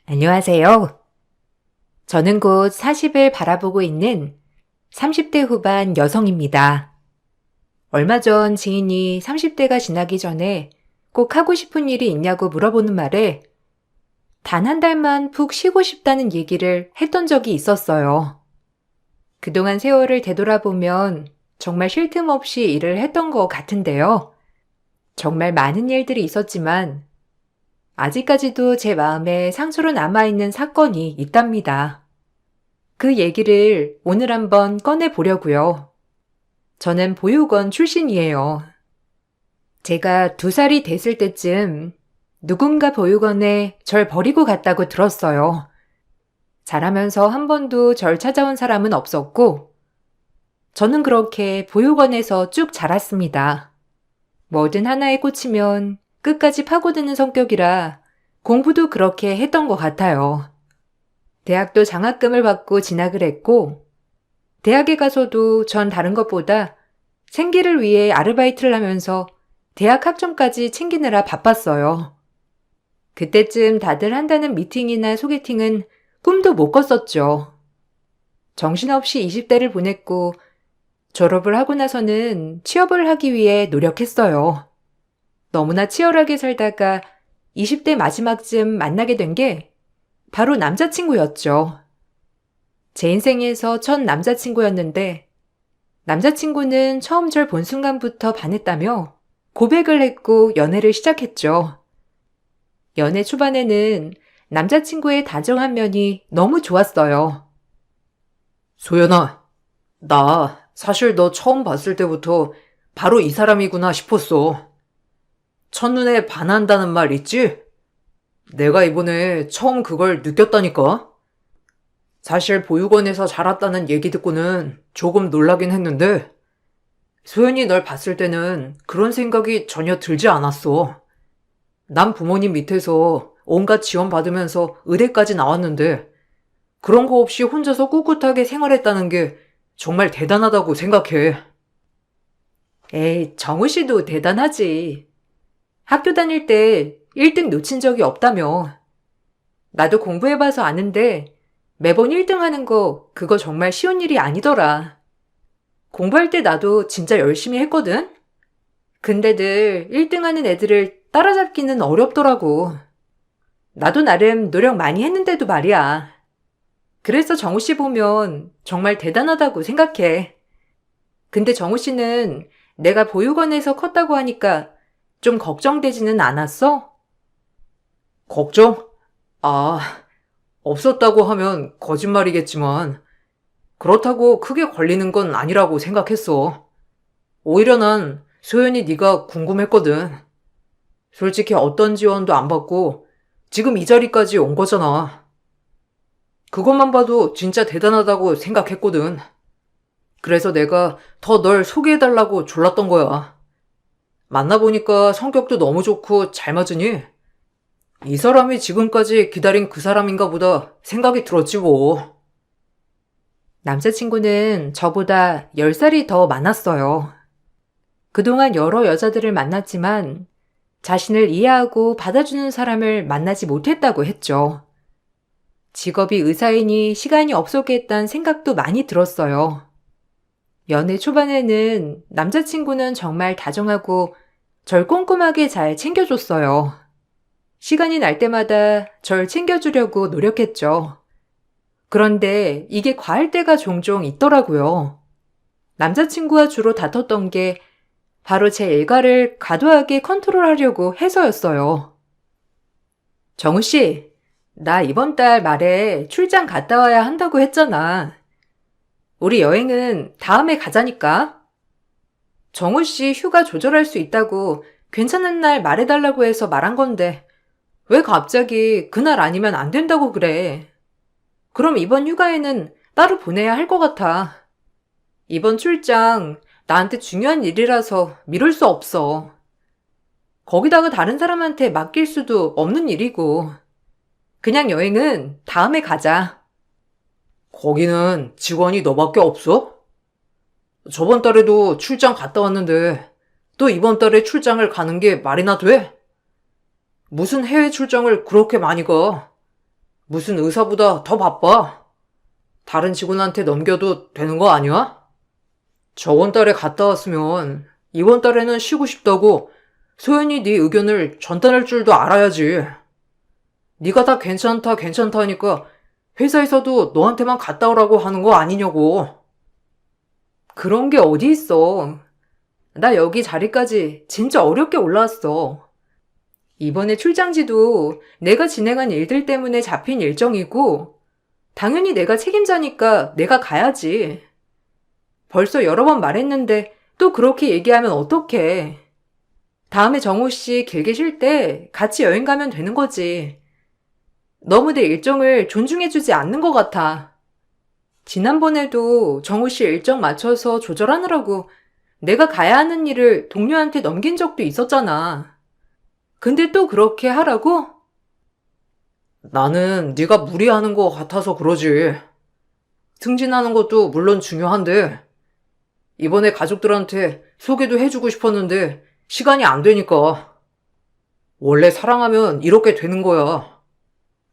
안녕하세요. 저는 곧 40을 바라보고 있는 30대 후반 여성입니다. 얼마 전 지인이 30대가 지나기 전에 꼭 하고 싶은 일이 있냐고 물어보는 말에 단 한 달만 푹 쉬고 싶다는 얘기를 했던 적이 있었어요. 그동안 세월을 되돌아보면 정말 쉴 틈 없이 일을 했던 것 같은데요. 정말 많은 일들이 있었지만 아직까지도 제 마음에 상처로 남아있는 사건이 있답니다. 그 얘기를 오늘 한번 꺼내보려고요. 저는 보육원 출신이에요. 제가 2살이 됐을 때쯤 누군가 보육원에 절 버리고 갔다고 들었어요. 자라면서 한 번도 절 찾아온 사람은 없었고, 저는 그렇게 보육원에서 쭉 자랐습니다. 뭐든 하나에 꽂히면 끝까지 파고드는 성격이라 공부도 그렇게 했던 것 같아요. 대학도 장학금을 받고 진학을 했고, 대학에 가서도 전 다른 것보다 생계를 위해 아르바이트를 하면서 대학 학점까지 챙기느라 바빴어요. 그때쯤 다들 한다는 미팅이나 소개팅은 꿈도 못 꿨었죠. 정신없이 20대를 보냈고 졸업을 하고 나서는 취업을 하기 위해 노력했어요. 너무나 치열하게 살다가 20대 마지막쯤 만나게 된 게 바로 남자친구였죠. 제 인생에서 첫 남자친구였는데 남자친구는 처음 절 본 순간부터 반했다며 고백을 했고 연애를 시작했죠. 연애 초반에는 남자친구의 다정한 면이 너무 좋았어요. 소연아, 나 사실 너 처음 봤을 때부터 바로 이 사람이구나 싶었어. 첫눈에 반한다는 말 있지? 내가 이번에 처음 그걸 느꼈다니까? 사실 보육원에서 자랐다는 얘기 듣고는 조금 놀라긴 했는데, 소연이 널 봤을 때는 그런 생각이 전혀 들지 않았어. 난 부모님 밑에서 온갖 지원 받으면서 의대까지 나왔는데, 그런 거 없이 혼자서 꿋꿋하게 생활했다는 게 정말 대단하다고 생각해. 에이, 정우 씨도 대단하지. 학교 다닐 때 1등 놓친 적이 없다며. 나도 공부해봐서 아는데 매번 1등 하는 거 그거 정말 쉬운 일이 아니더라. 공부할 때 나도 진짜 열심히 했거든? 근데 늘 1등 하는 애들을 따라잡기는 어렵더라고. 나도 나름 노력 많이 했는데도 말이야. 그래서 정우 씨 보면 정말 대단하다고 생각해. 근데 정우 씨는 내가 보육원에서 컸다고 하니까 좀 걱정되지는 않았어? 걱정? 아, 없었다고 하면 거짓말이겠지만, 그렇다고 크게 걸리는 건 아니라고 생각했어. 오히려 난 소연이 네가 궁금했거든. 솔직히 어떤 지원도 안 받고 지금 이 자리까지 온 거잖아. 그것만 봐도 진짜 대단하다고 생각했거든. 그래서 내가 더 널 소개해달라고 졸랐던 거야. 만나보니까 성격도 너무 좋고 잘 맞으니 이 사람이 지금까지 기다린 그 사람인가 보다 생각이 들었지 뭐. 남자친구는 저보다 10살이 더 많았어요. 그동안 여러 여자들을 만났지만 자신을 이해하고 받아주는 사람을 만나지 못했다고 했죠. 직업이 의사이니 시간이 없었겠다는 생각도 많이 들었어요. 연애 초반에는 남자친구는 정말 다정하고 절 꼼꼼하게 잘 챙겨줬어요. 시간이 날 때마다 절 챙겨주려고 노력했죠. 그런데 이게 과할 때가 종종 있더라고요. 남자친구와 주로 다퉜던 게 바로 제 일과를 과도하게 컨트롤하려고 해서였어요. 정우 씨, 나 이번 달 말에 출장 갔다 와야 한다고 했잖아. 우리 여행은 다음에 가자니까. 정우 씨 휴가 조절할 수 있다고 괜찮은 날 말해달라고 해서 말한 건데 왜 갑자기 그날 아니면 안 된다고 그래? 그럼 이번 휴가에는 따로 보내야 할 것 같아. 이번 출장 나한테 중요한 일이라서 미룰 수 없어. 거기다가 다른 사람한테 맡길 수도 없는 일이고. 그냥 여행은 다음에 가자. 거기는 직원이 너밖에 없어? 저번 달에도 출장 갔다 왔는데 또 이번 달에 출장을 가는 게 말이나 돼? 무슨 해외 출장을 그렇게 많이 가? 무슨 의사보다 더 바빠. 다른 직원한테 넘겨도 되는 거 아니야? 저번 달에 갔다 왔으면 이번 달에는 쉬고 싶다고 소연이 네 의견을 전달할 줄도 알아야지. 네가 다 괜찮다 괜찮다 하니까 회사에서도 너한테만 갔다 오라고 하는 거 아니냐고. 그런 게 어디 있어. 나 여기 자리까지 진짜 어렵게 올라왔어. 이번에 출장지도 내가 진행한 일들 때문에 잡힌 일정이고, 당연히 내가 책임자니까 내가 가야지. 벌써 여러 번 말했는데 또 그렇게 얘기하면 어떡해. 다음에 정호 씨 길게 쉴 때 같이 여행 가면 되는 거지. 너무 내 일정을 존중해주지 않는 것 같아. 지난번에도 정호 씨 일정 맞춰서 조절하느라고 내가 가야 하는 일을 동료한테 넘긴 적도 있었잖아. 근데 또 그렇게 하라고? 나는 네가 무리하는 거 같아서 그러지. 승진하는 것도 물론 중요한데 이번에 가족들한테 소개도 해주고 싶었는데 시간이 안 되니까. 원래 사랑하면 이렇게 되는 거야.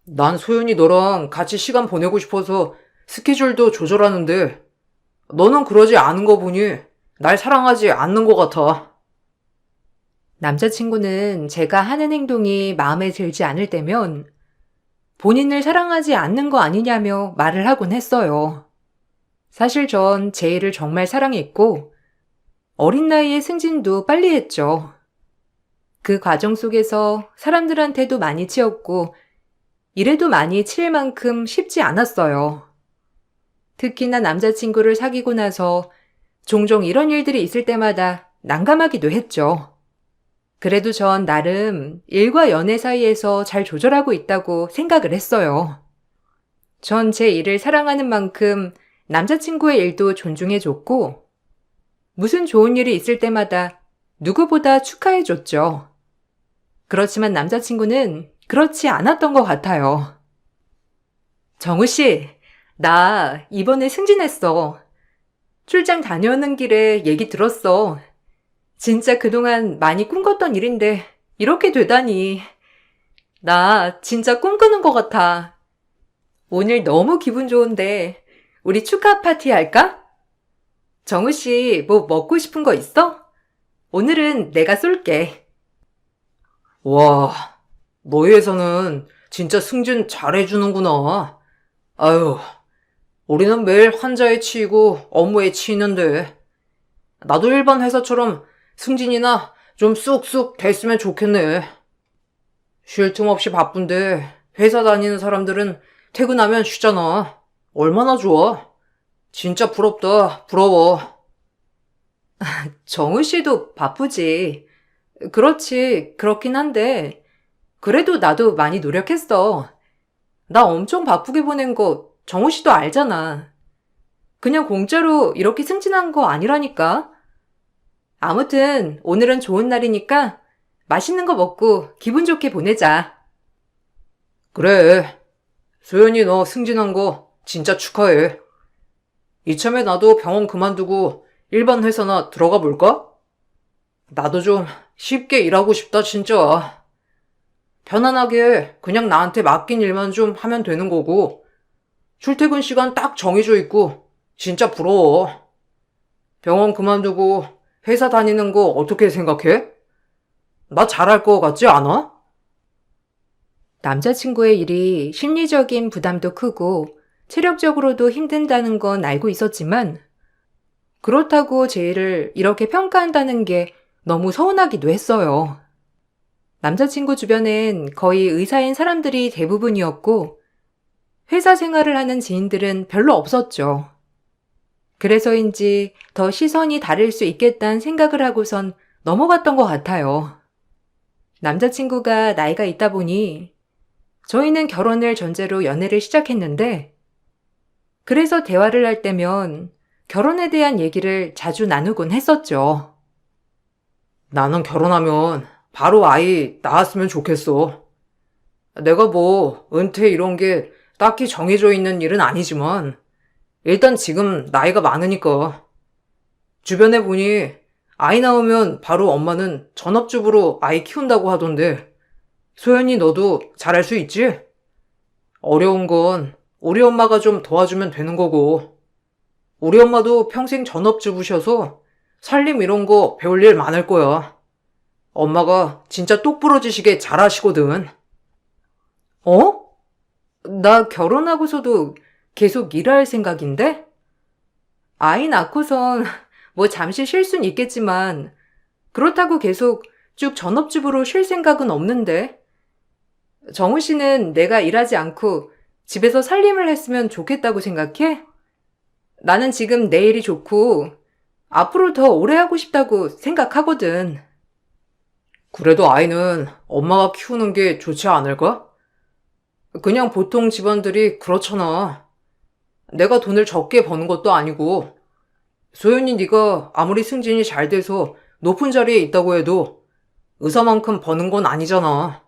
난 소연이 너랑 같이 시간 보내고 싶어서 스케줄도 조절하는데 너는 그러지 않은 거 보니 날 사랑하지 않는 것 같아. 남자친구는 제가 하는 행동이 마음에 들지 않을 때면 본인을 사랑하지 않는 거 아니냐며 말을 하곤 했어요. 사실 전 제 일을 정말 사랑했고 어린 나이에 승진도 빨리 했죠. 그 과정 속에서 사람들한테도 많이 치였고 일에도 많이 치일 만큼 쉽지 않았어요. 특히나 남자친구를 사귀고 나서 종종 이런 일들이 있을 때마다 난감하기도 했죠. 그래도 전 나름 일과 연애 사이에서 잘 조절하고 있다고 생각을 했어요. 전 제 일을 사랑하는 만큼 남자친구의 일도 존중해줬고 무슨 좋은 일이 있을 때마다 누구보다 축하해줬죠. 그렇지만 남자친구는 그렇지 않았던 것 같아요. 정우 씨, 나 이번에 승진했어. 출장 다녀오는 길에 얘기 들었어. 진짜 그동안 많이 꿈꿨던 일인데 이렇게 되다니. 나 진짜 꿈꾸는 것 같아. 오늘 너무 기분 좋은데 우리 축하 파티 할까? 정우 씨, 뭐 먹고 싶은 거 있어? 오늘은 내가 쏠게. 와, 너희 회사는 진짜 승진 잘해주는구나. 아유, 우리는 매일 환자에 치이고 업무에 치이는데 나도 일반 회사처럼 승진이나 좀 쑥쑥 됐으면 좋겠네. 쉴 틈 없이 바쁜데 회사 다니는 사람들은 퇴근하면 쉬잖아. 얼마나 좋아. 진짜 부럽다. 부러워. 정우 씨도 바쁘지. 그렇지, 그렇긴 한데, 그래도 나도 많이 노력했어. 나 엄청 바쁘게 보낸 거 정우 씨도 알잖아. 그냥 공짜로 이렇게 승진한 거 아니라니까. 아무튼 오늘은 좋은 날이니까 맛있는 거 먹고 기분 좋게 보내자. 그래. 소연이 너 승진한 거 진짜 축하해. 이참에 나도 병원 그만두고 일반 회사나 들어가 볼까? 나도 좀 쉽게 일하고 싶다, 진짜. 편안하게 그냥 나한테 맡긴 일만 좀 하면 되는 거고, 출퇴근 시간 딱 정해져 있고, 진짜 부러워. 병원 그만두고 회사 다니는 거 어떻게 생각해? 나 잘할 거 같지 않아? 남자친구의 일이 심리적인 부담도 크고 체력적으로도 힘든다는 건 알고 있었지만 그렇다고 제 일을 이렇게 평가한다는 게 너무 서운하기도 했어요. 남자친구 주변엔 거의 의사인 사람들이 대부분이었고 회사 생활을 하는 지인들은 별로 없었죠. 그래서인지 더 시선이 다를 수 있겠다는 생각을 하고선 넘어갔던 것 같아요. 남자친구가 나이가 있다 보니 저희는 결혼을 전제로 연애를 시작했는데 그래서 대화를 할 때면 결혼에 대한 얘기를 자주 나누곤 했었죠. 나는 결혼하면 바로 아이 낳았으면 좋겠어. 내가 뭐 은퇴 이런 게 딱히 정해져 있는 일은 아니지만 일단 지금 나이가 많으니까 주변에 보니 아이 낳으면 바로 엄마는 전업주부로 아이 키운다고 하던데 소연이 너도 잘할 수 있지? 어려운 건 우리 엄마가 좀 도와주면 되는 거고, 우리 엄마도 평생 전업주부셔서 살림 이런 거 배울 일 많을 거야. 엄마가 진짜 똑부러지시게 잘하시거든. 어? 나 결혼하고서도 계속 일할 생각인데? 아이 낳고선 뭐 잠시 쉴 순 있겠지만 그렇다고 계속 쭉 전업주부로 쉴 생각은 없는데. 정우 씨는 내가 일하지 않고 집에서 살림을 했으면 좋겠다고 생각해? 나는 지금 내 일이 좋고 앞으로 더 오래 하고 싶다고 생각하거든. 그래도 아이는 엄마가 키우는 게 좋지 않을까? 그냥 보통 집안들이 그렇잖아. 내가 돈을 적게 버는 것도 아니고, 소연이 네가 아무리 승진이 잘 돼서 높은 자리에 있다고 해도 의사만큼 버는 건 아니잖아.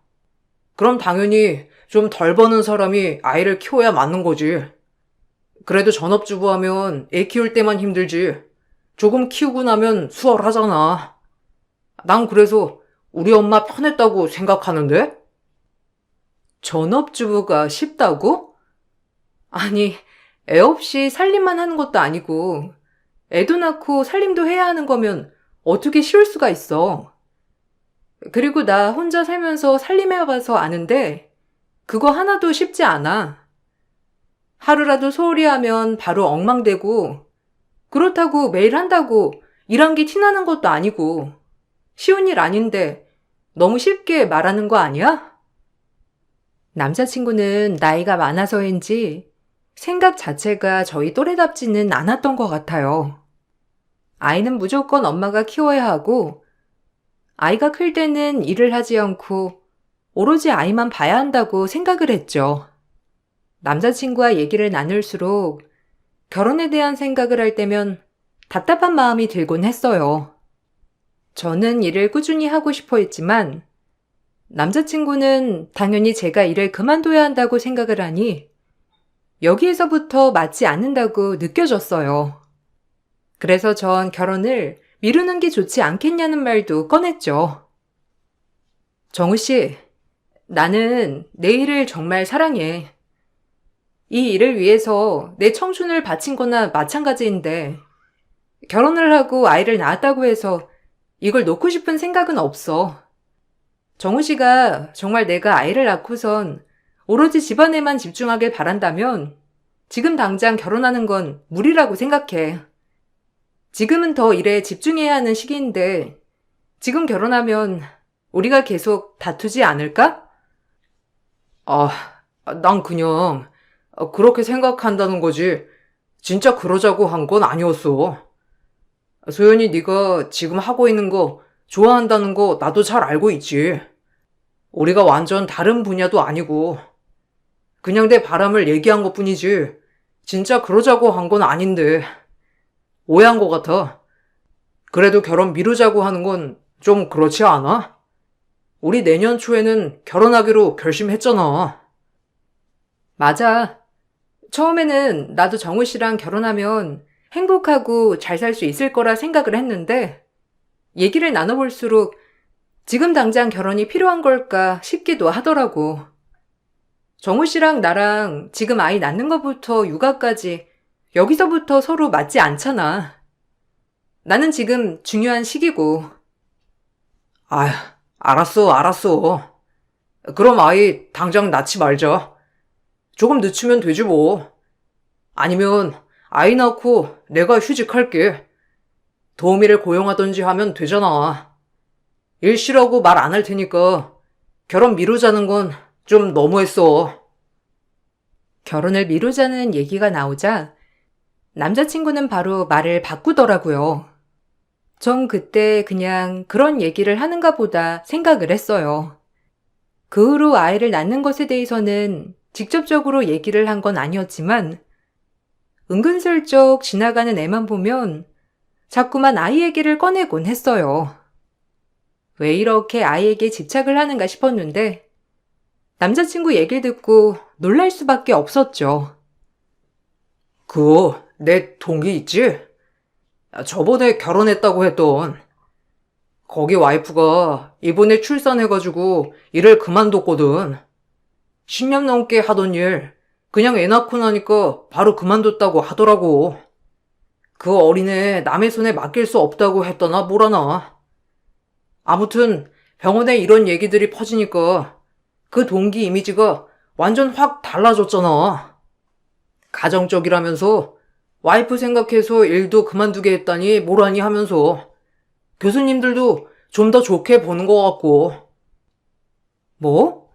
그럼 당연히 좀 덜 버는 사람이 아이를 키워야 맞는 거지. 그래도 전업주부 하면 애 키울 때만 힘들지. 조금 키우고 나면 수월하잖아. 난 그래서 우리 엄마 편했다고 생각하는데? 전업주부가 쉽다고? 아니, 애 없이 살림만 하는 것도 아니고, 애도 낳고 살림도 해야 하는 거면 어떻게 쉬울 수가 있어. 그리고 나 혼자 살면서 살림해봐서 아는데, 그거 하나도 쉽지 않아. 하루라도 소홀히 하면 바로 엉망되고, 그렇다고 매일 한다고 일한 게 티나는 것도 아니고, 쉬운 일 아닌데 너무 쉽게 말하는 거 아니야? 남자친구는 나이가 많아서인지 생각 자체가 저희 또래답지는 않았던 것 같아요. 아이는 무조건 엄마가 키워야 하고, 아이가 클 때는 일을 하지 않고 오로지 아이만 봐야 한다고 생각을 했죠. 남자친구와 얘기를 나눌수록 결혼에 대한 생각을 할 때면 답답한 마음이 들곤 했어요. 저는 일을 꾸준히 하고 싶어 했지만 남자친구는 당연히 제가 일을 그만둬야 한다고 생각을 하니 여기에서부터 맞지 않는다고 느껴졌어요. 그래서 전 결혼을 미루는 게 좋지 않겠냐는 말도 꺼냈죠. 정우 씨, 나는 내 일을 정말 사랑해. 이 일을 위해서 내 청춘을 바친 거나 마찬가지인데 결혼을 하고 아이를 낳았다고 해서 이걸 놓고 싶은 생각은 없어. 정우 씨가 정말 내가 아이를 낳고선 오로지 집안에만 집중하길 바란다면 지금 당장 결혼하는 건 무리라고 생각해. 지금은 더 일에 집중해야 하는 시기인데 지금 결혼하면 우리가 계속 다투지 않을까? 아, 난 그냥 그렇게 생각한다는 거지. 진짜 그러자고 한 건 아니었어. 소연이 네가 지금 하고 있는 거 좋아한다는 거 나도 잘 알고 있지. 우리가 완전 다른 분야도 아니고 그냥 내 바람을 얘기한 것뿐이지 진짜 그러자고 한 건 아닌데 오해한 것 같아. 그래도 결혼 미루자고 하는 건 좀 그렇지 않아? 우리 내년 초에는 결혼하기로 결심했잖아. 맞아. 처음에는 나도 정우 씨랑 결혼하면 행복하고 잘 살 수 있을 거라 생각을 했는데 얘기를 나눠볼수록 지금 당장 결혼이 필요한 걸까 싶기도 하더라고. 정우 씨랑 나랑 지금 아이 낳는 것부터 육아까지 여기서부터 서로 맞지 않잖아. 나는 지금 중요한 시기고. 아휴, 알았어. 그럼 아이 당장 낳지 말자. 조금 늦추면 되지 뭐. 아니면 아이 낳고 내가 휴직할게. 도우미를 고용하든지 하면 되잖아. 일 쉬라고 말 안 할 테니까 결혼 미루자는 건 좀 너무했어. 결혼을 미루자는 얘기가 나오자 남자친구는 바로 말을 바꾸더라고요. 전 그때 그냥 그런 얘기를 하는가 보다 생각을 했어요. 그 후로 아이를 낳는 것에 대해서는 직접적으로 얘기를 한 건 아니었지만 은근슬쩍 지나가는 애만 보면 자꾸만 아이 얘기를 꺼내곤 했어요. 왜 이렇게 아이에게 집착을 하는가 싶었는데 남자친구 얘기를 듣고 놀랄 수밖에 없었죠. 그거 내 동기 있지? 저번에 결혼했다고 했던 거기 와이프가 이번에 출산해가지고 일을 그만뒀거든. 10년 넘게 하던 일, 그냥 애 낳고 나니까 바로 그만뒀다고 하더라고. 그 어린애 남의 손에 맡길 수 없다고 했더나 뭐라나. 아무튼 병원에 이런 얘기들이 퍼지니까 그 동기 이미지가 완전 확 달라졌잖아. 가정적이라면서 와이프 생각해서 일도 그만두게 했다니 뭐라니 하면서 교수님들도 좀 더 좋게 보는 것 같고. 뭐?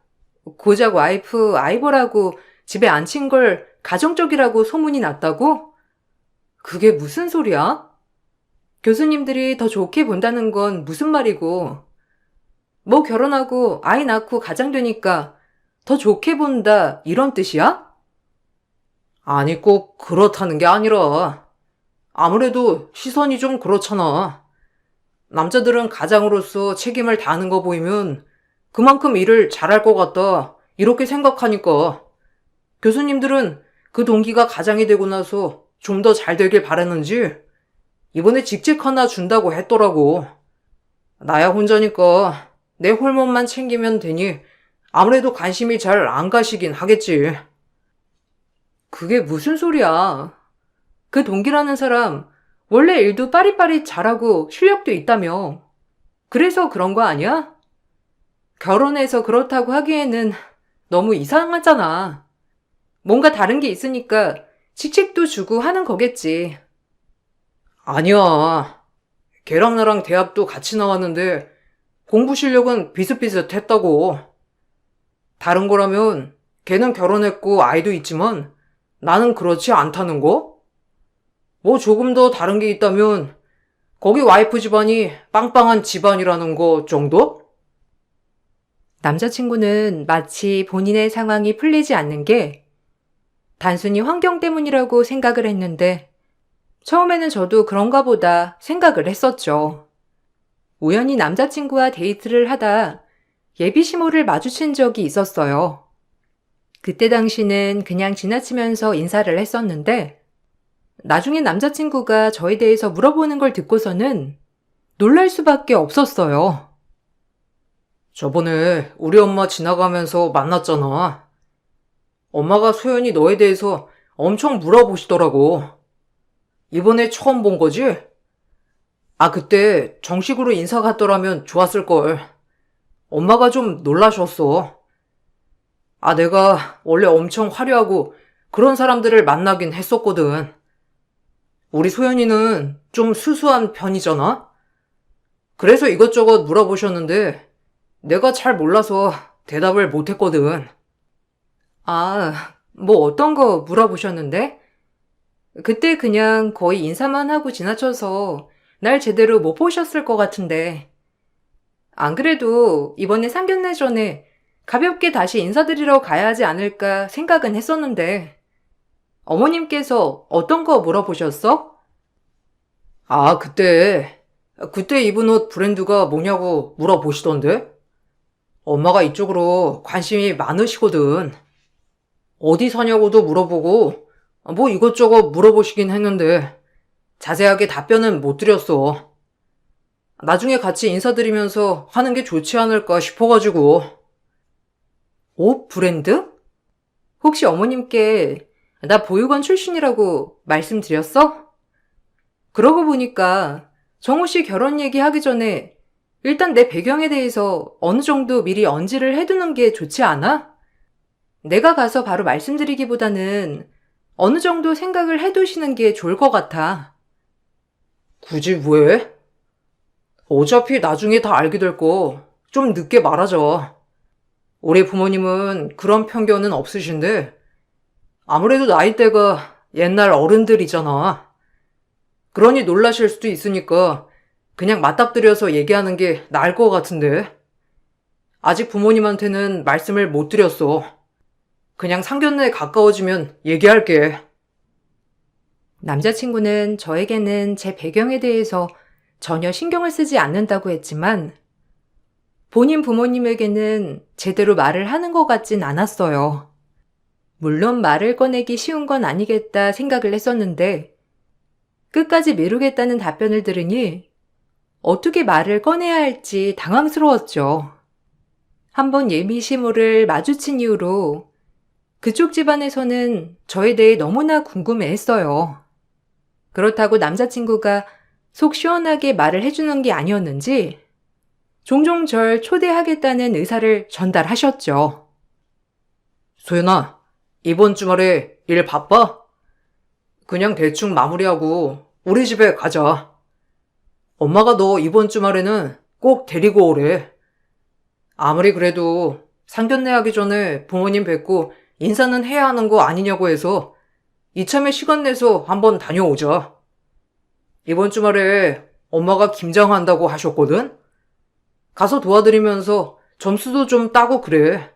고작 와이프 아이보라고 집에 앉힌 걸 가정적이라고 소문이 났다고? 그게 무슨 소리야? 교수님들이 더 좋게 본다는 건 무슨 말이고, 뭐 결혼하고 아이 낳고 가장 되니까 더 좋게 본다 이런 뜻이야? 아니 꼭 그렇다는 게 아니라 아무래도 시선이 좀 그렇잖아. 남자들은 가장으로서 책임을 다하는 거 보이면 그만큼 일을 잘할 것 같다 이렇게 생각하니까 교수님들은 그 동기가 가장이 되고 나서 좀 더 잘 되길 바랐는지 이번에 직책 하나 준다고 했더라고. 나야 혼자니까 내 홀몸만 챙기면 되니 아무래도 관심이 잘 안 가시긴 하겠지. 그게 무슨 소리야? 그 동기라는 사람 원래 일도 빠릿빠릿 잘하고 실력도 있다며. 그래서 그런 거 아니야? 결혼해서 그렇다고 하기에는 너무 이상하잖아. 뭔가 다른 게 있으니까 직책도 주고 하는 거겠지. 아니야. 걔랑 나랑 대학도 같이 나왔는데 공부 실력은 비슷비슷했다고. 다른 거라면 걔는 결혼했고 아이도 있지만 나는 그렇지 않다는 거? 뭐 조금 더 다른 게 있다면 거기 와이프 집안이 빵빵한 집안이라는 거 정도? 남자친구는 마치 본인의 상황이 풀리지 않는 게 단순히 환경 때문이라고 생각을 했는데 처음에는 저도 그런가 보다 생각을 했었죠. 우연히 남자친구와 데이트를 하다 예비시모를 마주친 적이 있었어요. 그때 당시는 그냥 지나치면서 인사를 했었는데 나중에 남자친구가 저에 대해서 물어보는 걸 듣고서는 놀랄 수밖에 없었어요. 저번에 우리 엄마 지나가면서 만났잖아. 엄마가 소연이 너에 대해서 엄청 물어보시더라고. 이번에 처음 본 거지? 아, 그때 정식으로 인사 갔더라면 좋았을걸. 엄마가 좀 놀라셨어. 아, 내가 원래 엄청 화려하고 그런 사람들을 만나긴 했었거든. 우리 소연이는 좀 수수한 편이잖아? 그래서 이것저것 물어보셨는데 내가 잘 몰라서 대답을 못했거든. 아, 뭐 어떤 거 물어보셨는데? 그때 그냥 거의 인사만 하고 지나쳐서 날 제대로 못 보셨을 것 같은데. 안 그래도 이번에 상견례 전에 가볍게 다시 인사드리러 가야 하지 않을까 생각은 했었는데. 어머님께서 어떤 거 물어보셨어? 아, 그때 입은 옷 브랜드가 뭐냐고 물어보시던데? 엄마가 이쪽으로 관심이 많으시거든. 어디 사냐고도 물어보고, 뭐 이것저것 물어보시긴 했는데, 자세하게 답변은 못 드렸어. 나중에 같이 인사드리면서 하는 게 좋지 않을까 싶어가지고. 옷 브랜드? 혹시 어머님께 나 보육원 출신이라고 말씀드렸어? 그러고 보니까 정우 씨 결혼 얘기하기 전에 일단 내 배경에 대해서 어느 정도 미리 언지를 해두는 게 좋지 않아? 내가 가서 바로 말씀드리기보다는 어느 정도 생각을 해두시는 게 좋을 것 같아. 굳이 왜? 어차피 나중에 다 알게 될 거 좀 늦게 말하자. 우리 부모님은 그런 편견은 없으신데 아무래도 나이대가 옛날 어른들이잖아. 그러니 놀라실 수도 있으니까 그냥 맞닥뜨려서 얘기하는 게 나을 것 같은데. 아직 부모님한테는 말씀을 못 드렸어. 그냥 상견례 가까워지면 얘기할게. 남자친구는 저에게는 제 배경에 대해서 전혀 신경을 쓰지 않는다고 했지만 본인 부모님에게는 제대로 말을 하는 것 같진 않았어요. 물론 말을 꺼내기 쉬운 건 아니겠다 생각을 했었는데 끝까지 미루겠다는 답변을 들으니 어떻게 말을 꺼내야 할지 당황스러웠죠. 한번 예비 시모를 마주친 이후로 그쪽 집안에서는 저에 대해 너무나 궁금해 했어요. 그렇다고 남자친구가 속 시원하게 말을 해주는 게 아니었는지 종종 절 초대하겠다는 의사를 전달하셨죠. 소연아, 이번 주말에 일 바빠? 그냥 대충 마무리하고 우리 집에 가자. 엄마가 너 이번 주말에는 꼭 데리고 오래. 아무리 그래도 상견례 하기 전에 부모님 뵙고 인사는 해야 하는 거 아니냐고 해서 이참에 시간 내서 한번 다녀오자. 이번 주말에 엄마가 김장한다고 하셨거든? 가서 도와드리면서 점수도 좀 따고 그래.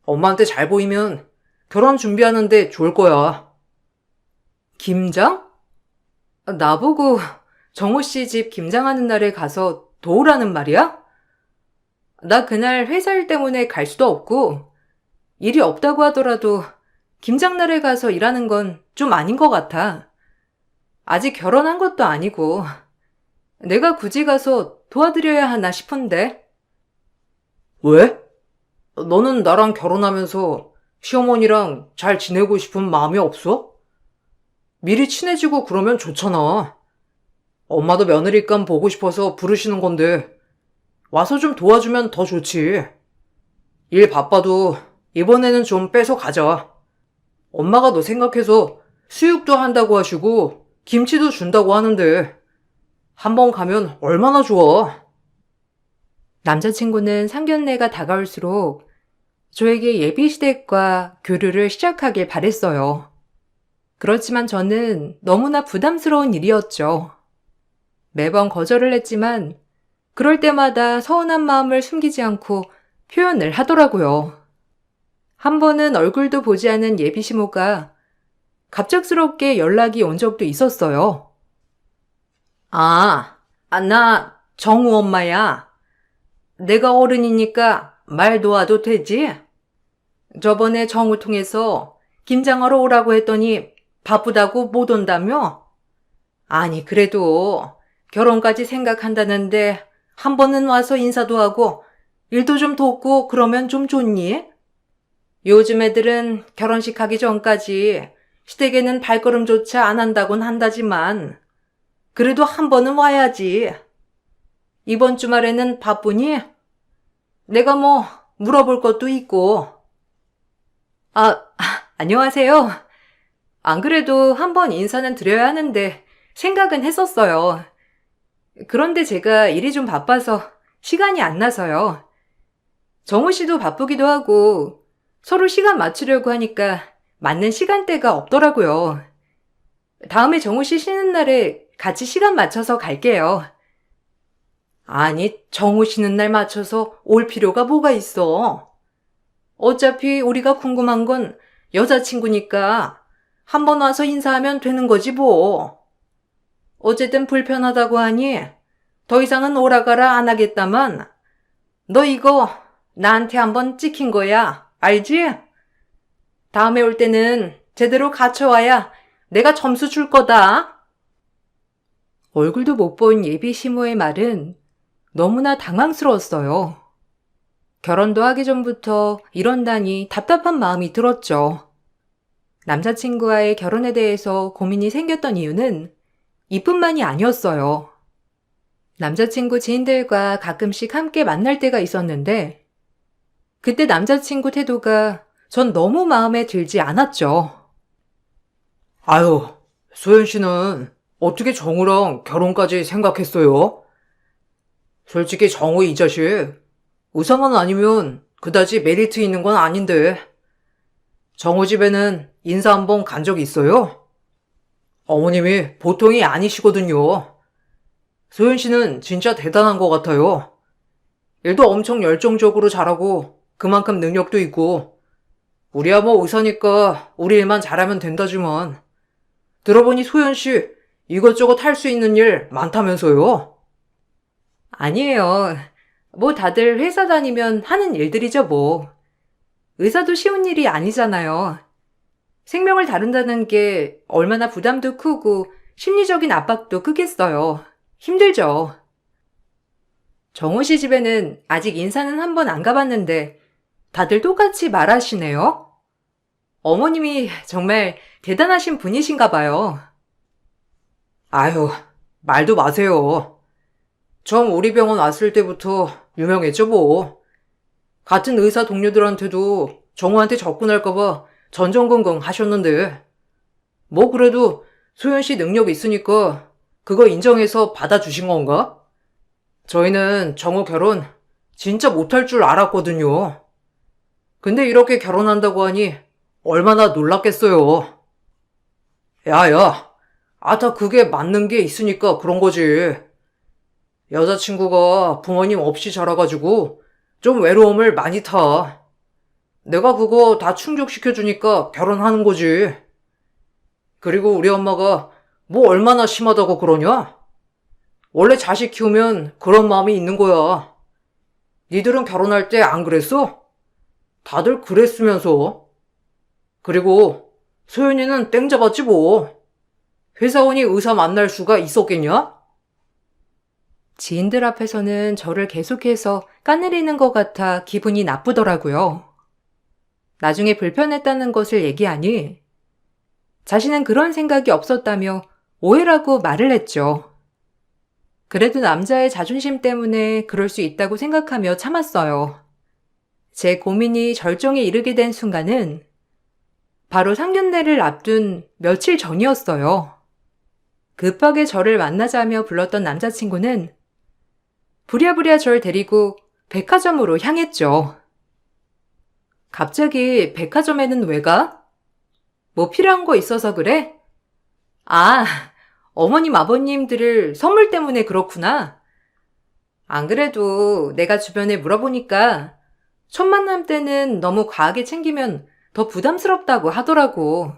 엄마한테 잘 보이면 결혼 준비하는데 좋을 거야. 김장? 나보고 정호 씨 집 김장하는 날에 가서 도우라는 말이야? 나 그날 회사 일 때문에 갈 수도 없고 일이 없다고 하더라도 김장날에 가서 일하는 건 좀 아닌 것 같아. 아직 결혼한 것도 아니고 내가 굳이 가서 도와드려야 하나 싶은데. 왜? 너는 나랑 결혼하면서 시어머니랑 잘 지내고 싶은 마음이 없어? 미리 친해지고 그러면 좋잖아. 엄마도 며느리감 보고 싶어서 부르시는 건데 와서 좀 도와주면 더 좋지. 일 바빠도 이번에는 좀 빼서 가자. 엄마가 너 생각해서 수육도 한다고 하시고 김치도 준다고 하는데 한번 가면 얼마나 좋아. 남자친구는 상견례가 다가올수록 저에게 예비시댁과 교류를 시작하길 바랬어요. 그렇지만 저는 너무나 부담스러운 일이었죠. 매번 거절을 했지만 그럴 때마다 서운한 마음을 숨기지 않고 표현을 하더라고요. 한 번은 얼굴도 보지 않은 예비시모가 갑작스럽게 연락이 온 적도 있었어요. 나 정우 엄마야. 내가 어른이니까 말 놓아도 되지? 저번에 정우 통해서 김장하러 오라고 했더니 바쁘다고 못 온다며? 아니, 그래도 결혼까지 생각한다는데 한 번은 와서 인사도 하고 일도 좀 돕고 그러면 좀 좋니? 요즘 애들은 결혼식 하기 전까지 시댁에는 발걸음조차 안 한다곤 한다지만 그래도 한 번은 와야지. 이번 주말에는 바쁘니? 내가 뭐 물어볼 것도 있고. 안녕하세요. 안 그래도 한번 인사는 드려야 하는데 생각은 했었어요. 그런데 제가 일이 좀 바빠서 시간이 안 나서요. 정우 씨도 바쁘기도 하고 서로 시간 맞추려고 하니까 맞는 시간대가 없더라고요. 다음에 정우 씨 쉬는 날에 같이 시간 맞춰서 갈게요. 아니, 정우 쉬는 날 맞춰서 올 필요가 뭐가 있어? 어차피 우리가 궁금한 건 여자친구니까 한번 와서 인사하면 되는 거지 뭐. 어쨌든 불편하다고 하니 더 이상은 오라가라 안 하겠다만 너 이거 나한테 한번 찍힌 거야. 알지? 다음에 올 때는 제대로 갖춰와야 내가 점수 줄 거다. 얼굴도 못 본 예비 시모의 말은 너무나 당황스러웠어요. 결혼도 하기 전부터 이런다니 답답한 마음이 들었죠. 남자친구와의 결혼에 대해서 고민이 생겼던 이유는 이뿐만이 아니었어요. 남자친구 지인들과 가끔씩 함께 만날 때가 있었는데 그때 남자친구 태도가 전 너무 마음에 들지 않았죠. 아유, 소연 씨는 어떻게 정우랑 결혼까지 생각했어요? 솔직히 정우 이 자식 의사만 아니면 그다지 메리트 있는 건 아닌데 정우 집에는 인사 한번 간 적 있어요? 어머님이 보통이 아니시거든요. 소연 씨는 진짜 대단한 것 같아요. 일도 엄청 열정적으로 잘하고 그만큼 능력도 있고 우리야 뭐 의사니까 우리 일만 잘하면 된다지만 들어보니 소연 씨 이것저것 할 수 있는 일 많다면서요? 아니에요. 뭐 다들 회사 다니면 하는 일들이죠 뭐. 의사도 쉬운 일이 아니잖아요. 생명을 다룬다는 게 얼마나 부담도 크고 심리적인 압박도 크겠어요. 힘들죠. 정호 씨 집에는 아직 인사는 한 번 안 가봤는데 다들 똑같이 말하시네요. 어머님이 정말 대단하신 분이신가 봐요. 아유, 말도 마세요. 처음 우리 병원 왔을 때부터 유명했죠, 뭐. 같은 의사 동료들한테도 정우한테 접근할까봐 전전긍긍 하셨는데, 뭐 그래도 소연 씨 능력 있으니까 그거 인정해서 받아주신 건가? 저희는 정우 결혼 진짜 못할 줄 알았거든요. 근데 이렇게 결혼한다고 하니 얼마나 놀랐겠어요. 야. 다 그게 맞는 게 있으니까 그런 거지. 여자친구가 부모님 없이 자라가지고 좀 외로움을 많이 타. 내가 그거 다 충족시켜주니까 결혼하는 거지. 그리고 우리 엄마가 뭐 얼마나 심하다고 그러냐? 원래 자식 키우면 그런 마음이 있는 거야. 니들은 결혼할 때 안 그랬어? 다들 그랬으면서. 그리고 소연이는 땡 잡았지 뭐. 회사원이 의사 만날 수가 있었겠냐? 지인들 앞에서는 저를 계속해서 까내리는 것 같아 기분이 나쁘더라고요. 나중에 불편했다는 것을 얘기하니 자신은 그런 생각이 없었다며 오해라고 말을 했죠. 그래도 남자의 자존심 때문에 그럴 수 있다고 생각하며 참았어요. 제 고민이 절정에 이르게 된 순간은 바로 상견례를 앞둔 며칠 전이었어요. 급하게 저를 만나자며 불렀던 남자친구는 부랴부랴 절 데리고 백화점으로 향했죠. 갑자기 백화점에는 왜 가? 뭐 필요한 거 있어서 그래? 아, 어머님 아버님들을 선물 때문에 그렇구나. 안 그래도 내가 주변에 물어보니까 첫 만남 때는 너무 과하게 챙기면 더 부담스럽다고 하더라고.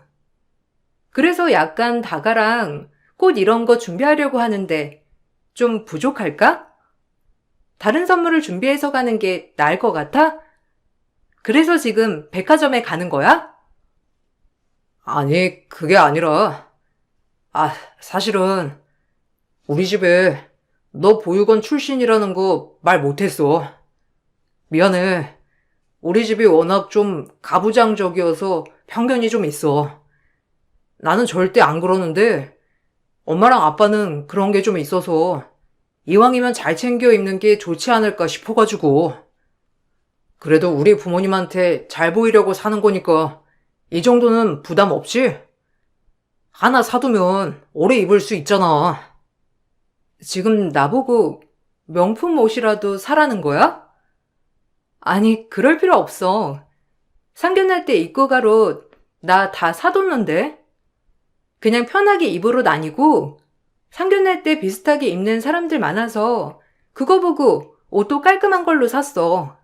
그래서 약간 다가랑 꽃 이런 거 준비하려고 하는데 좀 부족할까? 다른 선물을 준비해서 가는 게 나을 것 같아? 그래서 지금 백화점에 가는 거야? 아니, 그게 아니라, 사실은 우리 집에 너 보육원 출신이라는 거 말 못했어. 미안해. 우리 집이 워낙 좀 가부장적이어서 편견이 좀 있어. 나는 절대 안 그러는데 엄마랑 아빠는 그런 게 좀 있어서 이왕이면 잘 챙겨 입는 게 좋지 않을까 싶어가지고. 그래도 우리 부모님한테 잘 보이려고 사는 거니까 이 정도는 부담 없이 하나 사두면 오래 입을 수 있잖아. 지금 나보고 명품 옷이라도 사라는 거야? 아니, 그럴 필요 없어. 상견례 때 입고 갈 옷 나 다 사뒀는데. 그냥 편하게 입을 옷 아니고 상견례 때 비슷하게 입는 사람들 많아서 그거 보고 옷도 깔끔한 걸로 샀어.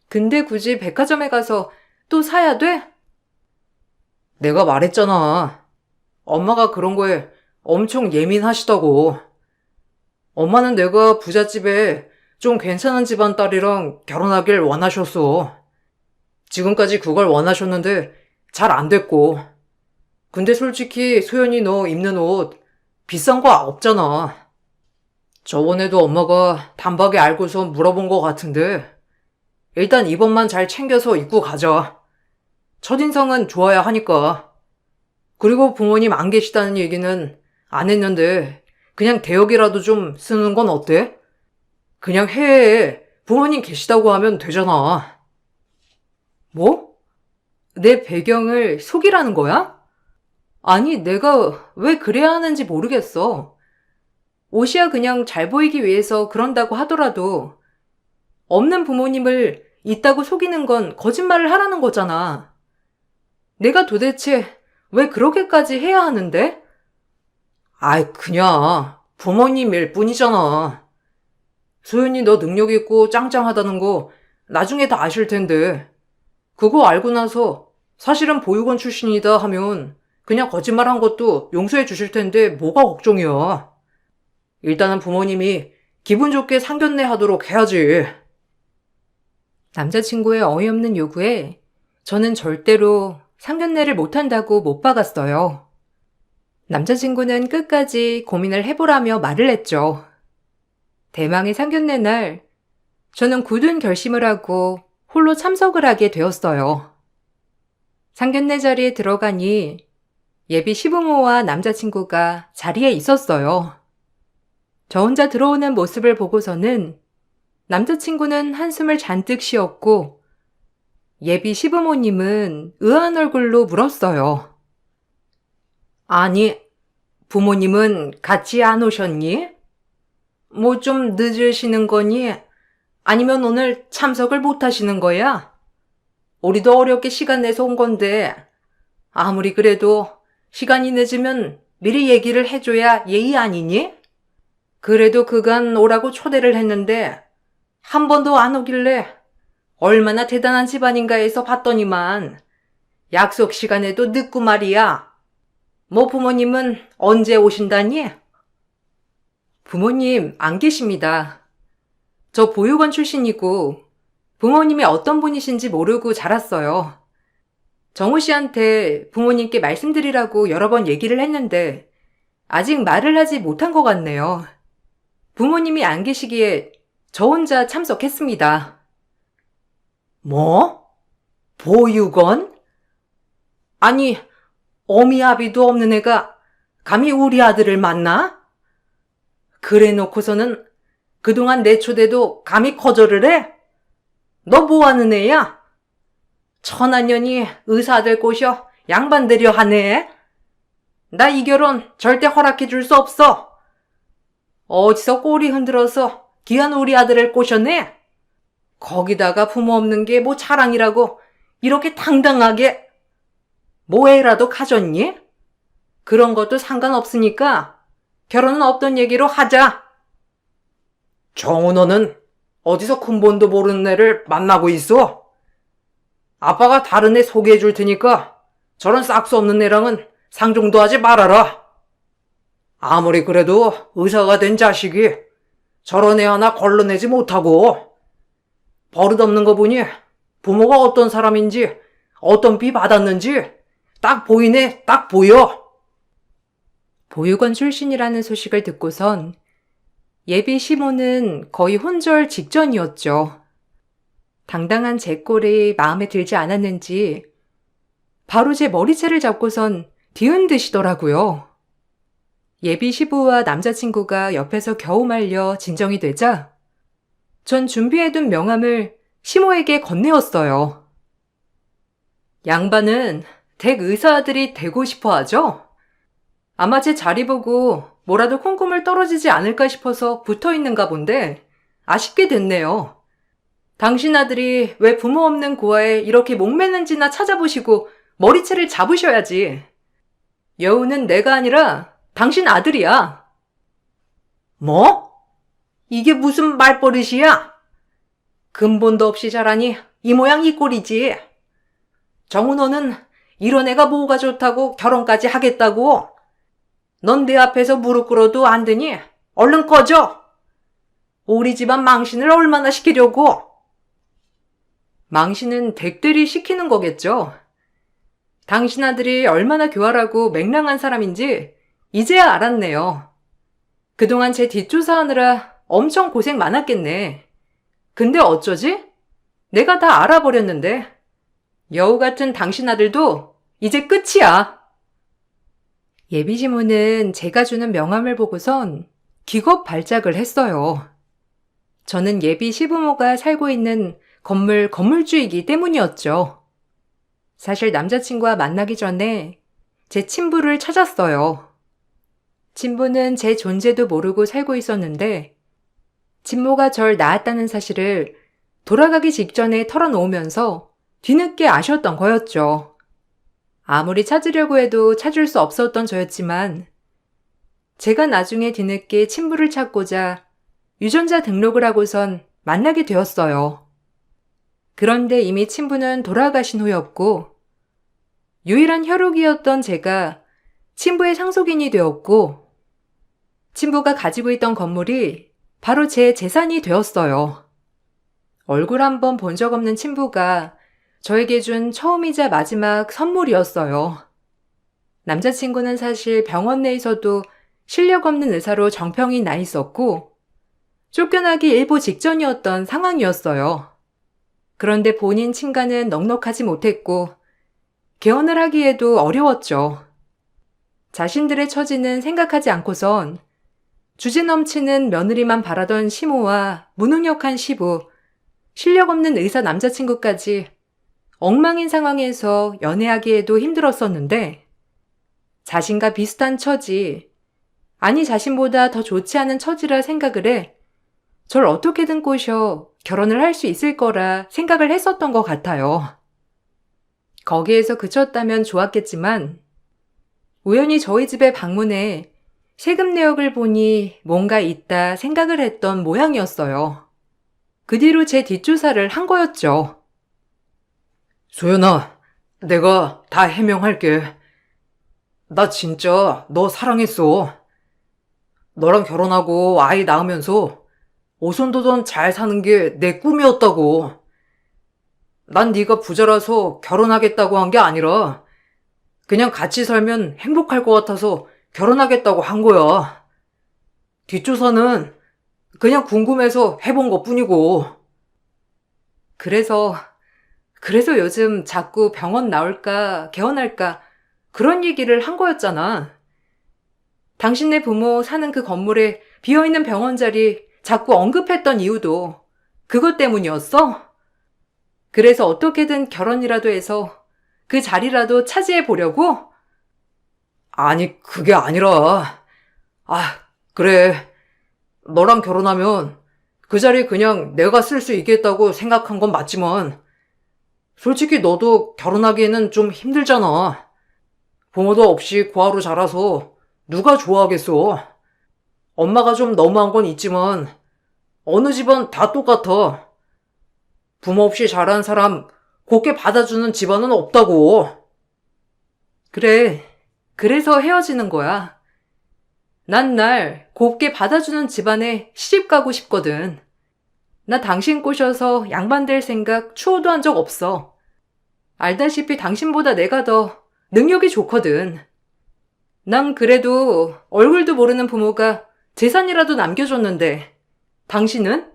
근데 굳이 백화점에 가서 또 사야 돼? 내가 말했잖아. 엄마가 그런 거에 엄청 예민하시다고. 엄마는 내가 부잣집에 좀 괜찮은 집안 딸이랑 결혼하길 원하셨어. 지금까지 그걸 원하셨는데 잘 안 됐고. 근데 솔직히 소연이 너 입는 옷 비싼 거 없잖아. 저번에도 엄마가 단박에 알고서 물어본 거 같은데 일단 이번만 잘 챙겨서 입고 가자. 첫인상은 좋아야 하니까. 그리고 부모님 안 계시다는 얘기는 안 했는데 그냥 대역이라도 좀 쓰는 건 어때? 그냥 해외에 부모님 계시다고 하면 되잖아. 뭐? 내 배경을 속이라는 거야? 아니, 내가 왜 그래야 하는지 모르겠어. 옷이야 그냥 잘 보이기 위해서 그런다고 하더라도 없는 부모님을 있다고 속이는 건 거짓말을 하라는 거잖아. 내가 도대체 왜 그렇게까지 해야 하는데? 그냥 부모님일 뿐이잖아. 소연이 너 능력 있고 짱짱하다는 거 나중에 다 아실 텐데 그거 알고 나서 사실은 보육원 출신이다 하면 그냥 거짓말한 것도 용서해 주실 텐데 뭐가 걱정이야. 일단은 부모님이 기분 좋게 상견례 하도록 해야지. 남자친구의 어이없는 요구에 저는 절대로 상견례를 못한다고 못 박았어요. 남자친구는 끝까지 고민을 해보라며 말을 했죠. 대망의 상견례 날, 저는 굳은 결심을 하고 홀로 참석을 하게 되었어요. 상견례 자리에 들어가니 예비 시부모와 남자친구가 자리에 있었어요. 저 혼자 들어오는 모습을 보고서는 남자친구는 한숨을 잔뜩 쉬었고 예비 시부모님은 의아한 얼굴로 물었어요. 아니, 부모님은 같이 안 오셨니? 뭐 좀 늦으시는 거니? 아니면 오늘 참석을 못 하시는 거야? 우리도 어렵게 시간 내서 온 건데 아무리 그래도 시간이 늦으면 미리 얘기를 해줘야 예의 아니니? 그래도 그간 오라고 초대를 했는데 한 번도 안 오길래 얼마나 대단한 집안인가 해서 봤더니만 약속 시간에도 늦고 말이야. 뭐 부모님은 언제 오신다니? 부모님 안 계십니다. 저 보육원 출신이고 부모님이 어떤 분이신지 모르고 자랐어요. 정우 씨한테 부모님께 말씀드리라고 여러 번 얘기를 했는데 아직 말을 하지 못한 것 같네요. 부모님이 안 계시기에 저 혼자 참석했습니다. 뭐? 보육원? 아니, 어미 아비도 없는 애가 감히 우리 아들을 만나? 그래 놓고서는 그동안 내 초대도 감히 거절을 해? 너 뭐하는 애야? 천한년이 의사 아들 꼬셔 양반되려 하네? 나 이 결혼 절대 허락해 줄 수 없어. 어디서 꼬리 흔들어서 귀한 우리 아들을 꼬셨네? 거기다가 부모 없는 게 뭐 자랑이라고 이렇게 당당하게 뭐해라도 가졌니? 그런 것도 상관없으니까 결혼은 없던 얘기로 하자. 정우 너는 어디서 근본도 모르는 애를 만나고 있어? 아빠가 다른 애 소개해 줄 테니까 저런 싹수 없는 애랑은 상종도 하지 말아라. 아무리 그래도 의사가 된 자식이 저런 애 하나 걸러내지 못하고 버릇없는 거 보니 부모가 어떤 사람인지 어떤 비 받았는지 딱 보이네, 딱 보여. 보육원 출신이라는 소식을 듣고선 예비 시모는 거의 혼절 직전이었죠. 당당한 제 꼴이 마음에 들지 않았는지 바로 제 머리채를 잡고선 뒤흔드시더라고요. 예비 시부와 남자친구가 옆에서 겨우 말려 진정이 되자 전 준비해둔 명함을 시모에게 건네었어요. 양반은 댁 의사 아들이 되고 싶어 하죠? 아마 제 자리 보고 뭐라도 콩고물 떨어지지 않을까 싶어서 붙어있는가 본데 아쉽게 됐네요. 당신 아들이 왜 부모 없는 고아에 이렇게 목매는지나 찾아보시고 머리채를 잡으셔야지. 여우는 내가 아니라 당신 아들이야. 뭐? 이게 무슨 말버릇이야? 근본도 없이 자라니 이 모양 이 꼴이지. 정우 너는 이런 애가 뭐가 좋다고 결혼까지 하겠다고? 넌 내 앞에서 무릎 꿇어도 안 되니 얼른 꺼져. 우리 집안 망신을 얼마나 시키려고. 망신은 댁들이 시키는 거겠죠. 당신 아들이 얼마나 교활하고 맹랑한 사람인지 이제야 알았네요. 그동안 제 뒷조사하느라 엄청 고생 많았겠네. 근데 어쩌지? 내가 다 알아버렸는데. 여우 같은 당신 아들도 이제 끝이야. 예비 시모는 제가 주는 명함을 보고선 기겁 발작을 했어요. 저는 예비 시부모가 살고 있는 건물주이기 때문이었죠. 사실 남자친구와 만나기 전에 제 친부를 찾았어요. 친부는 제 존재도 모르고 살고 있었는데 친모가 절 낳았다는 사실을 돌아가기 직전에 털어놓으면서 뒤늦게 아셨던 거였죠. 아무리 찾으려고 해도 찾을 수 없었던 저였지만 제가 나중에 뒤늦게 친부를 찾고자 유전자 등록을 하고선 만나게 되었어요. 그런데 이미 친부는 돌아가신 후였고 유일한 혈육이었던 제가 친부의 상속인이 되었고 친부가 가지고 있던 건물이 바로 제 재산이 되었어요. 얼굴 한번 본 적 없는 친부가 저에게 준 처음이자 마지막 선물이었어요. 남자친구는 사실 병원 내에서도 실력 없는 의사로 정평이 나 있었고 쫓겨나기 일보 직전이었던 상황이었어요. 그런데 본인 친가는 넉넉하지 못했고 개헌을 하기에도 어려웠죠. 자신들의 처지는 생각하지 않고선 주제 넘치는 며느리만 바라던 시모와 무능력한 시부, 실력 없는 의사 남자친구까지 엉망인 상황에서 연애하기에도 힘들었었는데 자신과 비슷한 처지, 아니 자신보다 더 좋지 않은 처지라 생각을 해 절 어떻게든 꼬셔 결혼을 할 수 있을 거라 생각을 했었던 것 같아요. 거기에서 그쳤다면 좋았겠지만 우연히 저희 집에 방문해 세금 내역을 보니 뭔가 있다 생각을 했던 모양이었어요. 그 뒤로 제 뒷조사를 한 거였죠. 소연아, 내가 다 해명할게. 나 진짜 너 사랑했어. 너랑 결혼하고 아이 낳으면서 오손도손 잘 사는 게 내 꿈이었다고. 난 네가 부자라서 결혼하겠다고 한 게 아니라 그냥 같이 살면 행복할 것 같아서 결혼하겠다고 한 거야. 뒷조사는 그냥 궁금해서 해본 것뿐이고. 그래서 요즘 자꾸 병원 나올까 개원할까 그런 얘기를 한 거였잖아. 당신네 부모 사는 그 건물에 비어있는 병원 자리 자꾸 언급했던 이유도 그것 때문이었어? 그래서 어떻게든 결혼이라도 해서 그 자리라도 차지해 보려고? 아니, 그게 아니라. 그래. 너랑 결혼하면 그 자리 그냥 내가 쓸 수 있겠다고 생각한 건 맞지만 솔직히 너도 결혼하기에는 좀 힘들잖아. 부모도 없이 고아로 자라서 누가 좋아하겠어. 엄마가 좀 너무한 건 있지만 어느 집안 다 똑같아. 부모 없이 자란 사람 곱게 받아주는 집안은 없다고. 그래. 그래서 헤어지는 거야. 난 날 곱게 받아주는 집안에 시집 가고 싶거든. 나 당신 꼬셔서 양반될 생각 추호도 한 적 없어. 알다시피 당신보다 내가 더 능력이 좋거든. 난 그래도 얼굴도 모르는 부모가 재산이라도 남겨줬는데 당신은?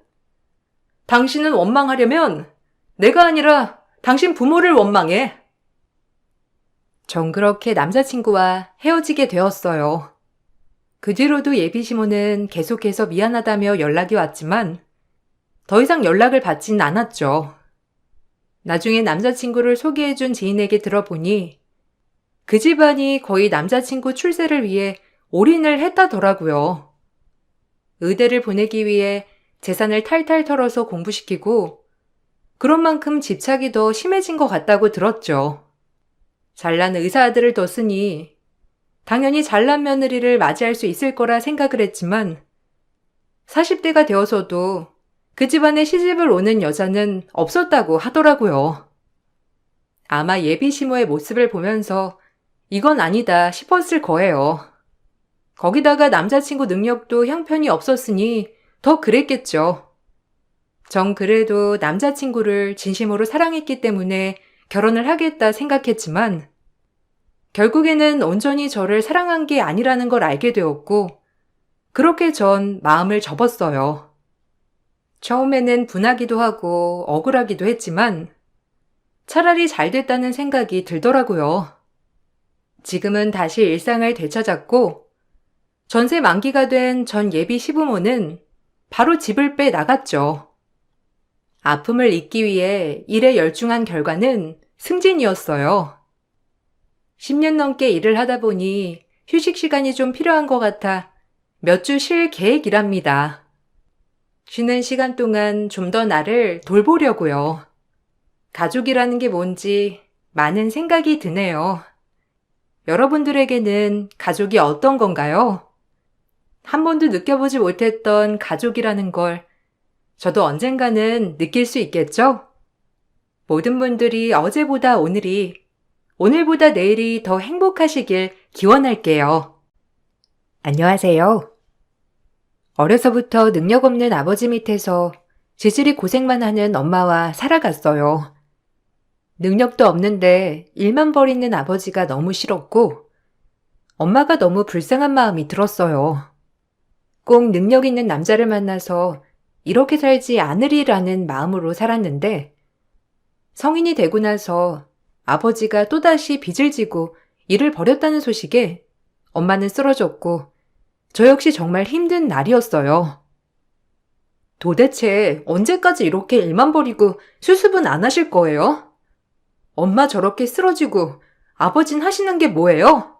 당신은 원망하려면 내가 아니라 당신 부모를 원망해. 전 그렇게 남자친구와 헤어지게 되었어요. 그 뒤로도 예비 시모는 계속해서 미안하다며 연락이 왔지만 더 이상 연락을 받진 않았죠. 나중에 남자친구를 소개해준 지인에게 들어보니 그 집안이 거의 남자친구 출세를 위해 올인을 했다더라고요. 의대를 보내기 위해 재산을 탈탈 털어서 공부시키고 그런 만큼 집착이 더 심해진 것 같다고 들었죠. 잘난 의사 아들을 뒀으니 당연히 잘난 며느리를 맞이할 수 있을 거라 생각을 했지만 40대가 되어서도 그 집안에 시집을 오는 여자는 없었다고 하더라고요. 아마 예비 시모의 모습을 보면서 이건 아니다 싶었을 거예요. 거기다가 남자친구 능력도 형편이 없었으니 더 그랬겠죠. 전 그래도 남자친구를 진심으로 사랑했기 때문에 결혼을 하겠다 생각했지만 결국에는 온전히 저를 사랑한 게 아니라는 걸 알게 되었고 그렇게 전 마음을 접었어요. 처음에는 분하기도 하고 억울하기도 했지만 차라리 잘 됐다는 생각이 들더라고요. 지금은 다시 일상을 되찾았고 전세 만기가 된 전 예비 시부모는 바로 집을 빼 나갔죠. 아픔을 잊기 위해 일에 열중한 결과는 승진이었어요. 10년 넘게 일을 하다 보니 휴식 시간이 좀 필요한 것 같아 몇 주 쉴 계획이랍니다. 쉬는 시간 동안 좀 더 나를 돌보려고요. 가족이라는 게 뭔지 많은 생각이 드네요. 여러분들에게는 가족이 어떤 건가요? 한 번도 느껴보지 못했던 가족이라는 걸 저도 언젠가는 느낄 수 있겠죠? 모든 분들이 어제보다 오늘이, 오늘보다 내일이 더 행복하시길 기원할게요. 안녕하세요. 어려서부터 능력 없는 아버지 밑에서 지질이 고생만 하는 엄마와 살아갔어요. 능력도 없는데 일만 벌이는 아버지가 너무 싫었고 엄마가 너무 불쌍한 마음이 들었어요. 꼭 능력 있는 남자를 만나서 이렇게 살지 않으리라는 마음으로 살았는데 성인이 되고 나서 아버지가 또다시 빚을 지고 일을 벌였다는 소식에 엄마는 쓰러졌고 저 역시 정말 힘든 날이었어요. 도대체 언제까지 이렇게 일만 벌이고 수습은 안 하실 거예요? 엄마 저렇게 쓰러지고 아버진 하시는 게 뭐예요?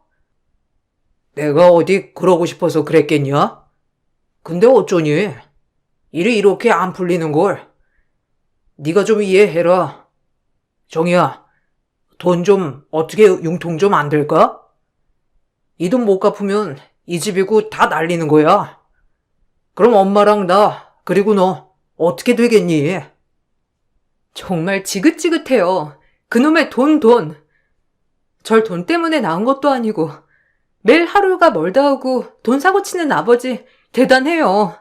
내가 어디 그러고 싶어서 그랬겠냐? 근데 어쩌니? 일이 이렇게 안 풀리는 걸. 네가 좀 이해해라. 정희야, 돈 좀 어떻게 융통 좀 안 될까? 이 돈 못 갚으면 이 집이고 다 날리는 거야. 그럼 엄마랑 나, 그리고 너 어떻게 되겠니? 정말 지긋지긋해요. 그놈의 돈. 절 돈 때문에 낳은 것도 아니고 매일 하루가 멀다 하고 돈 사고 치는 아버지 대단해요.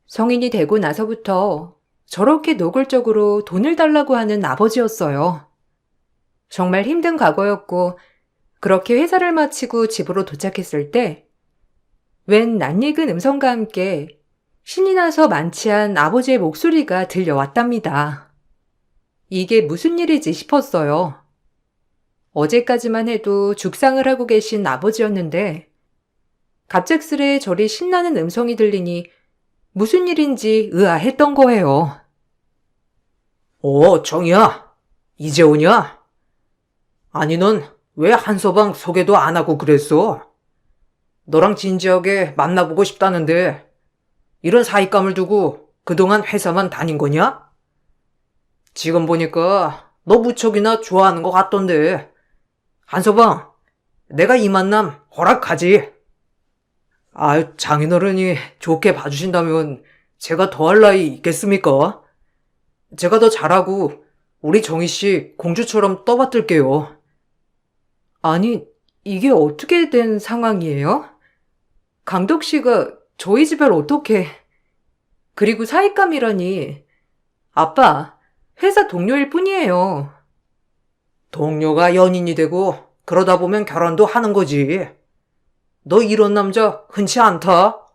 성인이 되고 나서부터 저렇게 노골적으로 돈을 달라고 하는 아버지였어요. 정말 힘든 과거였고 그렇게 회사를 마치고 집으로 도착했을 때 웬 낯익은 음성과 함께 신이 나서 만취한 아버지의 목소리가 들려왔답니다. 이게 무슨 일이지 싶었어요. 어제까지만 해도 죽상을 하고 계신 아버지였는데 갑작스레 저리 신나는 음성이 들리니 무슨 일인지 의아했던 거예요. 정희야, 이제 오냐? 아니, 넌 왜 한서방 소개도 안 하고 그랬어? 너랑 진지하게 만나보고 싶다는데 이런 사익감을 두고 그동안 회사만 다닌 거냐? 지금 보니까 너 무척이나 좋아하는 것 같던데. 한서방, 내가 이 만남 허락하지. 아유, 장인어른이 좋게 봐주신다면 제가 더할 나위 있겠습니까? 제가 더 잘하고 우리 정희씨 공주처럼 떠받들게요. 아니, 이게 어떻게 된 상황이에요? 강덕 씨가 저희 집을 어떻게... 그리고 사익감이라니. 아빠, 회사 동료일 뿐이에요. 동료가 연인이 되고 그러다 보면 결혼도 하는 거지. 너 이런 남자 흔치 않다.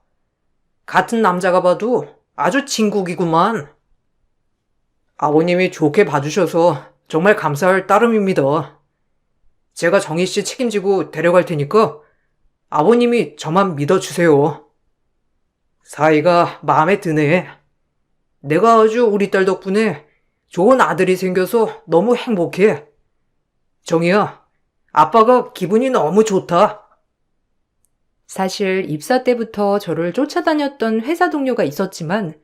같은 남자가 봐도 아주 진국이구만. 아버님이 좋게 봐주셔서 정말 감사할 따름입니다. 제가 정희씨 책임지고 데려갈 테니까 아버님이 저만 믿어주세요. 사이가 마음에 드네. 내가 아주 우리 딸 덕분에 좋은 아들이 생겨서 너무 행복해. 정희야, 아빠가 기분이 너무 좋다. 사실 입사 때부터 저를 쫓아다녔던 회사 동료가 있었지만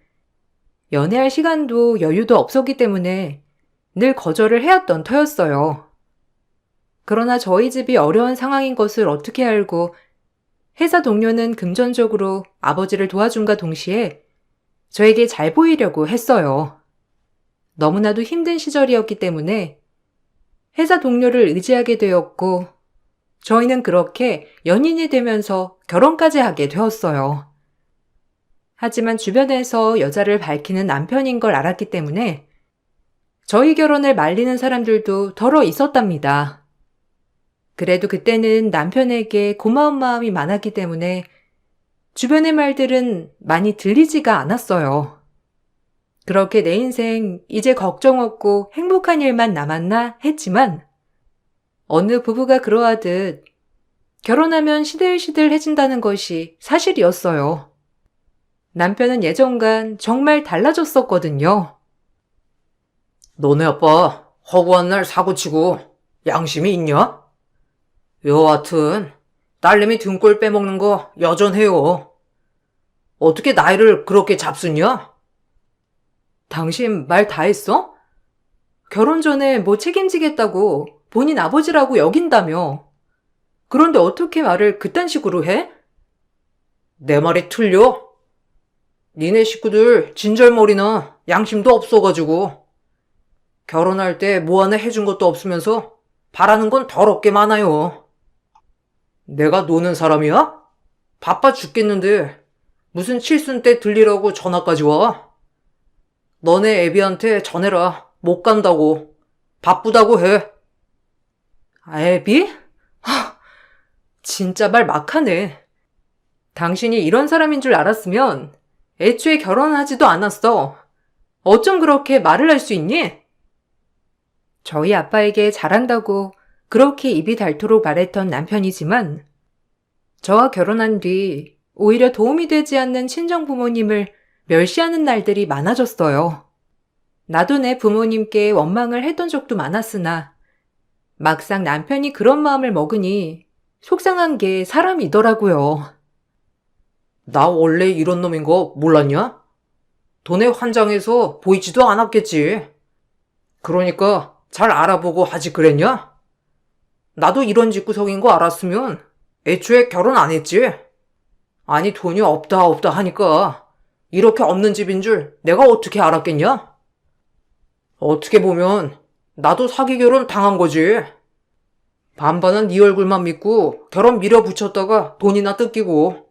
연애할 시간도 여유도 없었기 때문에 늘 거절을 해왔던 터였어요. 그러나 저희 집이 어려운 상황인 것을 어떻게 알고 회사 동료는 금전적으로 아버지를 도와준과 동시에 저에게 잘 보이려고 했어요. 너무나도 힘든 시절이었기 때문에 회사 동료를 의지하게 되었고 저희는 그렇게 연인이 되면서 결혼까지 하게 되었어요. 하지만 주변에서 여자를 밝히는 남편인 걸 알았기 때문에 저희 결혼을 말리는 사람들도 덜어 있었답니다. 그래도 그때는 남편에게 고마운 마음이 많았기 때문에 주변의 말들은 많이 들리지가 않았어요. 그렇게 내 인생 이제 걱정 없고 행복한 일만 남았나 했지만 어느 부부가 그러하듯 결혼하면 시들시들해진다는 것이 사실이었어요. 남편은 예전과는 정말 달라졌었거든요. 너네 아빠 허구한 날 사고치고 양심이 있냐? 여하튼 딸내미 등골 빼먹는 거 여전해요. 어떻게 나이를 그렇게 잡수냐? 당신 말 다 했어? 결혼 전에 뭐 책임지겠다고 본인 아버지라고 여긴다며. 그런데 어떻게 말을 그딴 식으로 해? 내 말이 틀려? 니네 식구들 진절머리나 양심도 없어가지고 결혼할 때 뭐 하나 해준 것도 없으면서 바라는 건 더럽게 많아요. 내가 노는 사람이야? 바빠 죽겠는데 무슨 칠순 때 들리라고 전화까지 와? 너네 애비한테 전해라. 못 간다고. 바쁘다고 해. 애비? 진짜 말 막하네. 당신이 이런 사람인 줄 알았으면 애초에 결혼하지도 않았어. 어쩜 그렇게 말을 할 수 있니? 저희 아빠에게 잘한다고 그렇게 입이 닳도록 말했던 남편이지만 저와 결혼한 뒤 오히려 도움이 되지 않는 친정 부모님을 멸시하는 날들이 많아졌어요. 나도 내 부모님께 원망을 했던 적도 많았으나 막상 남편이 그런 마음을 먹으니 속상한 게 사람이더라고요. 나 원래 이런 놈인 거 몰랐냐? 돈에 환장해서 보이지도 않았겠지. 그러니까 잘 알아보고 하지 그랬냐? 나도 이런 집구석인 거 알았으면 애초에 결혼 안 했지. 아니 돈이 없다 하니까 이렇게 없는 집인 줄 내가 어떻게 알았겠냐? 어떻게 보면 나도 사기 결혼 당한 거지. 반반은 네 얼굴만 믿고 결혼 밀어붙였다가 돈이나 뜯기고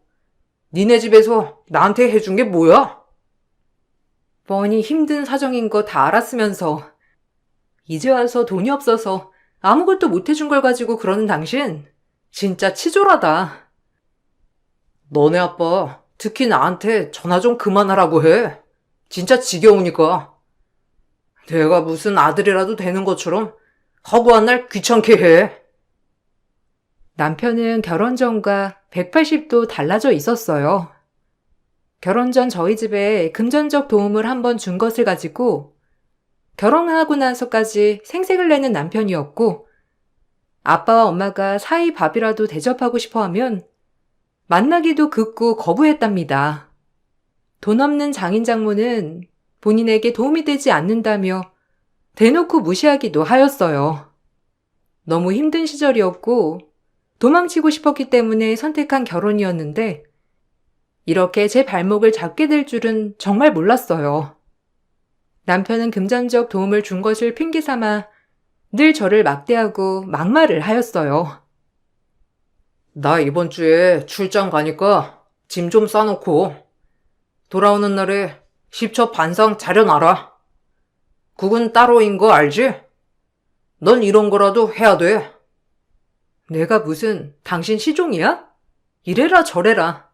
니네 집에서 나한테 해준 게 뭐야? 뻔히 힘든 사정인 거 다 알았으면서 이제 와서 돈이 없어서 아무것도 못 해준 걸 가지고 그러는 당신 진짜 치졸하다. 너네 아빠 특히 나한테 전화 좀 그만하라고 해. 진짜 지겨우니까. 내가 무슨 아들이라도 되는 것처럼 허구한 날 귀찮게 해. 남편은 결혼 전과 180도 달라져 있었어요. 결혼 전 저희 집에 금전적 도움을 한번 준 것을 가지고 결혼하고 나서까지 생색을 내는 남편이었고 아빠와 엄마가 사이 밥이라도 대접하고 싶어 하면 만나기도 극구 거부했답니다. 돈 없는 장인 장모는 본인에게 도움이 되지 않는다며 대놓고 무시하기도 하였어요. 너무 힘든 시절이었고 도망치고 싶었기 때문에 선택한 결혼이었는데 이렇게 제 발목을 잡게 될 줄은 정말 몰랐어요. 남편은 금전적 도움을 준 것을 핑계 삼아 늘 저를 막대하고 막말을 하였어요. 나 이번 주에 출장 가니까 짐 좀 싸놓고 돌아오는 날에 10첩 반상 차려놔라. 국은 따로인 거 알지? 넌 이런 거라도 해야 돼. 내가 무슨 당신 시종이야? 이래라 저래라.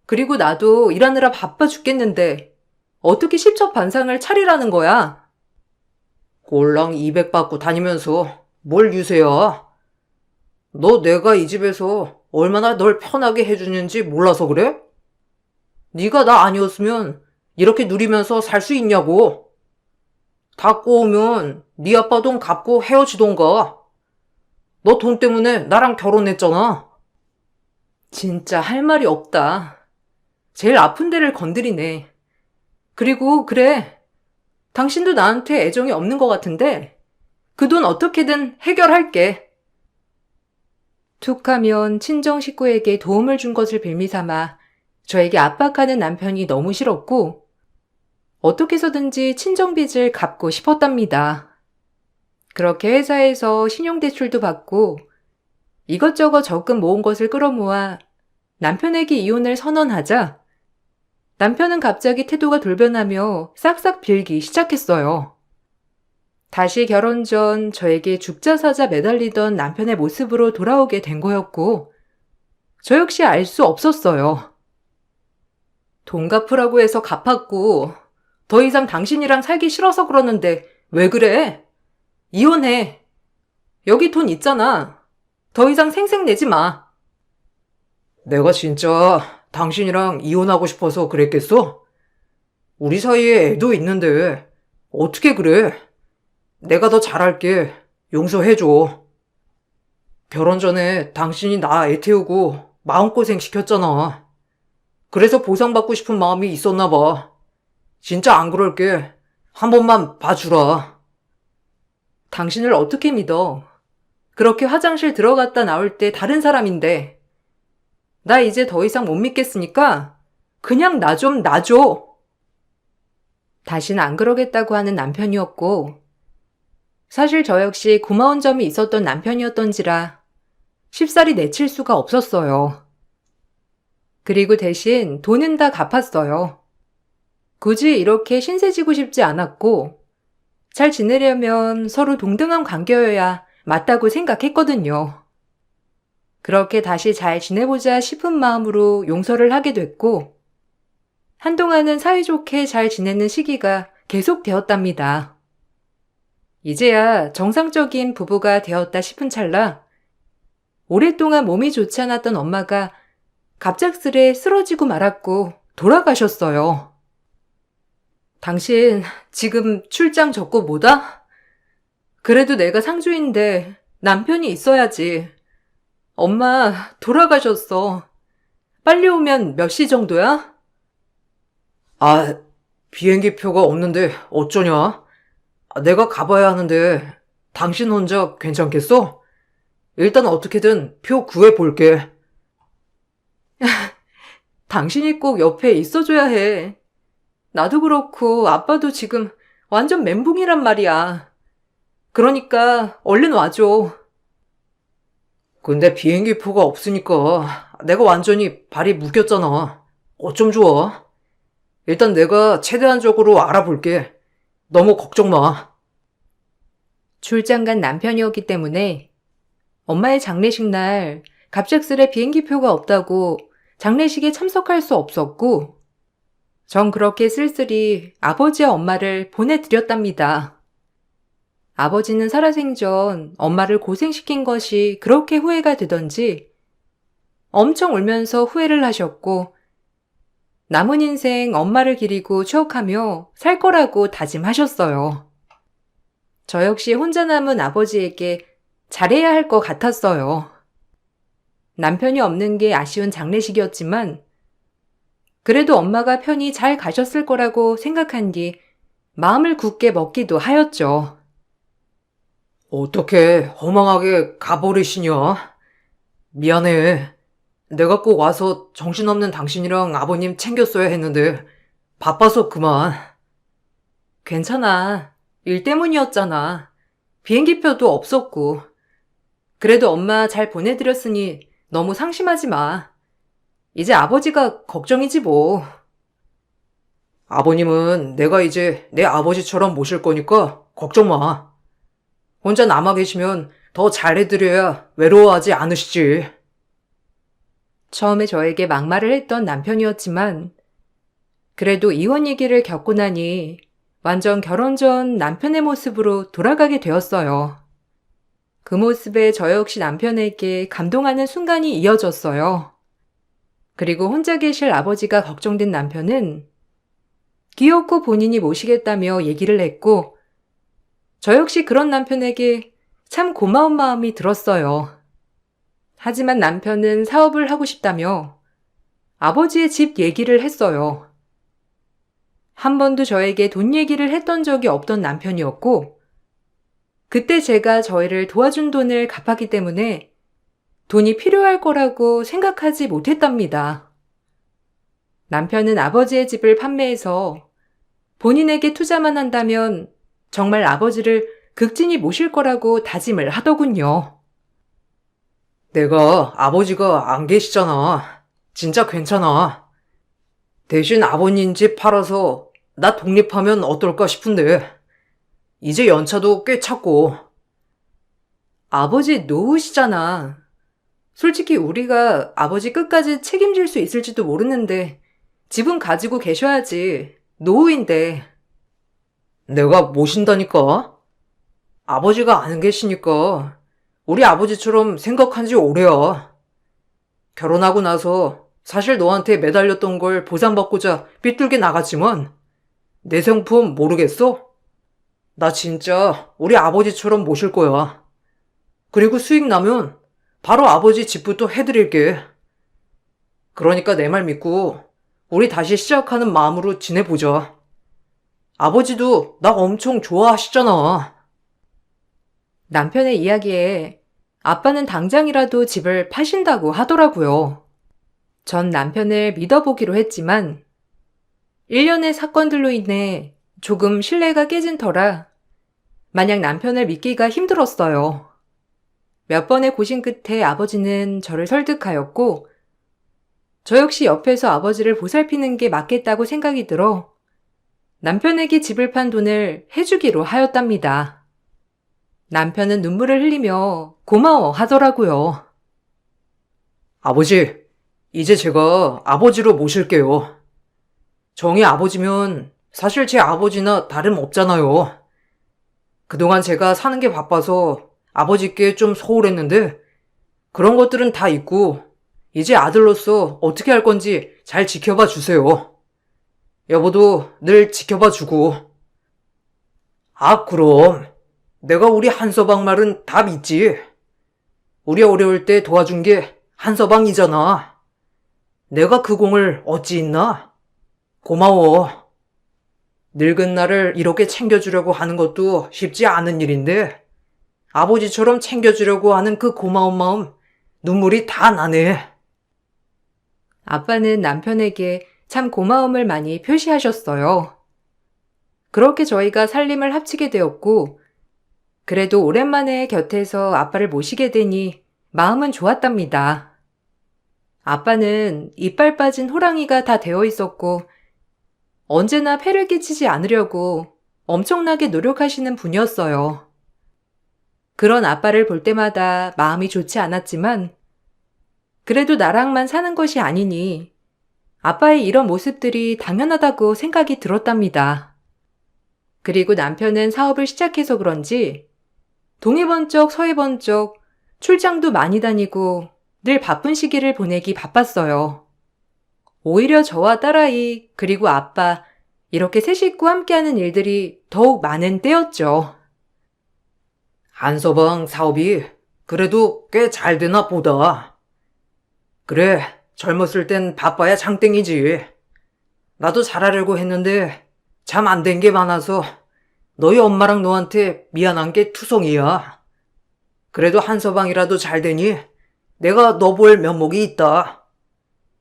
그리고 나도 일하느라 바빠 죽겠는데 어떻게 십첩반상을 차리라는 거야? 꼴랑 200 받고 다니면서 뭘 유세야? 너 내가 이 집에서 얼마나 널 편하게 해주는지 몰라서 그래? 네가 나 아니었으면 이렇게 누리면서 살 수 있냐고. 다 꼬우면 네 아빠 돈 갚고 헤어지던가. 너 돈 때문에 나랑 결혼했잖아. 진짜 할 말이 없다. 제일 아픈 데를 건드리네. 그리고 그래. 당신도 나한테 애정이 없는 것 같은데 그 돈 어떻게든 해결할게. 툭 하면 친정 식구에게 도움을 준 것을 빌미삼아 저에게 압박하는 남편이 너무 싫었고 어떻게 해서든지 친정 빚을 갚고 싶었답니다. 그렇게 회사에서 신용대출도 받고 이것저것 적금 모은 것을 끌어모아 남편에게 이혼을 선언하자 남편은 갑자기 태도가 돌변하며 싹싹 빌기 시작했어요. 다시 결혼 전 저에게 죽자사자 매달리던 남편의 모습으로 돌아오게 된 거였고 저 역시 알 수 없었어요. 돈 갚으라고 해서 갚았고 더 이상 당신이랑 살기 싫어서 그러는데 왜 그래? 이혼해. 여기 돈 있잖아. 더 이상 생색 내지 마. 내가 진짜 당신이랑 이혼하고 싶어서 그랬겠어? 우리 사이에 애도 있는데 어떻게 그래? 내가 더 잘할게. 용서해줘. 결혼 전에 당신이 나 애 태우고 마음고생 시켰잖아. 그래서 보상받고 싶은 마음이 있었나 봐. 진짜 안 그럴게. 한 번만 봐주라. 당신을 어떻게 믿어? 그렇게 화장실 들어갔다 나올 때 다른 사람인데 나 이제 더 이상 못 믿겠으니까 그냥 나 좀 놔줘. 다신 안 그러겠다고 하는 남편이었고 사실 저 역시 고마운 점이 있었던 남편이었던지라 쉽사리 내칠 수가 없었어요. 그리고 대신 돈은 다 갚았어요. 굳이 이렇게 신세지고 싶지 않았고 잘 지내려면 서로 동등한 관계여야 맞다고 생각했거든요. 그렇게 다시 잘 지내보자 싶은 마음으로 용서를 하게 됐고 한동안은 사이좋게 잘 지내는 시기가 계속되었답니다. 이제야 정상적인 부부가 되었다 싶은 찰나 오랫동안 몸이 좋지 않았던 엄마가 갑작스레 쓰러지고 말았고 돌아가셨어요. 당신 지금 출장 적고 뭐다? 그래도 내가 상주인데 남편이 있어야지. 엄마 돌아가셨어. 빨리 오면 몇 시 정도야? 아, 비행기 표가 없는데 어쩌냐? 내가 가봐야 하는데 당신 혼자 괜찮겠어? 일단 어떻게든 표 구해볼게. 당신이 꼭 옆에 있어줘야 해. 나도 그렇고 아빠도 지금 완전 멘붕이란 말이야. 그러니까 얼른 와줘. 근데 비행기 표가 없으니까 내가 완전히 발이 묶였잖아. 어쩜 좋아? 일단 내가 최대한적으로 알아볼게. 너무 걱정 마. 출장 간 남편이었기 때문에 엄마의 장례식 날 갑작스레 비행기표가 없다고 장례식에 참석할 수 없었고 전 그렇게 쓸쓸히 아버지와 엄마를 보내드렸답니다. 아버지는 살아생전 엄마를 고생시킨 것이 그렇게 후회가 되던지 엄청 울면서 후회를 하셨고 남은 인생 엄마를 기리고 추억하며 살 거라고 다짐하셨어요. 저 역시 혼자 남은 아버지에게 잘해야 할 것 같았어요. 남편이 없는 게 아쉬운 장례식이었지만 그래도 엄마가 편히 잘 가셨을 거라고 생각한 뒤 마음을 굳게 먹기도 하였죠. 어떻게 허망하게 가버리시냐? 미안해. 내가 꼭 와서 정신없는 당신이랑 아버님 챙겼어야 했는데 바빠서 그만. 괜찮아. 일 때문이었잖아. 비행기표도 없었고. 그래도 엄마 잘 보내드렸으니 너무 상심하지 마. 이제 아버지가 걱정이지 뭐. 아버님은 내가 이제 내 아버지처럼 모실 거니까 걱정 마. 혼자 남아 계시면 더 잘해드려야 외로워하지 않으시지. 처음에 저에게 막말을 했던 남편이었지만 그래도 이혼 얘기를 겪고 나니 완전 결혼 전 남편의 모습으로 돌아가게 되었어요. 그 모습에 저 역시 남편에게 감동하는 순간이 이어졌어요. 그리고 혼자 계실 아버지가 걱정된 남편은 기어코 본인이 모시겠다며 얘기를 했고 저 역시 그런 남편에게 참 고마운 마음이 들었어요. 하지만 남편은 사업을 하고 싶다며 아버지의 집 얘기를 했어요. 한 번도 저에게 돈 얘기를 했던 적이 없던 남편이었고 그때 제가 저희를 도와준 돈을 갚았기 때문에 돈이 필요할 거라고 생각하지 못했답니다. 남편은 아버지의 집을 판매해서 본인에게 투자만 한다면 정말 아버지를 극진히 모실 거라고 다짐을 하더군요. 내가 아버지가 안 계시잖아. 진짜 괜찮아. 대신 아버님 집 팔아서 나 독립하면 어떨까 싶은데 이제 연차도 꽤 찼고. 아버지 노후시잖아. 솔직히 우리가 아버지 끝까지 책임질 수 있을지도 모르는데 집은 가지고 계셔야지. 노후인데. 내가 모신다니까? 아버지가 안 계시니까 우리 아버지처럼 생각한 지 오래야. 결혼하고 나서 사실 너한테 매달렸던 걸 보상받고자 삐뚤게 나갔지만 내 성품 모르겠어? 나 진짜 우리 아버지처럼 모실 거야. 그리고 수익 나면 바로 아버지 집부터 해드릴게. 그러니까 내 말 믿고 우리 다시 시작하는 마음으로 지내보자. 아버지도 나 엄청 좋아하시잖아. 남편의 이야기에 아빠는 당장이라도 집을 파신다고 하더라고요. 전 남편을 믿어보기로 했지만 1년의 사건들로 인해 조금 신뢰가 깨진 터라 마냥 남편을 믿기가 힘들었어요. 몇 번의 고심 끝에 아버지는 저를 설득하였고 저 역시 옆에서 아버지를 보살피는 게 맞겠다고 생각이 들어 남편에게 집을 판 돈을 해주기로 하였답니다. 남편은 눈물을 흘리며 고마워 하더라고요. 아버지, 이제 제가 아버지로 모실게요. 정이 아버지면 사실 제 아버지나 다름없잖아요. 그동안 제가 사는 게 바빠서 아버지께 좀 소홀했는데 그런 것들은 다 있고 이제 아들로서 어떻게 할 건지 잘 지켜봐 주세요. 여보도 늘 지켜봐 주고. 아, 그럼. 내가 우리 한서방 말은 다 믿지. 우리 어려울 때 도와준 게 한서방이잖아. 내가 그 공을 어찌 잊나? 고마워. 늙은 나를 이렇게 챙겨주려고 하는 것도 쉽지 않은 일인데 아버지처럼 챙겨주려고 하는 그 고마운 마음 눈물이 다 나네. 아빠는 남편에게 참 고마움을 많이 표시하셨어요. 그렇게 저희가 살림을 합치게 되었고, 그래도 오랜만에 곁에서 아빠를 모시게 되니 마음은 좋았답니다. 아빠는 이빨 빠진 호랑이가 다 되어 있었고, 언제나 폐를 끼치지 않으려고 엄청나게 노력하시는 분이었어요. 그런 아빠를 볼 때마다 마음이 좋지 않았지만, 그래도 나랑만 사는 것이 아니니 아빠의 이런 모습들이 당연하다고 생각이 들었답니다. 그리고 남편은 사업을 시작해서 그런지 동해 번쩍 서해 번쩍 출장도 많이 다니고 늘 바쁜 시기를 보내기 바빴어요. 오히려 저와 딸아이 그리고 아빠 이렇게 세 식구 함께하는 일들이 더욱 많은 때였죠. 한서방 사업이 그래도 꽤 잘 되나 보다. 그래, 젊었을 땐 바빠야 장땡이지. 나도 잘하려고 했는데 참 안 된 게 많아서 너희 엄마랑 너한테 미안한 게 투성이야. 그래도 한서방이라도 잘 되니 내가 너 볼 면목이 있다.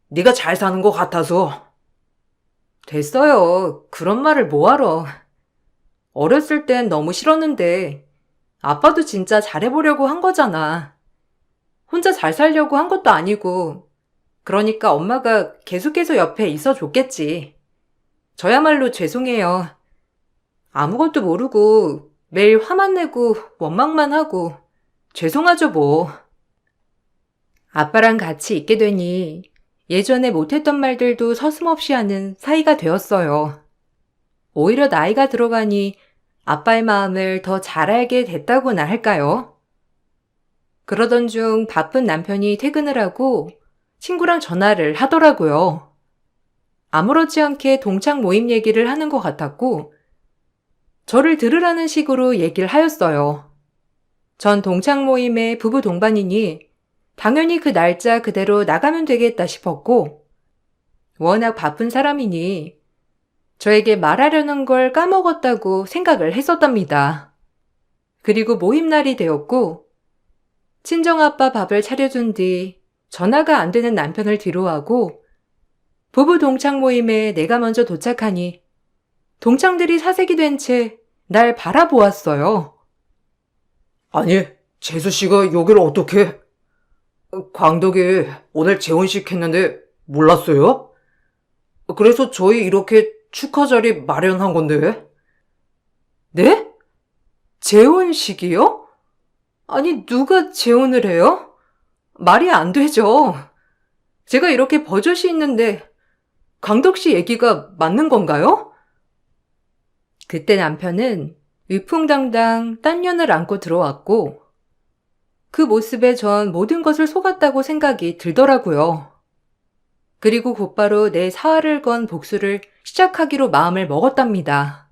네가 잘 사는 것 같아서. 됐어요. 그런 말을 뭐하러. 어렸을 땐 너무 싫었는데 아빠도 진짜 잘해보려고 한 거잖아. 혼자 잘 살려고 한 것도 아니고 그러니까 엄마가 계속해서 옆에 있어 줬겠지. 저야말로 죄송해요. 아무것도 모르고 매일 화만 내고 원망만 하고 죄송하죠 뭐. 아빠랑 같이 있게 되니 예전에 못했던 말들도 서슴없이 하는 사이가 되었어요. 오히려 나이가 들어가니 아빠의 마음을 더 잘 알게 됐다고나 할까요? 그러던 중 바쁜 남편이 퇴근을 하고 친구랑 전화를 하더라고요. 아무렇지 않게 동창 모임 얘기를 하는 것 같았고 저를 들으라는 식으로 얘기를 하였어요. 전 동창 모임의 부부 동반이니 당연히 그 날짜 그대로 나가면 되겠다 싶었고 워낙 바쁜 사람이니 저에게 말하려는 걸 까먹었다고 생각을 했었답니다. 그리고 모임 날이 되었고 친정아빠 밥을 차려준 뒤 전화가 안 되는 남편을 뒤로하고 부부 동창 모임에 내가 먼저 도착하니 동창들이 사색이 된 채 날 바라보았어요. 아니, 재수씨가 여기를 어떻게? 광덕이 오늘 재혼식 했는데 몰랐어요? 그래서 저희 이렇게 축하 자리 마련한 건데. 네? 재혼식이요? 아니, 누가 재혼을 해요? 말이 안 되죠. 제가 이렇게 버젓이 있는데 강덕 씨 얘기가 맞는 건가요? 그때 남편은 위풍당당 딴 년을 안고 들어왔고 그 모습에 전 모든 것을 속았다고 생각이 들더라고요. 그리고 곧바로 내 사활을 건 복수를 시작하기로 마음을 먹었답니다.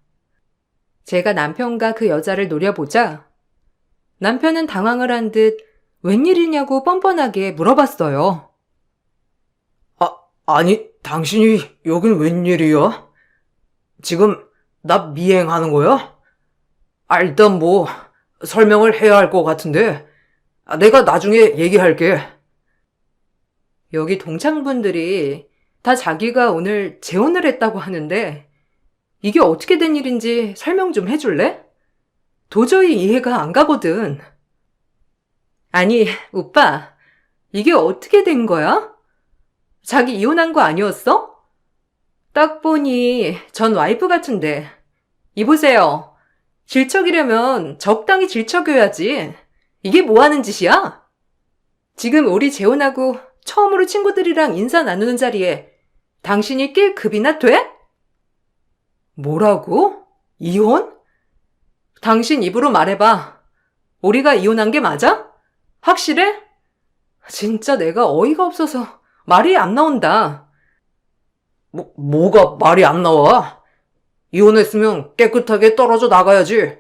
제가 남편과 그 여자를 노려보자 남편은 당황을 한 듯 웬일이냐고 뻔뻔하게 물어봤어요. 아니, 당신이 여긴 웬일이야? 지금 나 미행하는 거야? 일단 뭐 설명을 해야 할 것 같은데 내가 나중에 얘기할게. 여기 동창분들이 다 자기가 오늘 재혼을 했다고 하는데 이게 어떻게 된 일인지 설명 좀 해줄래? 도저히 이해가 안 가거든. 아니, 오빠, 이게 어떻게 된 거야? 자기 이혼한 거 아니었어? 딱 보니 전 와이프 같은데. 이보세요. 질척이려면 적당히 질척여야지. 이게 뭐 하는 짓이야? 지금 우리 재혼하고 처음으로 친구들이랑 인사 나누는 자리에 당신이 낄 급이나 돼? 뭐라고? 이혼? 당신 입으로 말해봐. 우리가 이혼한 게 맞아? 확실해? 진짜 내가 어이가 없어서 말이 안 나온다. 뭐가 말이 안 나와? 이혼했으면 깨끗하게 떨어져 나가야지.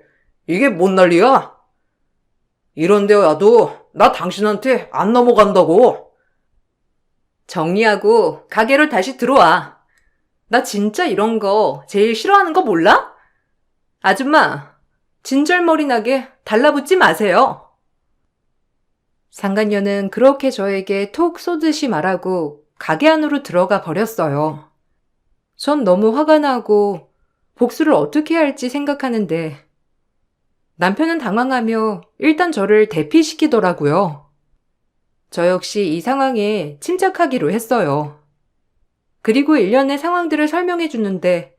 이게 뭔 난리야? 이런데 와도 나 당신한테 안 넘어간다고. 정리하고 가게로 다시 들어와. 나 진짜 이런 거 제일 싫어하는 거 몰라? 아줌마, 진절머리 나게 달라붙지 마세요. 상간녀는 그렇게 저에게 톡 쏘듯이 말하고 가게 안으로 들어가 버렸어요. 전 너무 화가 나고 복수를 어떻게 할지 생각하는데 남편은 당황하며 일단 저를 대피시키더라고요. 저 역시 이 상황에 침착하기로 했어요. 그리고 일련의 상황들을 설명해 주는데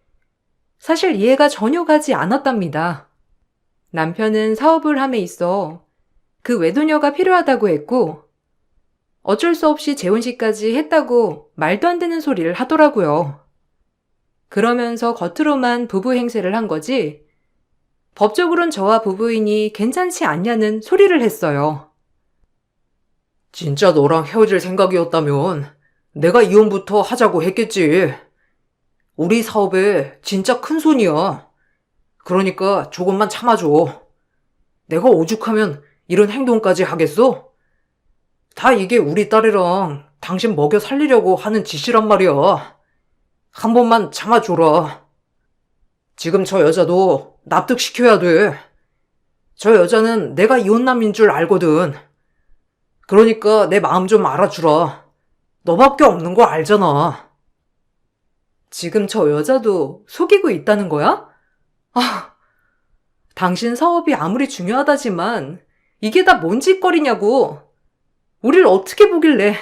사실 이해가 전혀 가지 않았답니다. 남편은 사업을 함에 있어 그 외도녀가 필요하다고 했고 어쩔 수 없이 재혼식까지 했다고 말도 안 되는 소리를 하더라고요. 그러면서 겉으로만 부부 행세를 한 거지 법적으론 저와 부부인이 괜찮지 않냐는 소리를 했어요. 진짜 너랑 헤어질 생각이었다면 내가 이혼부터 하자고 했겠지. 우리 사업에 진짜 큰 손이야. 그러니까 조금만 참아줘. 내가 오죽하면 이런 행동까지 하겠어? 다 이게 우리 딸이랑 당신 먹여 살리려고 하는 짓이란 말이야. 한 번만 참아줘라. 지금 저 여자도 납득시켜야 돼. 저 여자는 내가 이혼남인 줄 알거든. 그러니까 내 마음 좀 알아주라. 너밖에 없는 거 알잖아. 지금 저 여자도 속이고 있다는 거야? 아, 당신 사업이 아무리 중요하다지만 이게 다 뭔 짓거리냐고. 우릴 어떻게 보길래.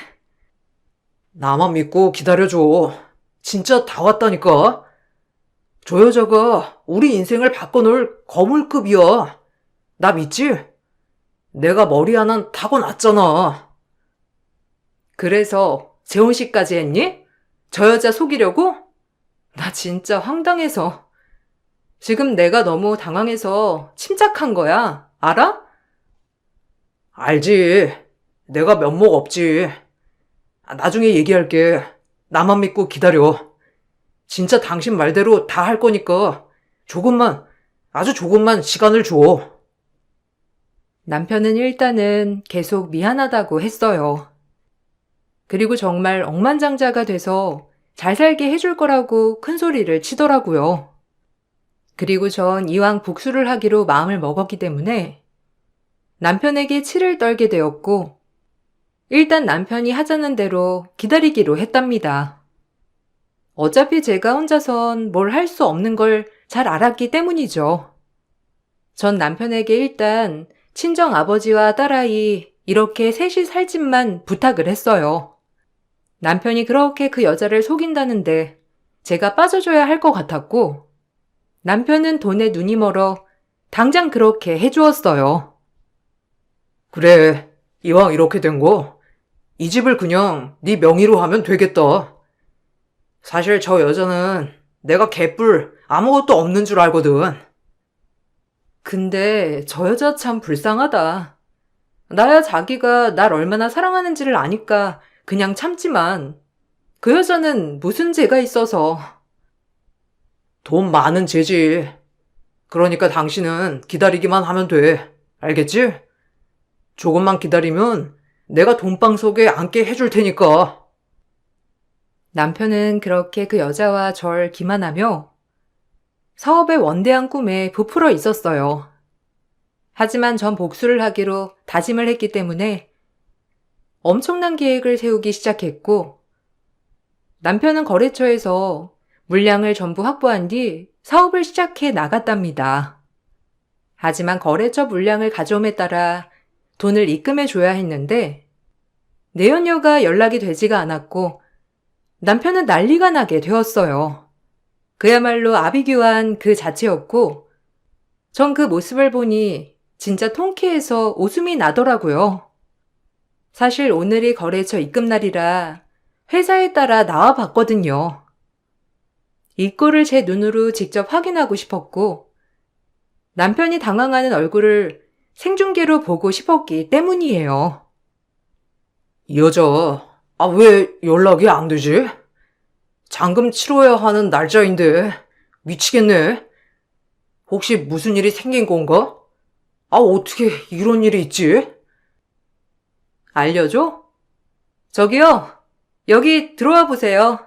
나만 믿고 기다려줘. 진짜 다 왔다니까. 저 여자가 우리 인생을 바꿔놓을 거물급이야. 나 믿지? 내가 머리 하나 타고났잖아. 그래서 재혼식까지 했니? 저 여자 속이려고? 나 진짜 황당해서. 지금 내가 너무 당황해서 침착한 거야. 알아? 알지. 내가 면목 없지. 나중에 얘기할게. 나만 믿고 기다려. 진짜 당신 말대로 다 할 거니까 조금만, 아주 조금만 시간을 줘. 남편은 일단은 계속 미안하다고 했어요. 그리고 정말 억만장자가 돼서 잘 살게 해줄 거라고 큰 소리를 치더라고요. 그리고 전 이왕 복수를 하기로 마음을 먹었기 때문에 남편에게 치를 떨게 되었고 일단 남편이 하자는 대로 기다리기로 했답니다. 어차피 제가 혼자선 뭘 할 수 없는 걸 잘 알았기 때문이죠. 전 남편에게 일단 친정 아버지와 딸아이 이렇게 셋이 살 집만 부탁을 했어요. 남편이 그렇게 그 여자를 속인다는데 제가 빠져줘야 할 것 같았고 남편은 돈에 눈이 멀어 당장 그렇게 해주었어요. 그래, 이왕 이렇게 된 거, 이 집을 그냥 네 명의로 하면 되겠다. 사실 저 여자는 내가 개뿔 아무것도 없는 줄 알거든. 근데 저 여자 참 불쌍하다. 나야 자기가 날 얼마나 사랑하는지를 아니까 그냥 참지만 그 여자는 무슨 죄가 있어서. 돈 많은 죄지. 그러니까 당신은 기다리기만 하면 돼. 알겠지? 조금만 기다리면 내가 돈방 속에 앉게 해줄 테니까. 남편은 그렇게 그 여자와 절 기만하며 사업의 원대한 꿈에 부풀어 있었어요. 하지만 전 복수를 하기로 다짐을 했기 때문에 엄청난 계획을 세우기 시작했고 남편은 거래처에서 물량을 전부 확보한 뒤 사업을 시작해 나갔답니다. 하지만 거래처 물량을 가져옴에 따라 돈을 입금해 줘야 했는데 내연녀가 연락이 되지가 않았고 남편은 난리가 나게 되었어요. 그야말로 아비규환 그 자체였고 전 그 모습을 보니 진짜 통쾌해서 웃음이 나더라고요. 사실 오늘이 거래처 입금 날이라 회사에 따라 나와 봤거든요. 이 꼴을 제 눈으로 직접 확인하고 싶었고, 남편이 당황하는 얼굴을 생중계로 보고 싶었기 때문이에요. 이 여자, 왜 연락이 안 되지? 잔금 치러야 하는 날짜인데, 미치겠네. 혹시 무슨 일이 생긴 건가? 어떻게 이런 일이 있지? 알려줘? 저기요, 여기 들어와 보세요.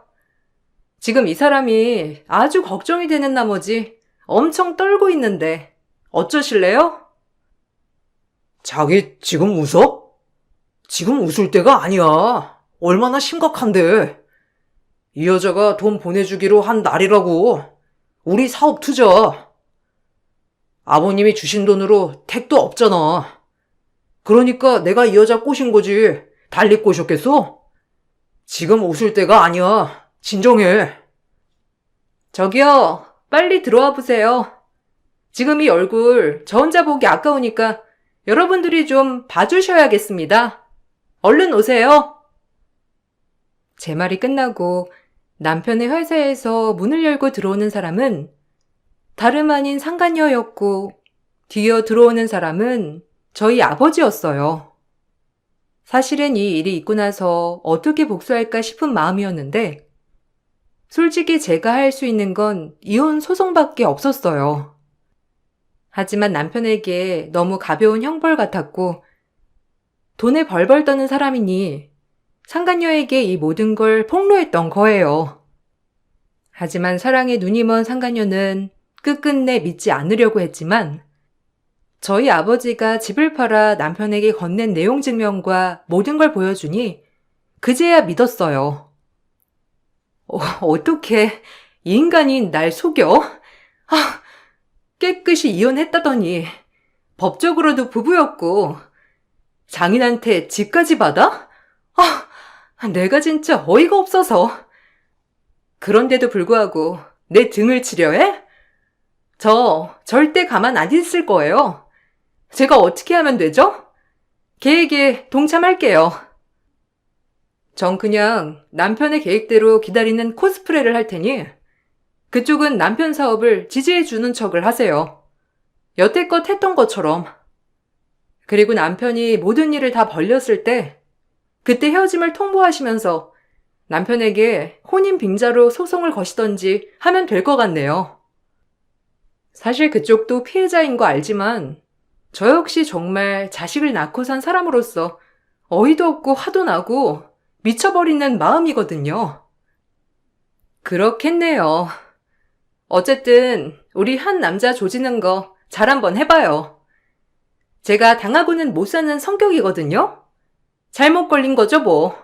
지금 이 사람이 아주 걱정이 되는 나머지 엄청 떨고 있는데 어쩌실래요? 자기 지금 웃어? 지금 웃을 때가 아니야. 얼마나 심각한데. 이 여자가 돈 보내주기로 한 날이라고. 우리 사업 투자. 아버님이 주신 돈으로 택도 없잖아. 그러니까 내가 이 여자 꼬신 거지. 달리 꼬셨겠어? 지금 웃을 때가 아니야. 진정해. 저기요, 빨리 들어와 보세요. 지금 이 얼굴 저 혼자 보기 아까우니까 여러분들이 좀 봐주셔야겠습니다. 얼른 오세요. 제 말이 끝나고 남편의 회사에서 문을 열고 들어오는 사람은 다름 아닌 상간녀였고, 뒤이어 들어오는 사람은 저희 아버지였어요. 사실은 이 일이 있고 나서 어떻게 복수할까 싶은 마음이었는데, 솔직히 제가 할 수 있는 건 이혼 소송밖에 없었어요. 하지만 남편에게 너무 가벼운 형벌 같았고, 돈에 벌벌 떠는 사람이니 상간녀에게 이 모든 걸 폭로했던 거예요. 하지만 사랑에 눈이 먼 상간녀는 끝끝내 믿지 않으려고 했지만, 저희 아버지가 집을 팔아 남편에게 건넨 내용 증명과 모든 걸 보여주니 그제야 믿었어요. 어떻게 이 인간이 날 속여? 깨끗이 이혼했다더니 법적으로도 부부였고 장인한테 집까지 받아? 내가 진짜 어이가 없어서. 그런데도 불구하고 내 등을 치려 해? 저 절대 가만 안 있을 거예요. 제가 어떻게 하면 되죠? 계획에 동참할게요. 전 그냥 남편의 계획대로 기다리는 코스프레를 할 테니 그쪽은 남편 사업을 지지해주는 척을 하세요. 여태껏 했던 것처럼. 그리고 남편이 모든 일을 다 벌렸을 때 그때 헤어짐을 통보하시면서 남편에게 혼인 빙자로 소송을 거시던지 하면 될 것 같네요. 사실 그쪽도 피해자인 거 알지만 저 역시 정말 자식을 낳고 산 사람으로서 어이도 없고 화도 나고 미쳐버리는 마음이거든요. 그렇겠네요. 어쨌든 우리 한 남자 조지는 거 잘 한번 해봐요. 제가 당하고는 못 사는 성격이거든요. 잘못 걸린 거죠 뭐.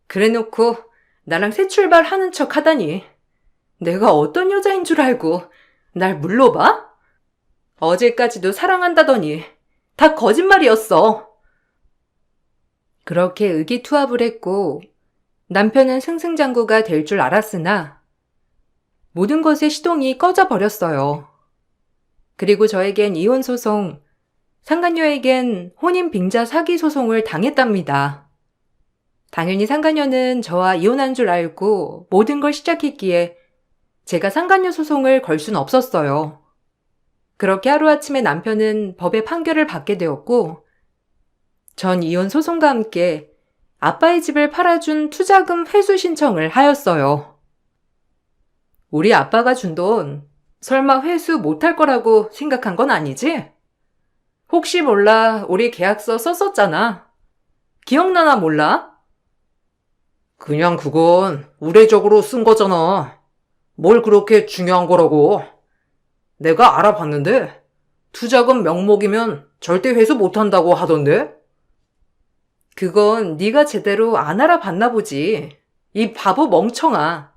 그래놓고 나랑 새 출발하는 척 하다니. 내가 어떤 여자인 줄 알고 날 물러봐? 어제까지도 사랑한다더니 다 거짓말이었어. 그렇게 의기투합을 했고 남편은 승승장구가 될 줄 알았으나 모든 것의 시동이 꺼져버렸어요. 그리고 저에겐 이혼소송, 상간녀에겐 혼인빙자 사기 소송을 당했답니다. 당연히 상간녀는 저와 이혼한 줄 알고 모든 걸 시작했기에 제가 상간녀 소송을 걸 순 없었어요. 그렇게 하루아침에 남편은 법의 판결을 받게 되었고 전 이혼 소송과 함께 아빠의 집을 팔아준 투자금 회수 신청을 하였어요. 우리 아빠가 준 돈 설마 회수 못할 거라고 생각한 건 아니지? 혹시 몰라 우리 계약서 썼었잖아. 기억나나 몰라? 그냥 그건 우회적으로 쓴 거잖아. 뭘 그렇게 중요한 거라고. 내가 알아봤는데 투자금 명목이면 절대 회수 못한다고 하던데? 그건 네가 제대로 안 알아봤나 보지. 이 바보 멍청아.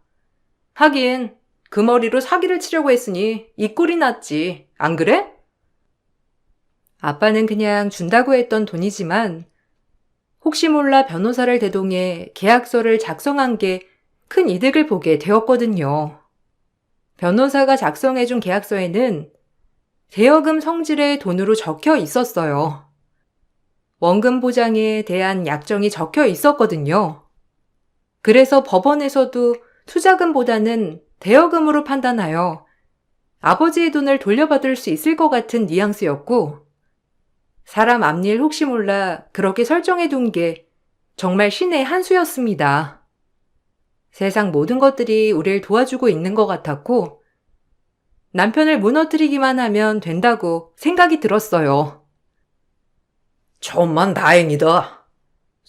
하긴 그 머리로 사기를 치려고 했으니 이 꼴이 났지. 안 그래? 아빠는 그냥 준다고 했던 돈이지만 혹시 몰라 변호사를 대동해 계약서를 작성한 게 큰 이득을 보게 되었거든요. 변호사가 작성해준 계약서에는 대여금 성질의 돈으로 적혀 있었어요. 원금 보장에 대한 약정이 적혀 있었거든요. 그래서 법원에서도 투자금보다는 대여금으로 판단하여 아버지의 돈을 돌려받을 수 있을 것 같은 뉘앙스였고, 사람 앞일 혹시 몰라 그렇게 설정해둔 게 정말 신의 한 수였습니다. 세상 모든 것들이 우리를 도와주고 있는 것 같았고, 남편을 무너뜨리기만 하면 된다고 생각이 들었어요. 천만 다행이다.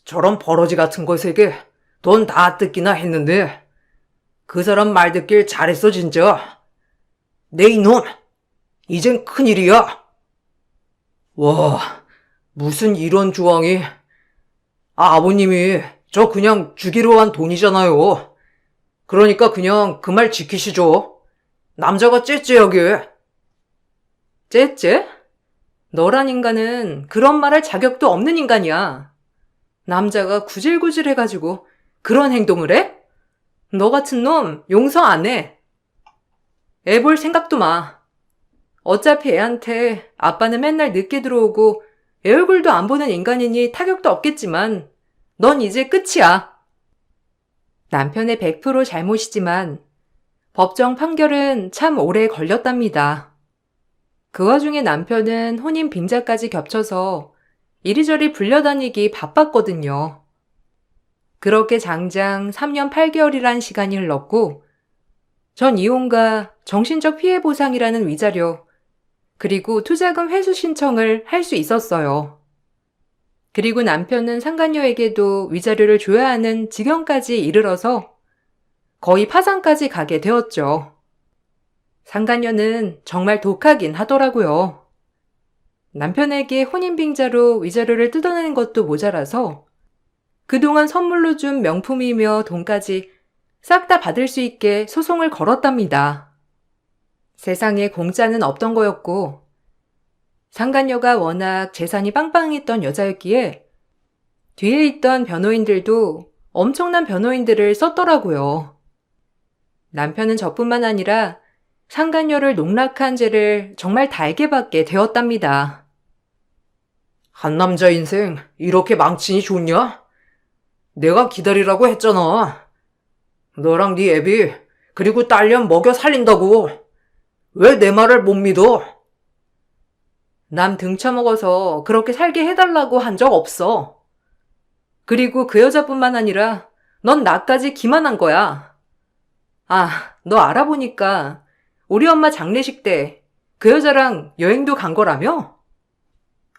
저런 버러지 같은 것에게 돈 다 뜯기나 했는데 그 사람 말 듣길 잘했어 진짜. 내 이놈, 이젠 큰일이야. 와, 무슨 이런 주황이. 아버님이 저 그냥 주기로 한 돈이잖아요. 그러니까 그냥 그 말 지키시죠. 남자가 째째하게. 째째? 너란 인간은 그런 말 할 자격도 없는 인간이야. 남자가 구질구질해가지고 그런 행동을 해? 너 같은 놈 용서 안 해. 애 볼 생각도 마. 어차피 애한테 아빠는 맨날 늦게 들어오고 애 얼굴도 안 보는 인간이니 타격도 없겠지만 넌 이제 끝이야. 남편의 100% 잘못이지만 법정 판결은 참 오래 걸렸답니다. 그 와중에 남편은 혼인 빙자까지 겹쳐서 이리저리 불려다니기 바빴거든요. 그렇게 장장 3년 8개월이란 시간이 흘렀고, 전 이혼과 정신적 피해 보상이라는 위자료, 그리고 투자금 회수 신청을 할 수 있었어요. 그리고 남편은 상간녀에게도 위자료를 줘야 하는 지경까지 이르러서 거의 파산까지 가게 되었죠. 상간녀는 정말 독하긴 하더라고요. 남편에게 혼인빙자로 위자료를 뜯어내는 것도 모자라서 그동안 선물로 준 명품이며 돈까지 싹 다 받을 수 있게 소송을 걸었답니다. 세상에 공짜는 없던 거였고, 상간녀가 워낙 재산이 빵빵했던 여자였기에 뒤에 있던 변호인들도 엄청난 변호인들을 썼더라고요. 남편은 저뿐만 아니라 상간녀를 농락한 죄를 정말 달게 받게 되었답니다. 한 남자 인생 이렇게 망치니 좋냐? 내가 기다리라고 했잖아. 너랑 네 애비 그리고 딸년 먹여 살린다고. 왜 내 말을 못 믿어? 남 등쳐먹어서 그렇게 살게 해달라고 한 적 없어. 그리고 그 여자뿐만 아니라 넌 나까지 기만한 거야. 아, 너 알아보니까 우리 엄마 장례식 때 그 여자랑 여행도 간 거라며?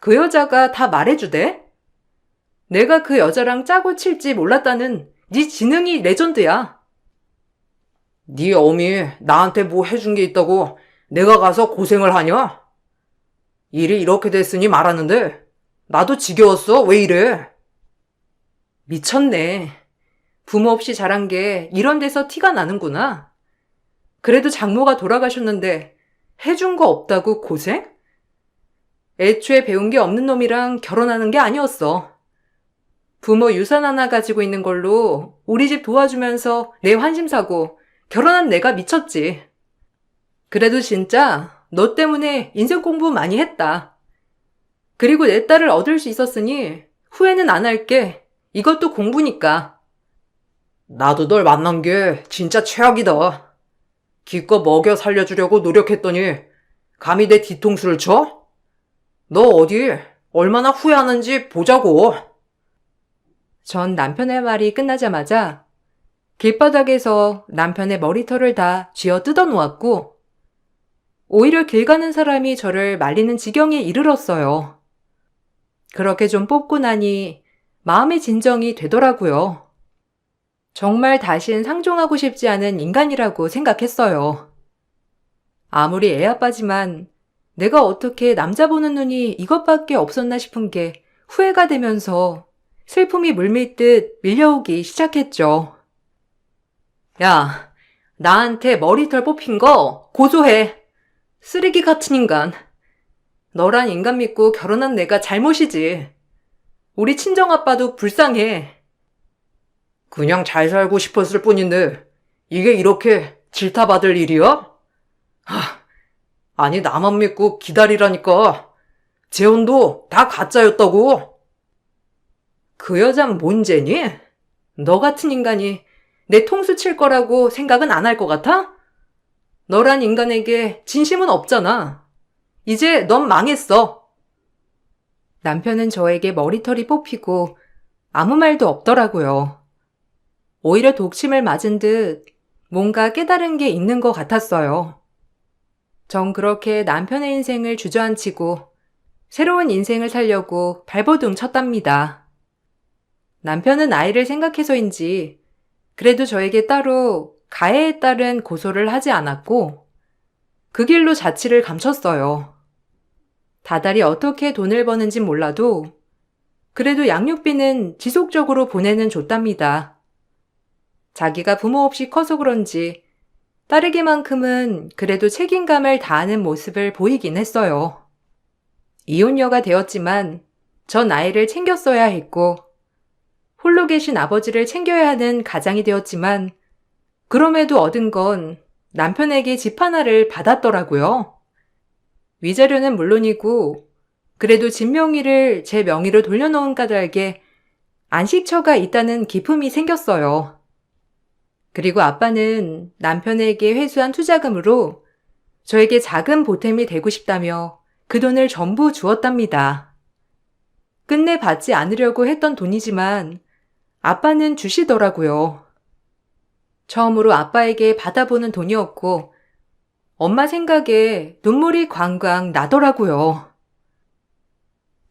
그 여자가 다 말해주대? 내가 그 여자랑 짜고 칠지 몰랐다는 네 지능이 레전드야. 네 어미 나한테 뭐 해준 게 있다고 내가 가서 고생을 하냐? 일이 이렇게 됐으니 말하는데 나도 지겨웠어. 왜 이래? 미쳤네. 부모 없이 자란 게 이런 데서 티가 나는구나. 그래도 장모가 돌아가셨는데 해준 거 없다고 고생? 애초에 배운 게 없는 놈이랑 결혼하는 게 아니었어. 부모 유산 하나 가지고 있는 걸로 우리 집 도와주면서 내 환심 사고 결혼한 내가 미쳤지. 그래도 진짜 너 때문에 인생 공부 많이 했다. 그리고 내 딸을 얻을 수 있었으니 후회는 안 할게. 이것도 공부니까. 나도 널 만난 게 진짜 최악이다. 기껏 먹여 살려주려고 노력했더니 감히 내 뒤통수를 쳐? 너 어디 얼마나 후회하는지 보자고. 전 남편의 말이 끝나자마자 길바닥에서 남편의 머리털을 다 쥐어 뜯어 놓았고, 오히려 길 가는 사람이 저를 말리는 지경에 이르렀어요. 그렇게 좀 뽑고 나니 마음의 진정이 되더라고요. 정말 다신 상종하고 싶지 않은 인간이라고 생각했어요. 아무리 애 아빠지만 내가 어떻게 남자 보는 눈이 이것밖에 없었나 싶은 게 후회가 되면서 슬픔이 물밀듯 밀려오기 시작했죠. 야, 나한테 머리털 뽑힌 거 고소해. 쓰레기 같은 인간. 너란 인간 믿고 결혼한 내가 잘못이지. 우리 친정아빠도 불쌍해. 그냥 잘 살고 싶었을 뿐인데 이게 이렇게 질타받을 일이야? 아니 나만 믿고 기다리라니까. 재혼도 다 가짜였다고. 그 여잔 뭔 죄니? 너 같은 인간이 내 통수 칠 거라고 생각은 안 할 것 같아? 너란 인간에게 진심은 없잖아. 이제 넌 망했어. 남편은 저에게 머리털이 뽑히고 아무 말도 없더라고요. 오히려 독침을 맞은 듯 뭔가 깨달은 게 있는 것 같았어요. 전 그렇게 남편의 인생을 주저앉히고 새로운 인생을 살려고 발버둥 쳤답니다. 남편은 아이를 생각해서인지 그래도 저에게 따로 가해에 따른 고소를 하지 않았고 그 길로 자취를 감췄어요. 다달이 어떻게 돈을 버는진 몰라도 그래도 양육비는 지속적으로 보내는 줬답니다. 자기가 부모 없이 커서 그런지 딸에게만큼은 그래도 책임감을 다하는 모습을 보이긴 했어요. 이혼녀가 되었지만 전 아이를 챙겼어야 했고 홀로 계신 아버지를 챙겨야 하는 가장이 되었지만 그럼에도 얻은 건 남편에게 집 하나를 받았더라고요. 위자료는 물론이고 그래도 집 명의를 제 명의로 돌려놓은 까닭에 안식처가 있다는 기품이 생겼어요. 그리고 아빠는 남편에게 회수한 투자금으로 저에게 작은 보탬이 되고 싶다며 그 돈을 전부 주었답니다. 끝내 받지 않으려고 했던 돈이지만 아빠는 주시더라고요. 처음으로 아빠에게 받아보는 돈이었고 엄마 생각에 눈물이 광광 나더라고요.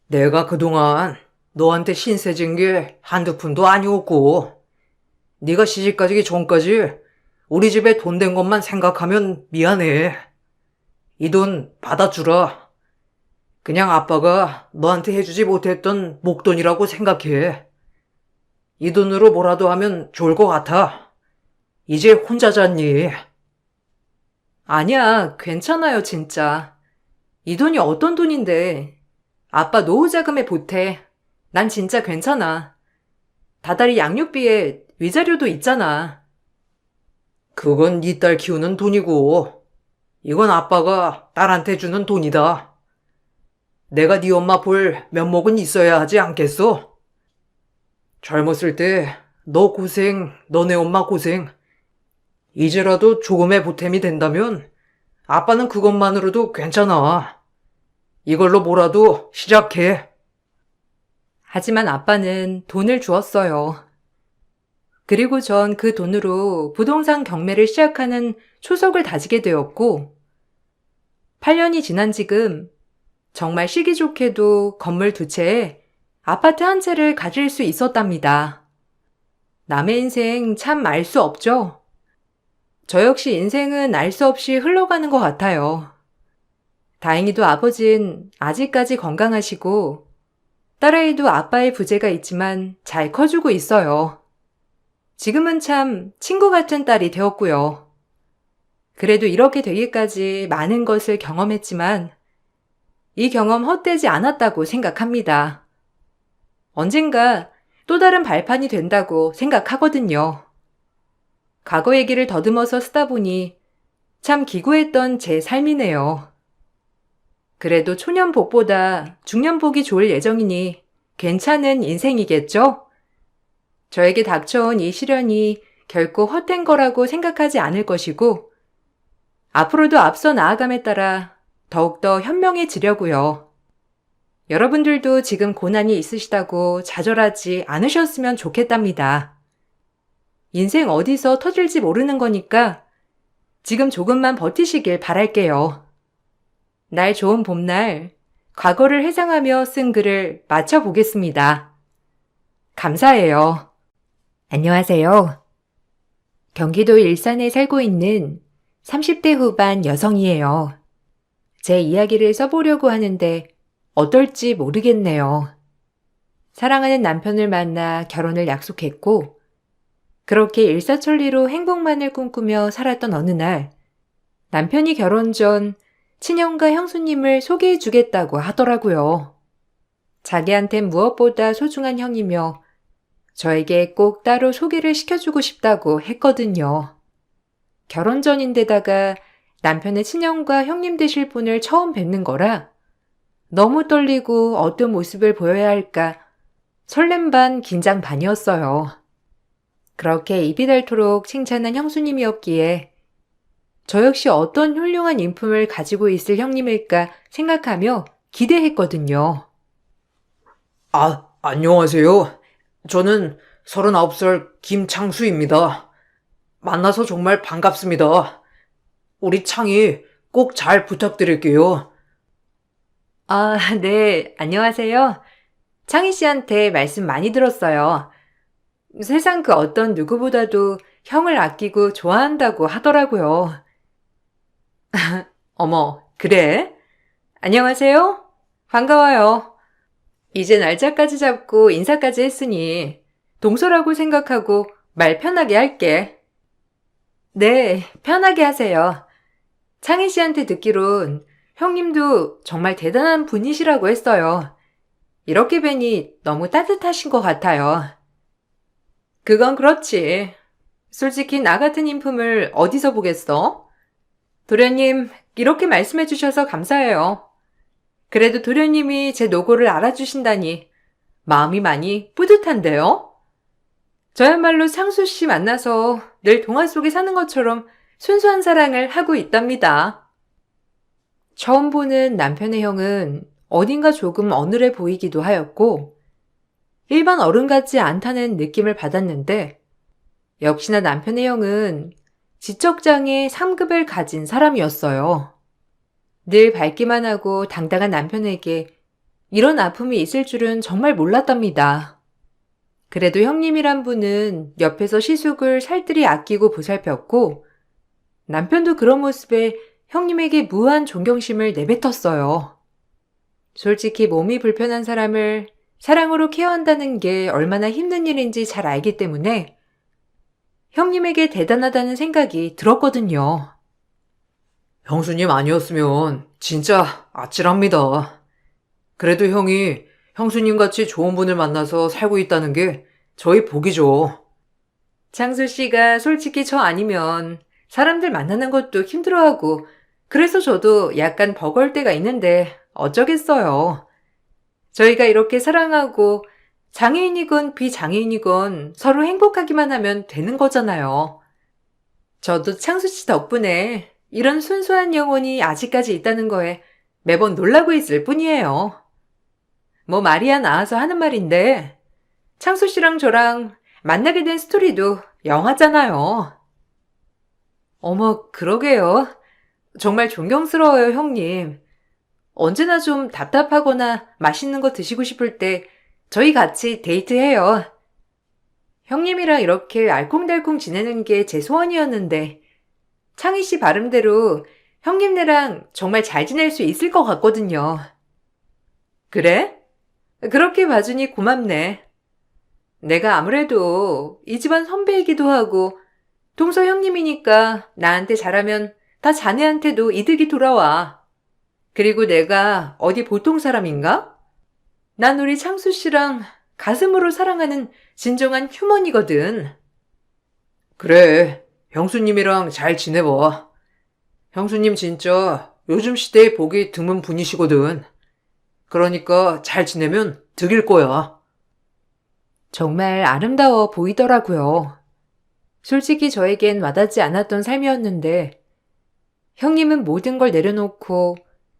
내가 그동안 너한테 신세진 게 한두 푼도 아니었고 네가 시집가기 전까지 우리 집에 돈 된 것만 생각하면 미안해. 이 돈 받아주라. 그냥 아빠가 너한테 해주지 못했던 목돈이라고 생각해. 이 돈으로 뭐라도 하면 좋을 것 같아. 이제 혼자잖니. 아니야, 괜찮아요, 진짜. 이 돈이 어떤 돈인데. 아빠 노후 자금에 보태. 난 진짜 괜찮아. 다달이 양육비에 위자료도 있잖아. 그건 네 딸 키우는 돈이고 이건 아빠가 딸한테 주는 돈이다. 내가 네 엄마 볼 면목은 있어야 하지 않겠어? 젊었을 때 너 고생, 너네 엄마 고생 이제라도 조금의 보탬이 된다면 아빠는 그것만으로도 괜찮아. 이걸로 뭐라도 시작해. 하지만 아빠는 돈을 주었어요. 그리고 전 그 돈으로 부동산 경매를 시작하는 초석을 다지게 되었고 8년이 지난 지금 정말 시기 좋게도 건물 2채에 아파트 1채를 가질 수 있었답니다. 남의 인생 참 알 수 없죠? 저 역시 인생은 알 수 없이 흘러가는 것 같아요. 다행히도 아버진 아직까지 건강하시고 딸아이도 아빠의 부재가 있지만 잘 커주고 있어요. 지금은 참 친구 같은 딸이 되었고요. 그래도 이렇게 되기까지 많은 것을 경험했지만 이 경험 헛되지 않았다고 생각합니다. 언젠가 또 다른 발판이 된다고 생각하거든요. 과거 얘기를 더듬어서 쓰다 보니 참 기구했던 제 삶이네요. 그래도 초년복보다 중년복이 좋을 예정이니 괜찮은 인생이겠죠? 저에게 닥쳐온 이 시련이 결코 헛된 거라고 생각하지 않을 것이고 앞으로도 앞서 나아감에 따라 더욱더 현명해지려고요. 여러분들도 지금 고난이 있으시다고 좌절하지 않으셨으면 좋겠답니다. 인생 어디서 터질지 모르는 거니까 지금 조금만 버티시길 바랄게요. 날 좋은 봄날 과거를 회상하며 쓴 글을 마쳐보겠습니다. 감사해요. 안녕하세요. 경기도 일산에 살고 있는 30대 후반 여성이에요. 제 이야기를 써보려고 하는데 어떨지 모르겠네요. 사랑하는 남편을 만나 결혼을 약속했고 그렇게 일사천리로 행복만을 꿈꾸며 살았던 어느 날 남편이 결혼 전 친형과 형수님을 소개해 주겠다고 하더라고요. 자기한텐 무엇보다 소중한 형이며 저에게 꼭 따로 소개를 시켜주고 싶다고 했거든요. 결혼 전인데다가 남편의 친형과 형님 되실 분을 처음 뵙는 거라 너무 떨리고 어떤 모습을 보여야 할까 설렘 반 긴장 반이었어요. 그렇게 입이 닳도록 칭찬한 형수님이었기에 저 역시 어떤 훌륭한 인품을 가지고 있을 형님일까 생각하며 기대했거든요. 아, 안녕하세요. 저는 39살 김창수입니다. 만나서 정말 반갑습니다. 우리 창이 꼭 잘 부탁드릴게요. 아, 네, 안녕하세요. 창희 씨한테 말씀 많이 들었어요. 세상 그 어떤 누구보다도 형을 아끼고 좋아한다고 하더라고요. 어머, 그래? 안녕하세요? 반가워요. 이제 날짜까지 잡고 인사까지 했으니 동서라고 생각하고 말 편하게 할게. 네, 편하게 하세요. 창희 씨한테 듣기론 형님도 정말 대단한 분이시라고 했어요. 이렇게 뵈니 너무 따뜻하신 것 같아요. 그건 그렇지. 솔직히 나 같은 인품을 어디서 보겠어? 도련님, 이렇게 말씀해 주셔서 감사해요. 그래도 도련님이 제 노고를 알아주신다니 마음이 많이 뿌듯한데요? 저야말로 창수 씨 만나서 늘 동화 속에 사는 것처럼 순수한 사랑을 하고 있답니다. 처음 보는 남편의 형은 어딘가 조금 어눌해 보이기도 하였고 일반 어른 같지 않다는 느낌을 받았는데 역시나 남편의 형은 지적장애 3급을 가진 사람이었어요. 늘 밝기만 하고 당당한 남편에게 이런 아픔이 있을 줄은 정말 몰랐답니다. 그래도 형님이란 분은 옆에서 시숙을 살뜰히 아끼고 보살폈고 남편도 그런 모습에 형님에게 무한 존경심을 내뱉었어요. 솔직히 몸이 불편한 사람을 사랑으로 케어한다는 게 얼마나 힘든 일인지 잘 알기 때문에 형님에게 대단하다는 생각이 들었거든요. 형수님 아니었으면 진짜 아찔합니다. 그래도 형이 형수님 같이 좋은 분을 만나서 살고 있다는 게 저희 복이죠. 창수 씨가 솔직히 저 아니면 사람들 만나는 것도 힘들어하고 그래서 저도 약간 버거울 때가 있는데 어쩌겠어요. 저희가 이렇게 사랑하고 장애인이건 비장애인이건 서로 행복하기만 하면 되는 거잖아요. 저도 창수 씨 덕분에 이런 순수한 영혼이 아직까지 있다는 거에 매번 놀라고 있을 뿐이에요. 뭐 말이야 나와서 하는 말인데 창수 씨랑 저랑 만나게 된 스토리도 영화잖아요. 어머, 그러게요. 정말 존경스러워요, 형님. 언제나 좀 답답하거나 맛있는 거 드시고 싶을 때 저희 같이 데이트해요. 형님이랑 이렇게 알콩달콩 지내는 게 제 소원이었는데 창희 씨 발음대로 형님네랑 정말 잘 지낼 수 있을 것 같거든요. 그래? 그렇게 봐주니 고맙네. 내가 아무래도 이 집안 선배이기도 하고 동서 형님이니까 나한테 잘하면 다 자네한테도 이득이 돌아와. 그리고 내가 어디 보통 사람인가? 난 우리 창수 씨랑 가슴으로 사랑하는 진정한 휴먼이거든. 그래, 형수님이랑 잘 지내봐. 형수님 진짜 요즘 시대에 보기 드문 분이시거든. 그러니까 잘 지내면 득일 거야. 정말 아름다워 보이더라고요. 솔직히 저에겐 와닿지 않았던 삶이었는데 형님은 모든 걸 내려놓고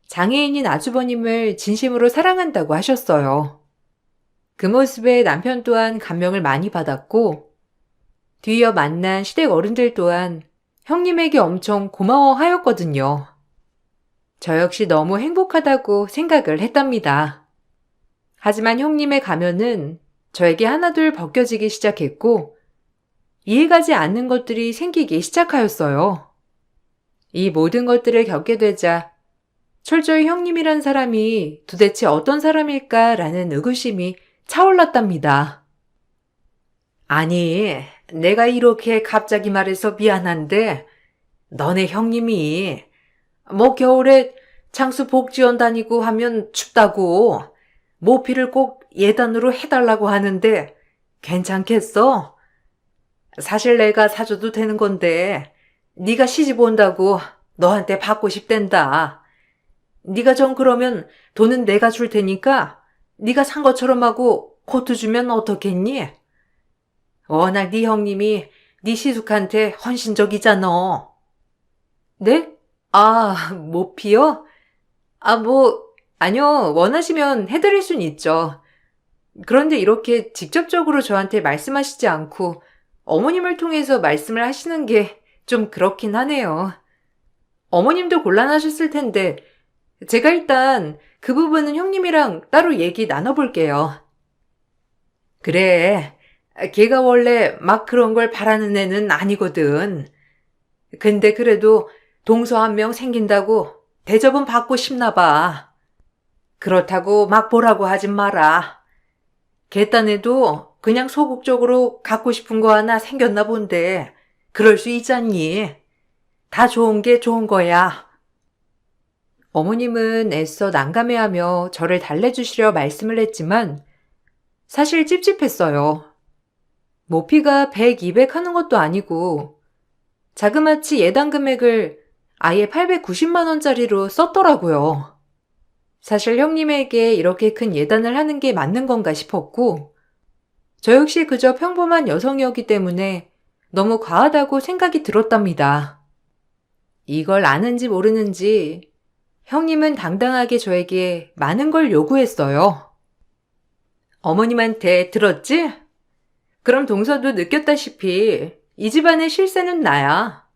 장애인인 아주버님을 진심으로 사랑한다고 하셨어요. 그 모습에 남편 또한 감명을 많이 받았고 뒤이어 만난 시댁 어른들 또한 형님에게 엄청 고마워하였거든요. 저 역시 너무 행복하다고 생각을 했답니다. 하지만 형님의 가면은 저에게 하나둘 벗겨지기 시작했고 이해가지 않는 것들이 생기기 시작하였어요. 이 모든 것들을 겪게 되자 철저히 형님이란 사람이 도대체 어떤 사람일까라는 의구심이 차올랐답니다. 아니, 내가 이렇게 갑자기 말해서 미안한데 너네 형님이 뭐 겨울에 장수 복지원 다니고 하면 춥다고 모피를 꼭 예단으로 해달라고 하는데 괜찮겠어? 사실 내가 사줘도 되는 건데 네가 시집 온다고 너한테 받고 싶댄다. 네가 정 그러면 돈은 내가 줄 테니까 네가 산 것처럼 하고 코트 주면 어떻겠니? 워낙 네 형님이 네 시숙한테 헌신적이잖아. 네? 모피요? 아니요. 원하시면 해드릴 순 있죠. 그런데 이렇게 직접적으로 저한테 말씀하시지 않고 어머님을 통해서 말씀을 하시는 게 좀 그렇긴 하네요. 어머님도 곤란하셨을 텐데 제가 일단 그 부분은 형님이랑 따로 얘기 나눠볼게요. 그래. 걔가 원래 막 그런 걸 바라는 애는 아니거든. 근데 그래도 동서 한 명 생긴다고 대접은 받고 싶나 봐. 그렇다고 막 보라고 하진 마라. 걔 딴에도 그냥 소극적으로 갖고 싶은 거 하나 생겼나 본데 그럴 수 있잖니. 다 좋은 게 좋은 거야. 어머님은 애써 난감해하며 저를 달래주시려 말씀을 했지만 사실 찝찝했어요. 모피가 100, 200 하는 것도 아니고 자그마치 예단 금액을 아예 890만 원짜리로 썼더라고요. 사실 형님에게 이렇게 큰 예단을 하는 게 맞는 건가 싶었고 저 역시 그저 평범한 여성이었기 때문에 너무 과하다고 생각이 들었답니다. 이걸 아는지 모르는지 형님은 당당하게 저에게 많은 걸 요구했어요. 어머님한테 들었지? 그럼 동서도 느꼈다시피 이 집안의 실세는 나야.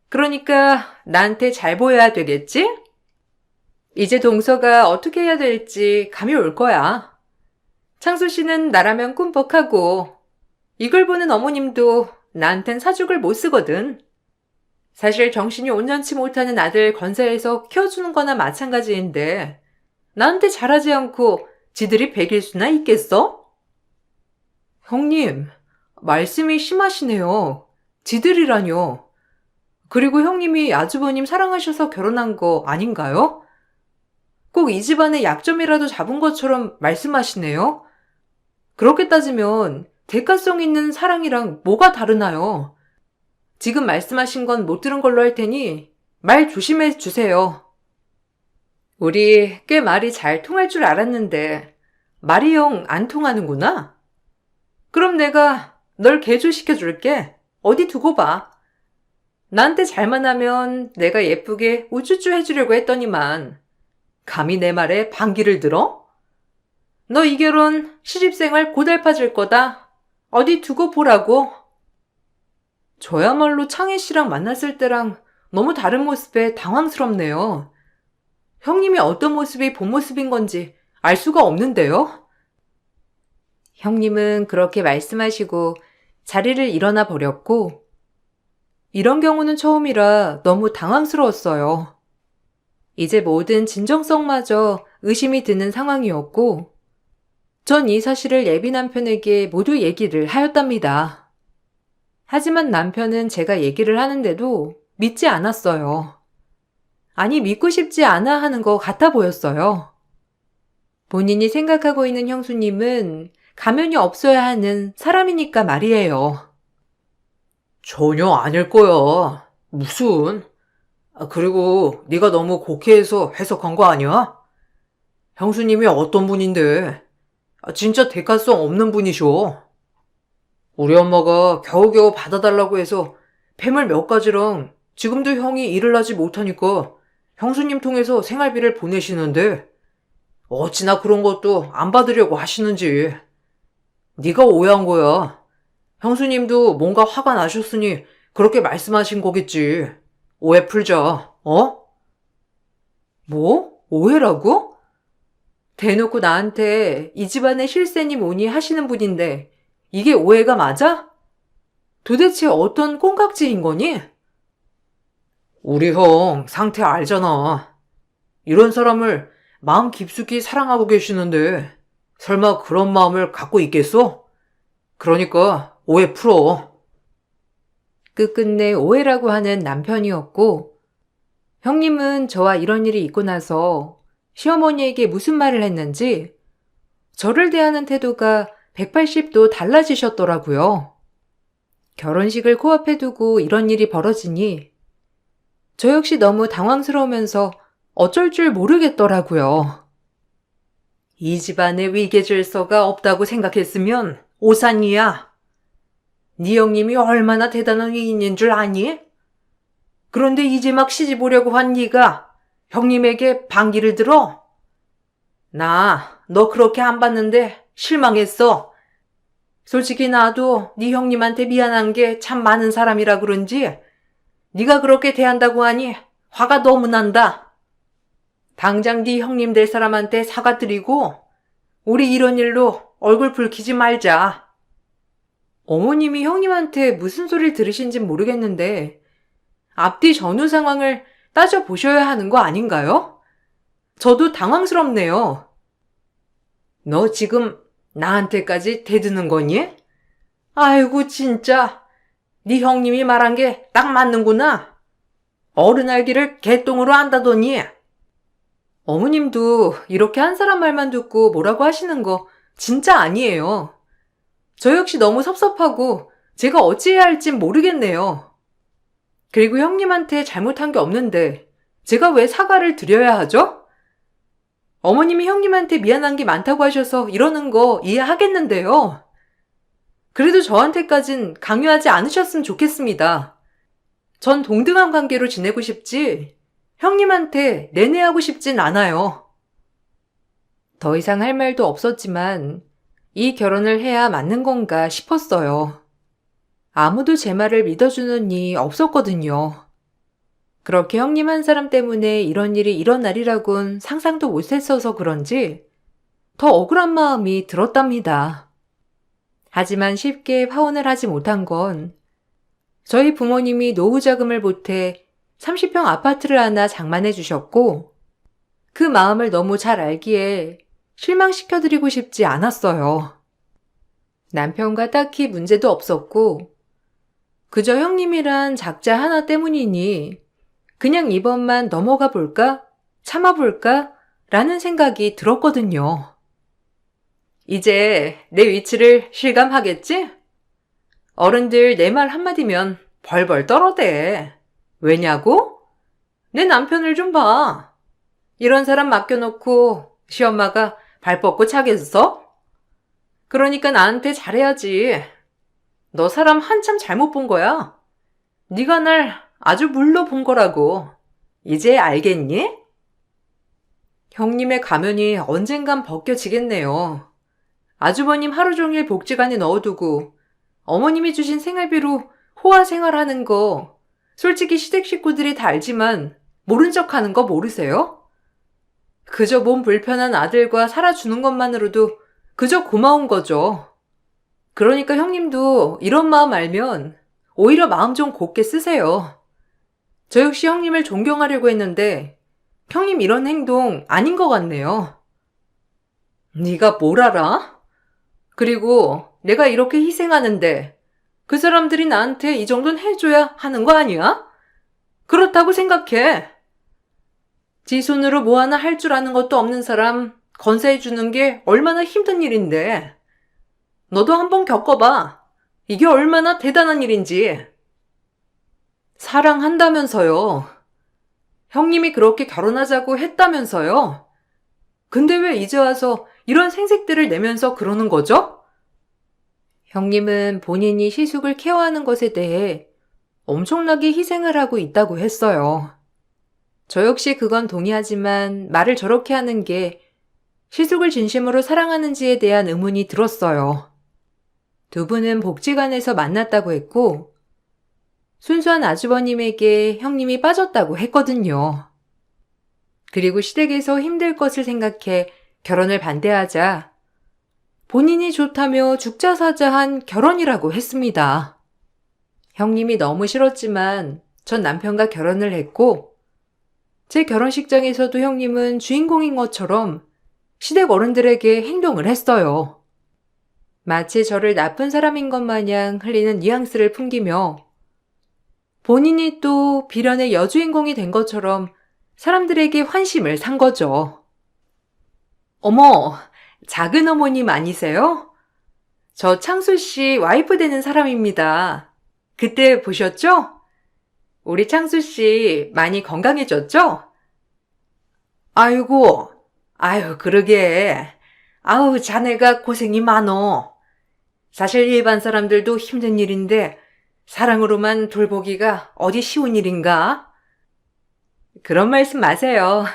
그러니까 나한테 잘 보여야 되겠지? 이제 동서가 어떻게 해야 될지 감이 올 거야. 창수 씨는 나라면 꿈뻑하고 이걸 보는 어머님도 나한텐 사죽을 못 쓰거든. 사실 정신이 온전치 못하는 아들 건사해서 키워주는 거나 마찬가지인데 나한테 잘하지 않고 지들이 백일 수나 있겠어? 형님, 말씀이 심하시네요. 지들이라뇨. 그리고 형님이 아주버님 사랑하셔서 결혼한 거 아닌가요? 꼭 이 집안의 약점이라도 잡은 것처럼 말씀하시네요. 그렇게 따지면 대가성 있는 사랑이랑 뭐가 다르나요? 지금 말씀하신 건 못 들은 걸로 할 테니 말 조심해 주세요. 우리 꽤 말이 잘 통할 줄 알았는데 말이 영 안 통하는구나? 그럼 내가 널 개조시켜 줄게. 어디 두고 봐. 나한테 잘만 하면 내가 예쁘게 우쭈쭈 해주려고 했더니만 감히 내 말에 반기를 들어? 너 이 결혼 시집생활 고달파질 거다. 어디 두고 보라고. 저야말로 창희 씨랑 만났을 때랑 너무 다른 모습에 당황스럽네요. 형님이 어떤 모습이 본 모습인 건지 알 수가 없는데요. 형님은 그렇게 말씀하시고 자리를 일어나 버렸고 이런 경우는 처음이라 너무 당황스러웠어요. 이제 모든 진정성마저 의심이 드는 상황이었고 전 이 사실을 예비 남편에게 모두 얘기를 하였답니다. 하지만 남편은 제가 얘기를 하는데도 믿지 않았어요. 아니 믿고 싶지 않아 하는 것 같아 보였어요. 본인이 생각하고 있는 형수님은 가면이 없어야 하는 사람이니까 말이에요. 전혀 아닐 거야. 무슨? 그리고 네가 너무 곡해해서 해석한 거 아니야? 형수님이 어떤 분인데? 진짜 대가성 없는 분이셔. 우리 엄마가 겨우겨우 받아달라고 해서 폐물 몇 가지랑 지금도 형이 일을 하지 못하니까 형수님 통해서 생활비를 보내시는데 어찌나 그런 것도 안 받으려고 하시는지. 네가 오해한 거야. 형수님도 뭔가 화가 나셨으니 그렇게 말씀하신 거겠지. 오해 풀자, 어? 뭐? 오해라고? 대놓고 나한테 이 집안의 실세니 뭐니 하시는 분인데 이게 오해가 맞아? 도대체 어떤 꽁각질인 거니? 우리 형 상태 알잖아. 이런 사람을 마음 깊숙이 사랑하고 계시는데 설마 그런 마음을 갖고 있겠어? 그러니까 오해 풀어. 끝끝내 오해라고 하는 남편이었고 형님은 저와 이런 일이 있고 나서 시어머니에게 무슨 말을 했는지 저를 대하는 태도가 180도 달라지셨더라고요. 결혼식을 코앞에 두고 이런 일이 벌어지니 저 역시 너무 당황스러우면서 어쩔 줄 모르겠더라고요. 이 집안에 위계 질서가 없다고 생각했으면 오산이야. 네 형님이 얼마나 대단한 위인인 줄 아니? 그런데 이제 막 시집 오려고 한 네가 형님에게 반기를 들어? 너 그렇게 안 봤는데 실망했어. 솔직히 나도 네 형님한테 미안한 게 참 많은 사람이라 그런지 네가 그렇게 대한다고 하니 화가 너무 난다. 당장 네 형님 될 사람한테 사과드리고 우리 이런 일로 얼굴 붉히지 말자. 어머님이 형님한테 무슨 소리를 들으신진 모르겠는데 앞뒤 전후 상황을 따져보셔야 하는 거 아닌가요? 저도 당황스럽네요. 너 지금 나한테까지 대드는 거니? 아이고 진짜 네 형님이 말한 게 딱 맞는구나. 어른 알기를 개똥으로 안다더니. 어머님도 이렇게 한 사람 말만 듣고 뭐라고 하시는 거 진짜 아니에요. 저 역시 너무 섭섭하고 제가 어찌해야 할진 모르겠네요. 그리고 형님한테 잘못한 게 없는데 제가 왜 사과를 드려야 하죠? 어머님이 형님한테 미안한 게 많다고 하셔서 이러는 거 이해하겠는데요. 그래도 저한테까진 강요하지 않으셨으면 좋겠습니다. 전 동등한 관계로 지내고 싶지 형님한테 내내하고 싶진 않아요. 더 이상 할 말도 없었지만 이 결혼을 해야 맞는 건가 싶었어요. 아무도 제 말을 믿어주는 이 없었거든요. 그렇게 형님 한 사람 때문에 이런 일이 일어나리라곤 상상도 못했어서 그런지 더 억울한 마음이 들었답니다. 하지만 쉽게 화원을 하지 못한 건 저희 부모님이 노후 자금을 보태 30평 아파트를 하나 장만해 주셨고 그 마음을 너무 잘 알기에 실망시켜드리고 싶지 않았어요. 남편과 딱히 문제도 없었고 그저 형님이란 작자 하나 때문이니 그냥 이번만 넘어가 볼까? 참아볼까? 라는 생각이 들었거든요. 이제 내 위치를 실감하겠지? 어른들 내 말 한마디면 벌벌 떨어대. 왜냐고? 내 남편을 좀 봐. 이런 사람 맡겨놓고 시엄마가 발 뻗고 차겠어? 그러니까 나한테 잘해야지. 너 사람 한참 잘못 본 거야. 네가 날 아주 물로 본 거라고. 이제 알겠니? 형님의 가면이 언젠간 벗겨지겠네요. 아주버님 하루 종일 복지관에 넣어두고 어머님이 주신 생활비로 호화 생활하는 거 솔직히 시댁 식구들이 다 알지만 모른 척하는 거 모르세요? 그저 몸 불편한 아들과 살아주는 것만으로도 그저 고마운 거죠. 그러니까 형님도 이런 마음 알면 오히려 마음 좀 곱게 쓰세요. 저 역시 형님을 존경하려고 했는데 형님 이런 행동 아닌 것 같네요. 네가 뭘 알아? 그리고 내가 이렇게 희생하는데 그 사람들이 나한테 이 정도는 해줘야 하는 거 아니야? 그렇다고 생각해. 지 손으로 뭐 하나 할 줄 아는 것도 없는 사람 건사해주는 게 얼마나 힘든 일인데. 너도 한번 겪어봐. 이게 얼마나 대단한 일인지. 사랑한다면서요. 형님이 그렇게 결혼하자고 했다면서요. 근데 왜 이제 와서 이런 생색들을 내면서 그러는 거죠? 형님은 본인이 시숙을 케어하는 것에 대해 엄청나게 희생을 하고 있다고 했어요. 저 역시 그건 동의하지만 말을 저렇게 하는 게 시숙을 진심으로 사랑하는지에 대한 의문이 들었어요. 두 분은 복지관에서 만났다고 했고 순수한 아주버님에게 형님이 빠졌다고 했거든요. 그리고 시댁에서 힘들 것을 생각해 결혼을 반대하자 본인이 좋다며 죽자 사자 한 결혼이라고 했습니다. 형님이 너무 싫었지만 전 남편과 결혼을 했고 제 결혼식장에서도 형님은 주인공인 것처럼 시댁 어른들에게 행동을 했어요. 마치 저를 나쁜 사람인 것 마냥 흘리는 뉘앙스를 풍기며 본인이 또 비련의 여주인공이 된 것처럼 사람들에게 환심을 산 거죠. 어머, 작은 어머님 아니세요? 저 창수 씨 와이프 되는 사람입니다. 그때 보셨죠? 우리 창수 씨 많이 건강해졌죠? 아이고, 아유, 그러게. 아우, 자네가 고생이 많어. 사실 일반 사람들도 힘든 일인데 사랑으로만 돌보기가 어디 쉬운 일인가? 그런 말씀 마세요.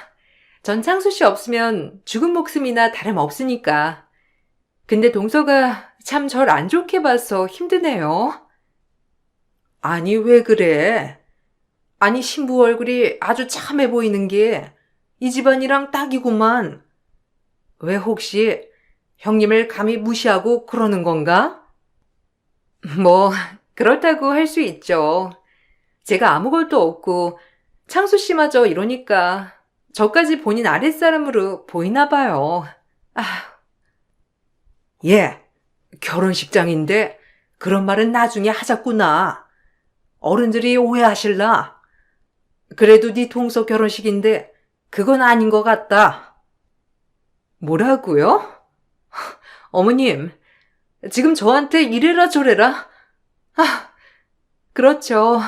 전 창수 씨 없으면 죽은 목숨이나 다름없으니까. 근데 동서가 참 절 안 좋게 봐서 힘드네요. 아니, 왜 그래? 아니, 신부 얼굴이 아주 참해 보이는 게 이 집안이랑 딱이구만. 왜 혹시 형님을 감히 무시하고 그러는 건가? 뭐, 그렇다고 할 수 있죠. 제가 아무것도 없고 창수 씨마저 이러니까 저까지 본인 아랫사람으로 보이나 봐요. 아, 예, 결혼식장인데 그런 말은 나중에 하자꾸나. 어른들이 오해하실라. 그래도 네 동서 결혼식인데 그건 아닌 것 같다. 뭐라고요? 어머님, 지금 저한테 이래라 저래라? 아, 그렇죠.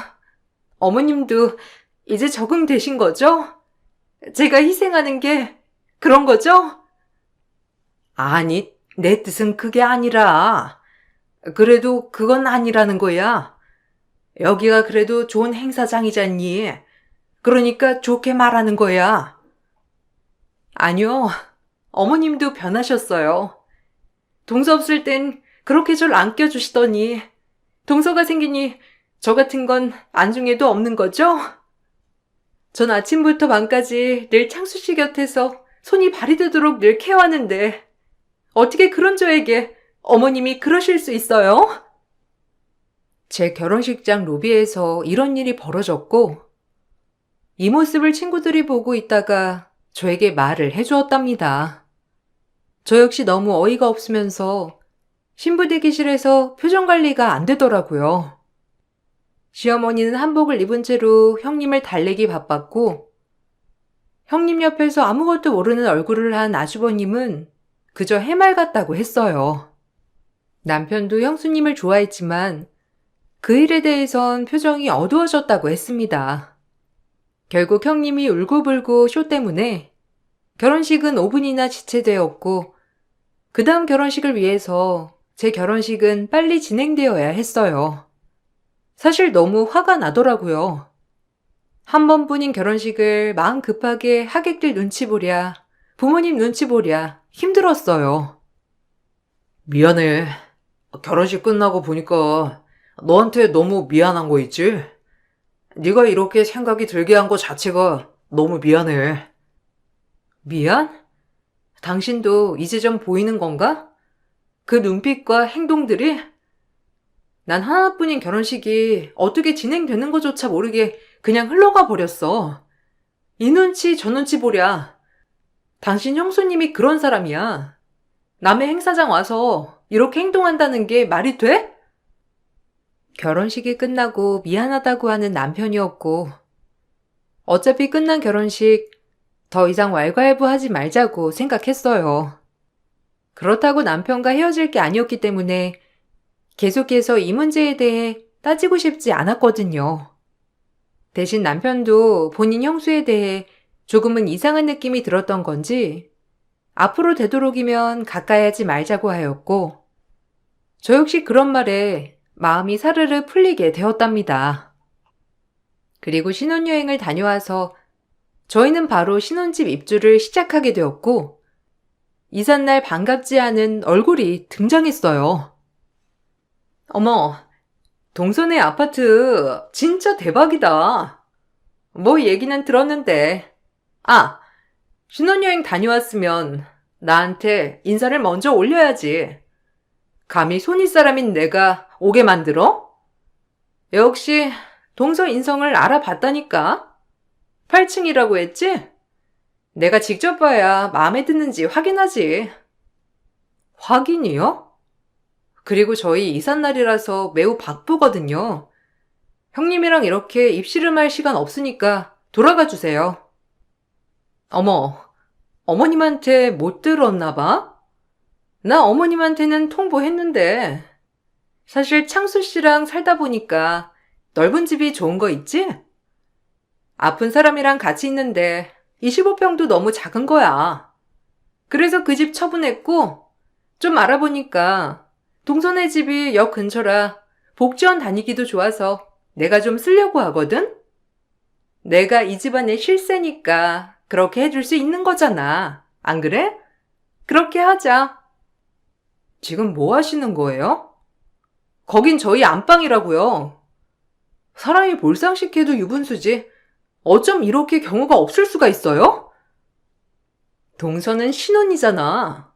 어머님도 이제 적응되신 거죠? 제가 희생하는 게 그런 거죠? 아니, 내 뜻은 그게 아니라. 그래도 그건 아니라는 거야. 여기가 그래도 좋은 행사장이잖니. 그러니까 좋게 말하는 거야. 아니요. 어머님도 변하셨어요. 동서 없을 땐 그렇게 절 안 껴주시더니 동서가 생기니 저 같은 건 안중에도 없는 거죠? 전 아침부터 밤까지 늘 창수 씨 곁에서 손이 발이 되도록 늘 케어하는데 어떻게 그런 저에게 어머님이 그러실 수 있어요? 제 결혼식장 로비에서 이런 일이 벌어졌고 이 모습을 친구들이 보고 있다가 저에게 말을 해주었답니다. 저 역시 너무 어이가 없으면서 신부 대기실에서 표정 관리가 안 되더라고요. 시어머니는 한복을 입은 채로 형님을 달래기 바빴고 형님 옆에서 아무것도 모르는 얼굴을 한 아주버님은 그저 해맑았다고 했어요. 남편도 형수님을 좋아했지만 그 일에 대해선 표정이 어두워졌다고 했습니다. 결국 형님이 울고불고 쇼 때문에 결혼식은 5분이나 지체되었고 그 다음 결혼식을 위해서 제 결혼식은 빨리 진행되어야 했어요. 사실 너무 화가 나더라고요. 한 번뿐인 결혼식을 마음 급하게 하객들 눈치 보랴, 부모님 눈치 보랴 힘들었어요. 미안해. 결혼식 끝나고 보니까 너한테 너무 미안한 거 있지? 네가 이렇게 생각이 들게 한 거 자체가 너무 미안해. 미안? 당신도 이제 좀 보이는 건가? 그 눈빛과 행동들이? 난 하나뿐인 결혼식이 어떻게 진행되는 것조차 모르게 그냥 흘러가 버렸어. 이 눈치 저 눈치 보랴. 당신 형수님이 그런 사람이야. 남의 행사장 와서 이렇게 행동한다는 게 말이 돼? 결혼식이 끝나고 미안하다고 하는 남편이었고 어차피 끝난 결혼식 더 이상 왈가왈부하지 말자고 생각했어요. 그렇다고 남편과 헤어질 게 아니었기 때문에 계속해서 이 문제에 대해 따지고 싶지 않았거든요. 대신 남편도 본인 형수에 대해 조금은 이상한 느낌이 들었던 건지 앞으로 되도록이면 가까이 하지 말자고 하였고 저 역시 그런 말에 마음이 사르르 풀리게 되었답니다. 그리고 신혼여행을 다녀와서 저희는 바로 신혼집 입주를 시작하게 되었고 이삿날 반갑지 않은 얼굴이 등장했어요. 어머, 동선의 아파트 진짜 대박이다. 뭐 얘기는 들었는데. 아, 신혼여행 다녀왔으면 나한테 인사를 먼저 올려야지. 감히 손윗사람인 내가 오게 만들어? 역시 동서 인성을 알아봤다니까. 8층이라고 했지? 내가 직접 봐야 마음에 드는지 확인하지. 확인이요? 그리고 저희 이삿날이라서 매우 바쁘거든요. 형님이랑 이렇게 입씨름할 시간 없으니까 돌아가 주세요. 어머, 어머님한테 못 들었나 봐? 나 어머님한테는 통보했는데. 사실 창수 씨랑 살다 보니까 넓은 집이 좋은 거 있지? 아픈 사람이랑 같이 있는데 25평도 너무 작은 거야. 그래서 그 집 처분했고 좀 알아보니까 동선의 집이 역 근처라 복지원 다니기도 좋아서 내가 좀 쓰려고 하거든? 내가 이 집안의 실세니까 그렇게 해줄 수 있는 거잖아. 안 그래? 그렇게 하자. 지금 뭐 하시는 거예요? 거긴 저희 안방이라고요. 사람이 몰상식해도 유분수지. 어쩜 이렇게 경우가 없을 수가 있어요? 동서는 신혼이잖아.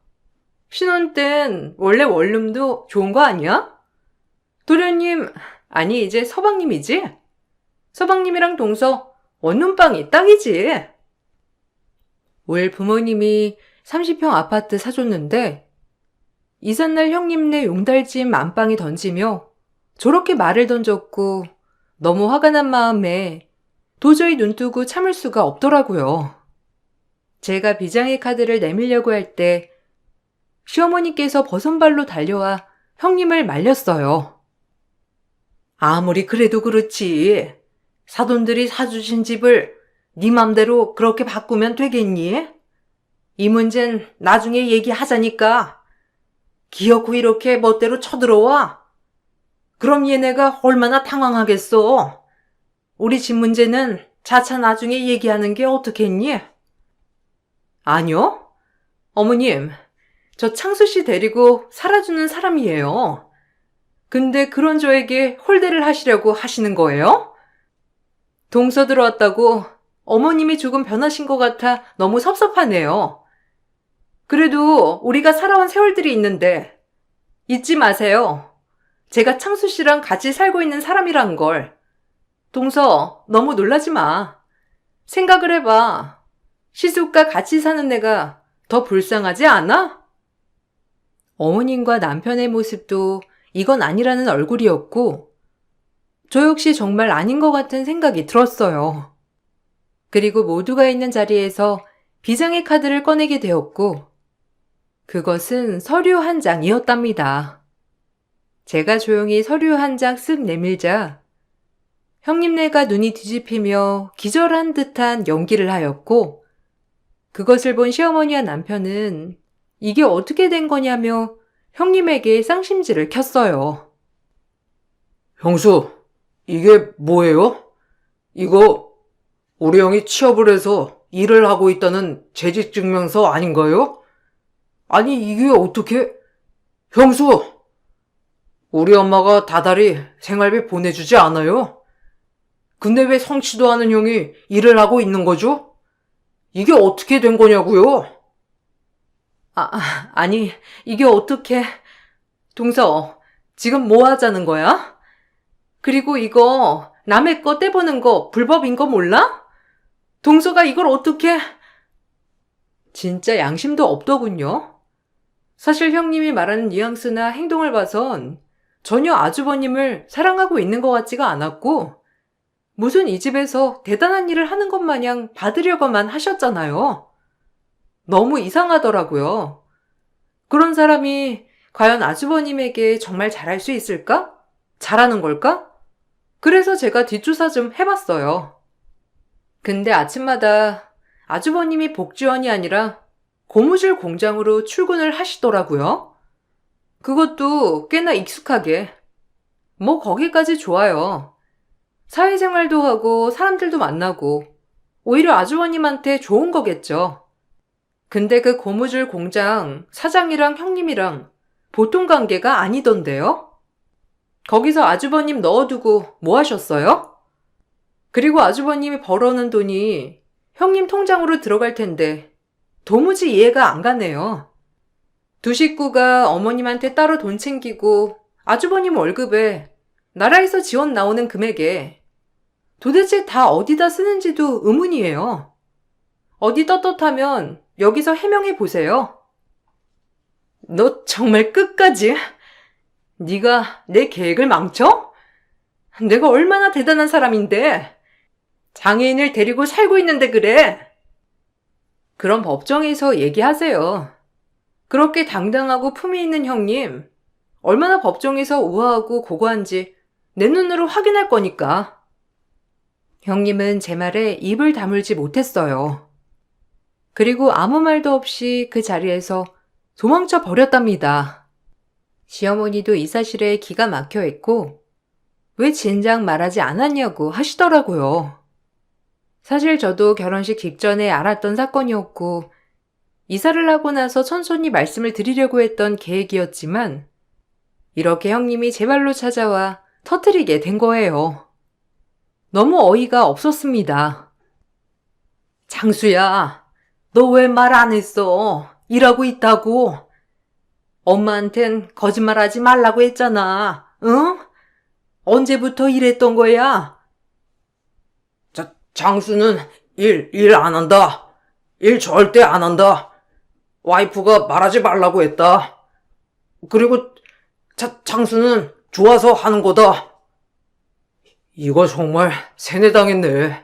신혼 땐 원래 원룸도 좋은 거 아니야? 도련님, 아니 이제 서방님이지? 서방님이랑 동서 원룸방이 딱이지. 올 부모님이 30평 아파트 사줬는데 이삿날 형님네 용달집 안방에 던지며 저렇게 말을 던졌고 너무 화가 난 마음에 도저히 눈뜨고 참을 수가 없더라고요. 제가 비장의 카드를 내밀려고 할 때 시어머니께서 버선발로 달려와 형님을 말렸어요. 아무리 그래도 그렇지. 사돈들이 사주신 집을 네 맘대로 그렇게 바꾸면 되겠니? 이 문제는 나중에 얘기하자니까. 기어코 이렇게 멋대로 쳐들어와? 그럼 얘네가 얼마나 당황하겠어. 우리 집 문제는 차차 나중에 얘기하는 게 어떻겠니? 아니요. 어머님, 저 창수 씨 데리고 살아주는 사람이에요. 근데 그런 저에게 홀대를 하시려고 하시는 거예요? 동서 들어왔다고 어머님이 조금 변하신 것 같아 너무 섭섭하네요. 그래도 우리가 살아온 세월들이 있는데 잊지 마세요. 제가 창수 씨랑 같이 살고 있는 사람이란 걸. 동서, 너무 놀라지 마. 생각을 해봐. 시숙과 같이 사는 내가 더 불쌍하지 않아? 어머님과 남편의 모습도 이건 아니라는 얼굴이었고 저 역시 정말 아닌 것 같은 생각이 들었어요. 그리고 모두가 있는 자리에서 비장의 카드를 꺼내게 되었고 그것은 서류 한 장이었답니다. 제가 조용히 서류 한 장 쓱 내밀자 형님네가 눈이 뒤집히며 기절한 듯한 연기를 하였고 그것을 본 시어머니와 남편은 이게 어떻게 된 거냐며 형님에게 쌍심지를 켰어요. 형수, 이게 뭐예요? 이거 우리 형이 취업을 해서 일을 하고 있다는 재직증명서 아닌가요? 아니 이게 어떻게... 형수! 우리 엄마가 다달이 생활비 보내주지 않아요? 근데 왜 성취도 않은 형이 일을 하고 있는 거죠? 이게 어떻게 된 거냐고요? 아니 이게 어떻게... 동서, 지금 뭐 하자는 거야? 그리고 이거 남의 거 떼보는 거 불법인 거 몰라? 동서가 이걸 어떻게... 진짜 양심도 없더군요. 사실 형님이 말하는 뉘앙스나 행동을 봐선 전혀 아주버님을 사랑하고 있는 것 같지가 않았고 무슨 이 집에서 대단한 일을 하는 것 마냥 받으려고만 하셨잖아요. 너무 이상하더라고요. 그런 사람이 과연 아주버님에게 정말 잘할 수 있을까? 잘하는 걸까? 그래서 제가 뒷조사 좀 해봤어요. 근데 아침마다 아주버님이 복지원이 아니라 고무줄 공장으로 출근을 하시더라고요. 그것도 꽤나 익숙하게. 뭐 거기까지 좋아요. 사회생활도 하고 사람들도 만나고 오히려 아주버님한테 좋은 거겠죠. 근데 그 고무줄 공장 사장이랑 형님이랑 보통 관계가 아니던데요? 거기서 아주버님 넣어두고 뭐 하셨어요? 그리고 아주버님이 벌어오는 돈이 형님 통장으로 들어갈 텐데 도무지 이해가 안 가네요. 두 식구가 어머님한테 따로 돈 챙기고 아주버님 월급에 나라에서 지원 나오는 금액에 도대체 다 어디다 쓰는지도 의문이에요. 어디 떳떳하면 여기서 해명해 보세요. 너 정말 끝까지? 네가 내 계획을 망쳐? 내가 얼마나 대단한 사람인데 장애인을 데리고 살고 있는데 그래. 그럼 법정에서 얘기하세요. 그렇게 당당하고 품위 있는 형님, 얼마나 법정에서 우아하고 고고한지 내 눈으로 확인할 거니까. 형님은 제 말에 입을 다물지 못했어요. 그리고 아무 말도 없이 그 자리에서 도망쳐 버렸답니다. 시어머니도 이 사실에 기가 막혀 있고 왜 진작 말하지 않았냐고 하시더라고요. 사실 저도 결혼식 직전에 알았던 사건이었고, 이사를 하고 나서 천천히 말씀을 드리려고 했던 계획이었지만, 이렇게 형님이 제 발로 찾아와 터뜨리게 된 거예요. 너무 어이가 없었습니다. 장수야, 너 왜 말 안 했어? 일하고 있다고. 엄마한텐 거짓말하지 말라고 했잖아. 응? 언제부터 일했던 거야? 장수는 일 안 한다. 일 절대 안 한다. 와이프가 말하지 말라고 했다. 그리고 장수는 좋아서 하는 거다. 이거 정말 세뇌당했네.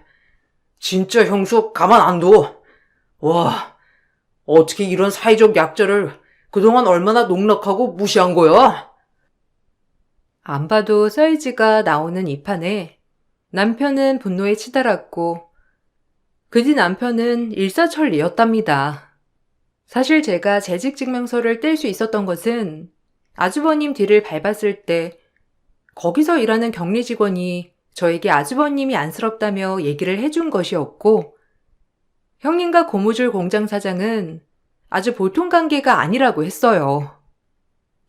진짜 형수 가만 안 둬. 와, 어떻게 이런 사회적 약자를 그동안 얼마나 농락하고 무시한 거야? 안 봐도 사이즈가 나오는 이 판에 남편은 분노에 치달았고, 그 뒤 남편은 일사천리였답니다. 사실 제가 재직증명서를 뗄 수 있었던 것은 아주버님 뒤를 밟았을 때 거기서 일하는 격리 직원이 저에게 아주버님이 안쓰럽다며 얘기를 해준 것이었고, 형님과 고무줄 공장 사장은 아주 보통 관계가 아니라고 했어요.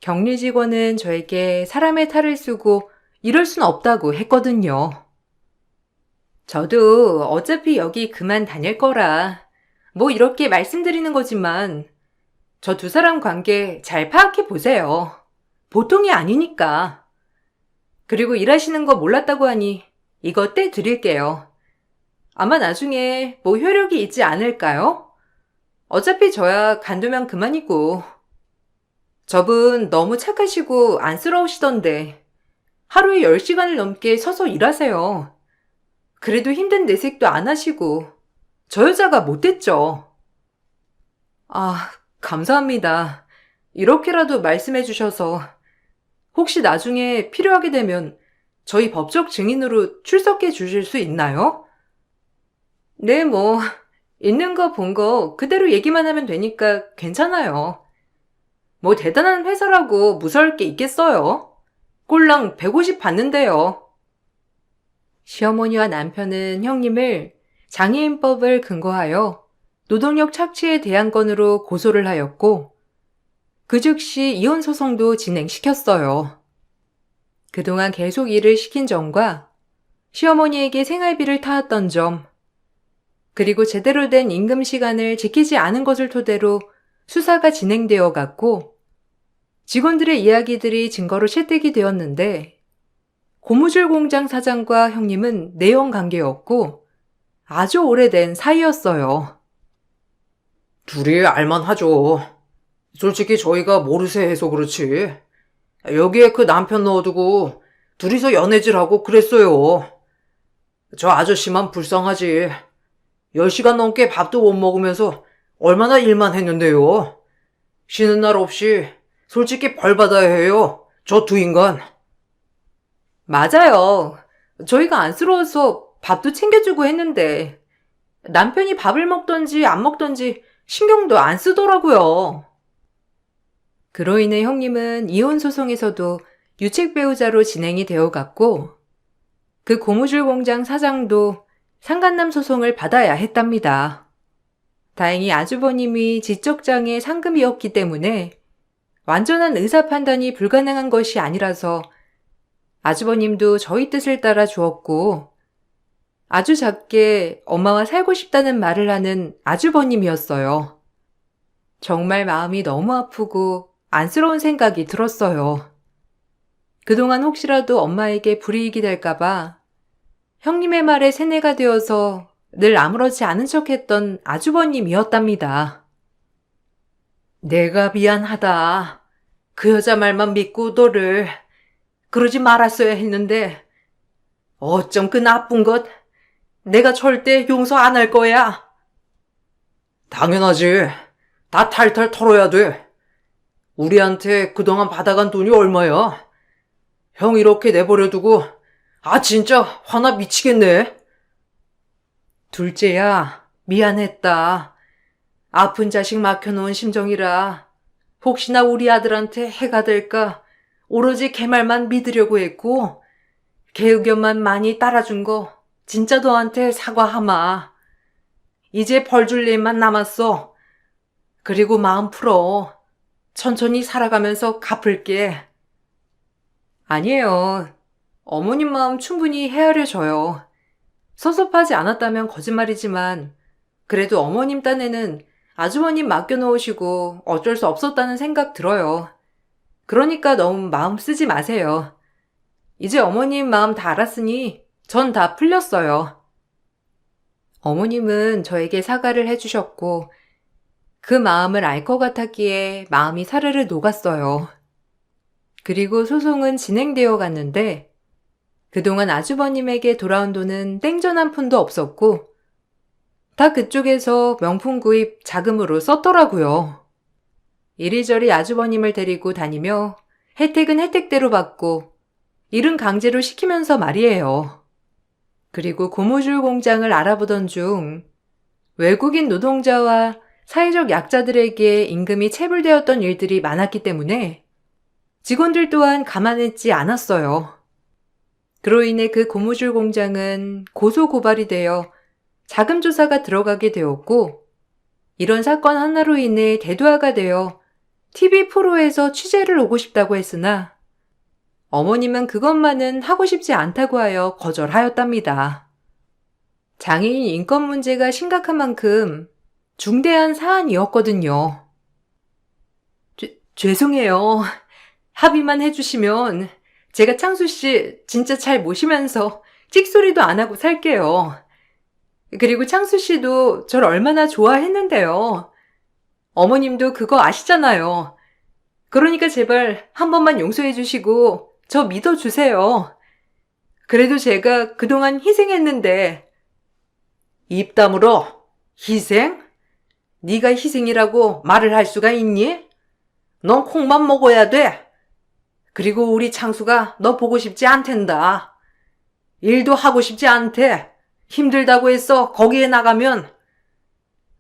격리 직원은 저에게 사람의 탈을 쓰고 이럴 순 없다고 했거든요. 저도 어차피 여기 그만 다닐 거라 뭐 이렇게 말씀드리는 거지만 저 두 사람 관계 잘 파악해 보세요. 보통이 아니니까. 그리고 일하시는 거 몰랐다고 하니 이거 떼드릴게요. 아마 나중에 뭐 효력이 있지 않을까요? 어차피 저야 간두면 그만이고. 저분 너무 착하시고 안쓰러우시던데 하루에 10시간을 넘게 서서 일하세요. 그래도 힘든 내색도 안 하시고 저 여자가 못됐죠. 아, 감사합니다. 이렇게라도 말씀해 주셔서 혹시 나중에 필요하게 되면 저희 법적 증인으로 출석해 주실 수 있나요? 네, 뭐 있는 거 본 거 그대로 얘기만 하면 되니까 괜찮아요. 뭐 대단한 회사라고 무서울 게 있겠어요? 꼴랑 150 받는데요. 시어머니와 남편은 형님을 장애인법을 근거하여 노동력 착취에 대한 건으로 고소를 하였고, 그 즉시 이혼 소송도 진행시켰어요. 그동안 계속 일을 시킨 점과 시어머니에게 생활비를 타았던 점, 그리고 제대로 된 임금 시간을 지키지 않은 것을 토대로 수사가 진행되어 갔고, 직원들의 이야기들이 증거로 채택이 되었는데, 고무줄 공장 사장과 형님은 내연 관계였고, 아주 오래된 사이였어요. 둘이 알만하죠. 솔직히 저희가 모르쇠 해서 그렇지. 여기에 그 남편 넣어두고 둘이서 연애질하고 그랬어요. 저 아저씨만 불쌍하지. 10시간 넘게 밥도 못 먹으면서 얼마나 일만 했는데요. 쉬는 날 없이 솔직히 벌 받아야 해요. 저 두 인간. 맞아요. 저희가 안쓰러워서 밥도 챙겨주고 했는데 남편이 밥을 먹던지 안 먹던지 신경도 안 쓰더라고요. 그로 인해 형님은 이혼 소송에서도 유책 배우자로 진행이 되어 갔고, 그 고무줄 공장 사장도 상간남 소송을 받아야 했답니다. 다행히 아주버님이 지적장애 상금이었기 때문에 완전한 의사 판단이 불가능한 것이 아니라서 아주버님도 저희 뜻을 따라 주었고, 아주 작게 엄마와 살고 싶다는 말을 하는 아주버님이었어요. 정말 마음이 너무 아프고 안쓰러운 생각이 들었어요. 그동안 혹시라도 엄마에게 불이익이 될까봐 형님의 말에 세뇌가 되어서 늘 아무렇지 않은 척했던 아주버님이었답니다. 내가 미안하다. 그 여자 말만 믿고 너를 그러지 말았어야 했는데 어쩜 그 나쁜 것 내가 절대 용서 안 할 거야. 당연하지. 다 탈탈 털어야 돼. 우리한테 그동안 받아간 돈이 얼마야? 형 이렇게 내버려두고 진짜 화나 미치겠네. 둘째야, 미안했다. 아픈 자식 맡겨놓은 심정이라 혹시나 우리 아들한테 해가 될까 오로지 걔 말만 믿으려고 했고 걔 의견만 많이 따라준 거 진짜 너한테 사과하마. 이제 벌 줄 일만 남았어. 그리고 마음 풀어. 천천히 살아가면서 갚을게. 아니에요. 어머님 마음 충분히 헤아려져요. 섭섭하지 않았다면 거짓말이지만 그래도 어머님 딴에는 아주버님 맡겨놓으시고 어쩔 수 없었다는 생각 들어요. 그러니까 너무 마음 쓰지 마세요. 이제 어머님 마음 다 알았으니 전 다 풀렸어요. 어머님은 저에게 사과를 해주셨고 그 마음을 알 것 같았기에 마음이 사르르 녹았어요. 그리고 소송은 진행되어 갔는데 그동안 아주버님에게 돌아온 돈은 땡전 한 푼도 없었고 다 그쪽에서 명품 구입 자금으로 썼더라고요. 이리저리 아주버님을 데리고 다니며 혜택은 혜택대로 받고 일은 강제로 시키면서 말이에요. 그리고 고무줄 공장을 알아보던 중 외국인 노동자와 사회적 약자들에게 임금이 체불되었던 일들이 많았기 때문에 직원들 또한 가만있지 않았어요. 그로 인해 그 고무줄 공장은 고소고발이 되어 자금 조사가 들어가게 되었고 이런 사건 하나로 인해 대두화가 되어 TV 프로에서 취재를 오고 싶다고 했으나 어머님은 그것만은 하고 싶지 않다고 하여 거절하였답니다. 장애인 인권 문제가 심각한 만큼 중대한 사안이었거든요. 죄송해요. 합의만 해주시면 제가 창수 씨 진짜 잘 모시면서 찍소리도 안 하고 살게요. 그리고 창수 씨도 절 얼마나 좋아했는데요. 어머님도 그거 아시잖아요. 그러니까 제발 한 번만 용서해 주시고 저 믿어주세요. 그래도 제가 그동안 희생했는데. 입 다물어. 희생? 네가 희생이라고 말을 할 수가 있니? 넌 콩만 먹어야 돼. 그리고 우리 창수가 너 보고 싶지 않댄다. 일도 하고 싶지 않대. 힘들다고 해서 거기에 나가면.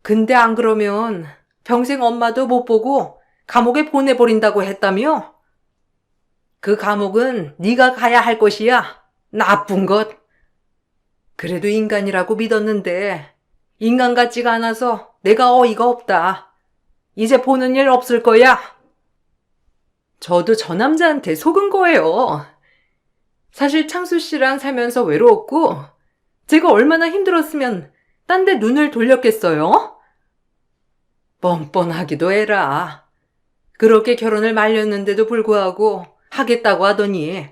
근데 안 그러면 평생 엄마도 못 보고 감옥에 보내버린다고 했다며? 그 감옥은 네가 가야 할 것이야. 나쁜 것. 그래도 인간이라고 믿었는데 인간 같지가 않아서 내가 어이가 없다. 이제 보는 일 없을 거야. 저도 저 남자한테 속은 거예요. 사실 창수 씨랑 살면서 외로웠고 제가 얼마나 힘들었으면 딴 데 눈을 돌렸겠어요? 뻔뻔하기도 해라. 그렇게 결혼을 말렸는데도 불구하고 하겠다고 하더니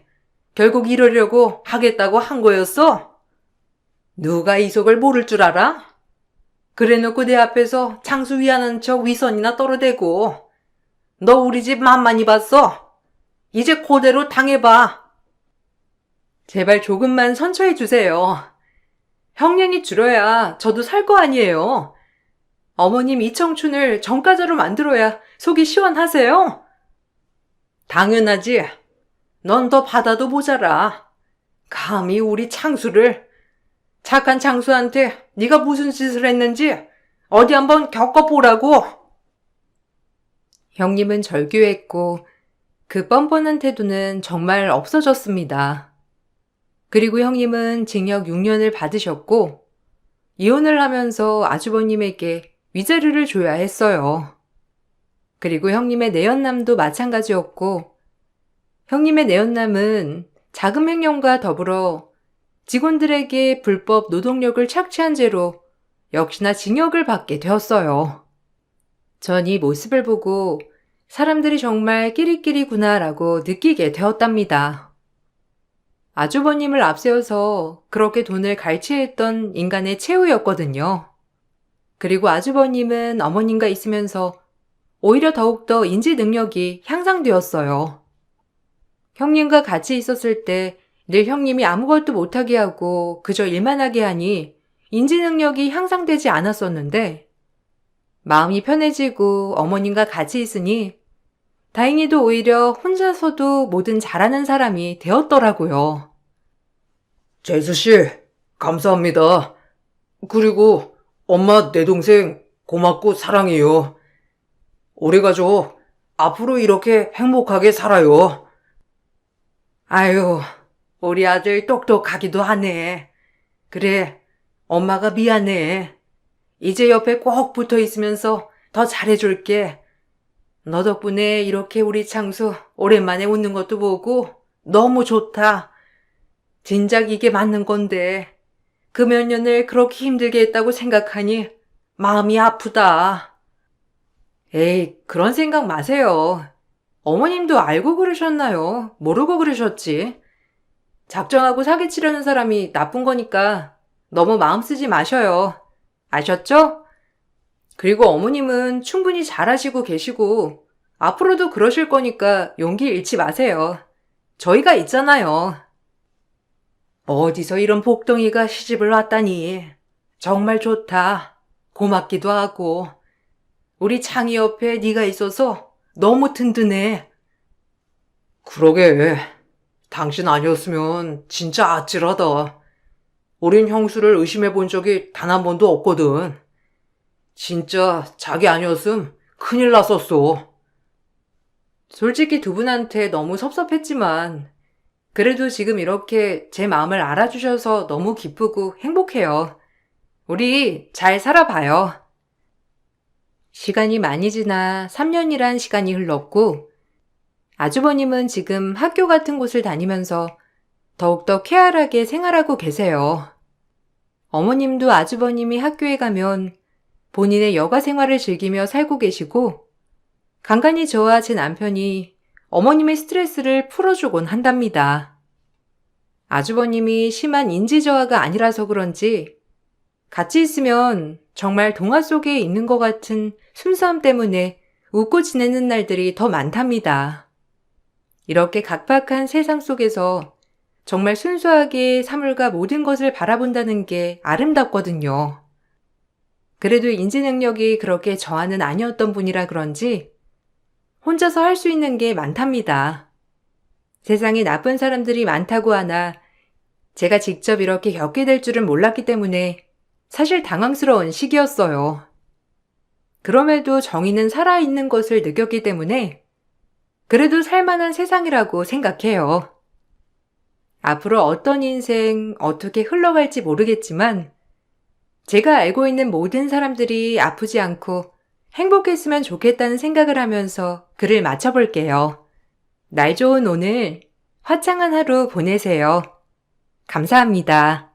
결국 이러려고 하겠다고 한 거였어? 누가 이 속을 모를 줄 알아? 그래놓고 내 앞에서 창수 위하는 척 위선이나 떨어대고 너 우리 집 만만히 봤어? 이제 그대로 당해봐. 제발 조금만 선처해 주세요. 형량이 줄어야 저도 살 거 아니에요. 어머님 이 청춘을 정가자로 만들어야 속이 시원하세요? 당연하지. 넌 더 받아도 모자라. 감히 우리 창수를. 착한 창수한테 네가 무슨 짓을 했는지 어디 한번 겪어보라고. 형님은 절규했고 그 뻔뻔한 태도는 정말 없어졌습니다. 그리고 형님은 징역 6년을 받으셨고 이혼을 하면서 아주버님에게 위자료를 줘야 했어요. 그리고 형님의 내연남도 마찬가지였고 형님의 내연남은 자금 횡령과 더불어 직원들에게 불법 노동력을 착취한 죄로 역시나 징역을 받게 되었어요. 전 이 모습을 보고 사람들이 정말 끼리끼리구나라고 느끼게 되었답니다. 아주버님을 앞세워서 그렇게 돈을 갈취했던 인간의 최후였거든요. 그리고 아주버님은 어머님과 있으면서 오히려 더욱더 인지 능력이 향상되었어요. 형님과 같이 있었을 때 늘 형님이 아무것도 못하게 하고 그저 일만 하게 하니 인지 능력이 향상되지 않았었는데 마음이 편해지고 어머님과 같이 있으니 다행히도 오히려 혼자서도 뭐든 잘하는 사람이 되었더라고요. 재수씨, 감사합니다. 그리고 엄마, 내 동생 고맙고 사랑해요. 우리 가족 앞으로 이렇게 행복하게 살아요. 아유, 우리 아들 똑똑하기도 하네. 그래, 엄마가 미안해. 이제 옆에 꼭 붙어 있으면서 더 잘해줄게. 너 덕분에 이렇게 우리 창수 오랜만에 웃는 것도 보고 너무 좋다. 진작 이게 맞는 건데 그 몇 년을 그렇게 힘들게 했다고 생각하니 마음이 아프다. 에이, 그런 생각 마세요. 어머님도 알고 그러셨나요? 모르고 그러셨지? 작정하고 사기치려는 사람이 나쁜 거니까 너무 마음 쓰지 마셔요. 아셨죠? 그리고 어머님은 충분히 잘하시고 계시고 앞으로도 그러실 거니까 용기 잃지 마세요. 저희가 있잖아요. 어디서 이런 복덩이가 시집을 왔다니. 정말 좋다. 고맙기도 하고. 우리 창희 옆에 네가 있어서 너무 든든해. 그러게. 당신 아니었으면 진짜 아찔하다. 우린 형수를 의심해 본 적이 단 한 번도 없거든. 진짜 자기 아니었음 큰일 났었어. 솔직히 두 분한테 너무 섭섭했지만, 그래도 지금 이렇게 제 마음을 알아주셔서 너무 기쁘고 행복해요. 우리 잘 살아봐요. 시간이 많이 지나 3년이란 시간이 흘렀고, 아주버님은 지금 학교 같은 곳을 다니면서 더욱더 쾌활하게 생활하고 계세요. 어머님도 아주버님이 학교에 가면 본인의 여가 생활을 즐기며 살고 계시고, 간간히 저와 제 남편이 어머님의 스트레스를 풀어주곤 한답니다. 아주버님이 심한 인지저하가 아니라서 그런지 같이 있으면 정말 동화 속에 있는 것 같은 순수함 때문에 웃고 지내는 날들이 더 많답니다. 이렇게 각박한 세상 속에서 정말 순수하게 사물과 모든 것을 바라본다는 게 아름답거든요. 그래도 인지 능력이 그렇게 저하는 아니었던 분이라 그런지 혼자서 할 수 있는 게 많답니다. 세상에 나쁜 사람들이 많다고 하나 제가 직접 이렇게 겪게 될 줄은 몰랐기 때문에 사실 당황스러운 시기였어요. 그럼에도 정의는 살아있는 것을 느꼈기 때문에 그래도 살만한 세상이라고 생각해요. 앞으로 어떤 인생, 어떻게 흘러갈지 모르겠지만 제가 알고 있는 모든 사람들이 아프지 않고 행복했으면 좋겠다는 생각을 하면서 글을 마쳐볼게요. 날 좋은 오늘, 화창한 하루 보내세요. 감사합니다.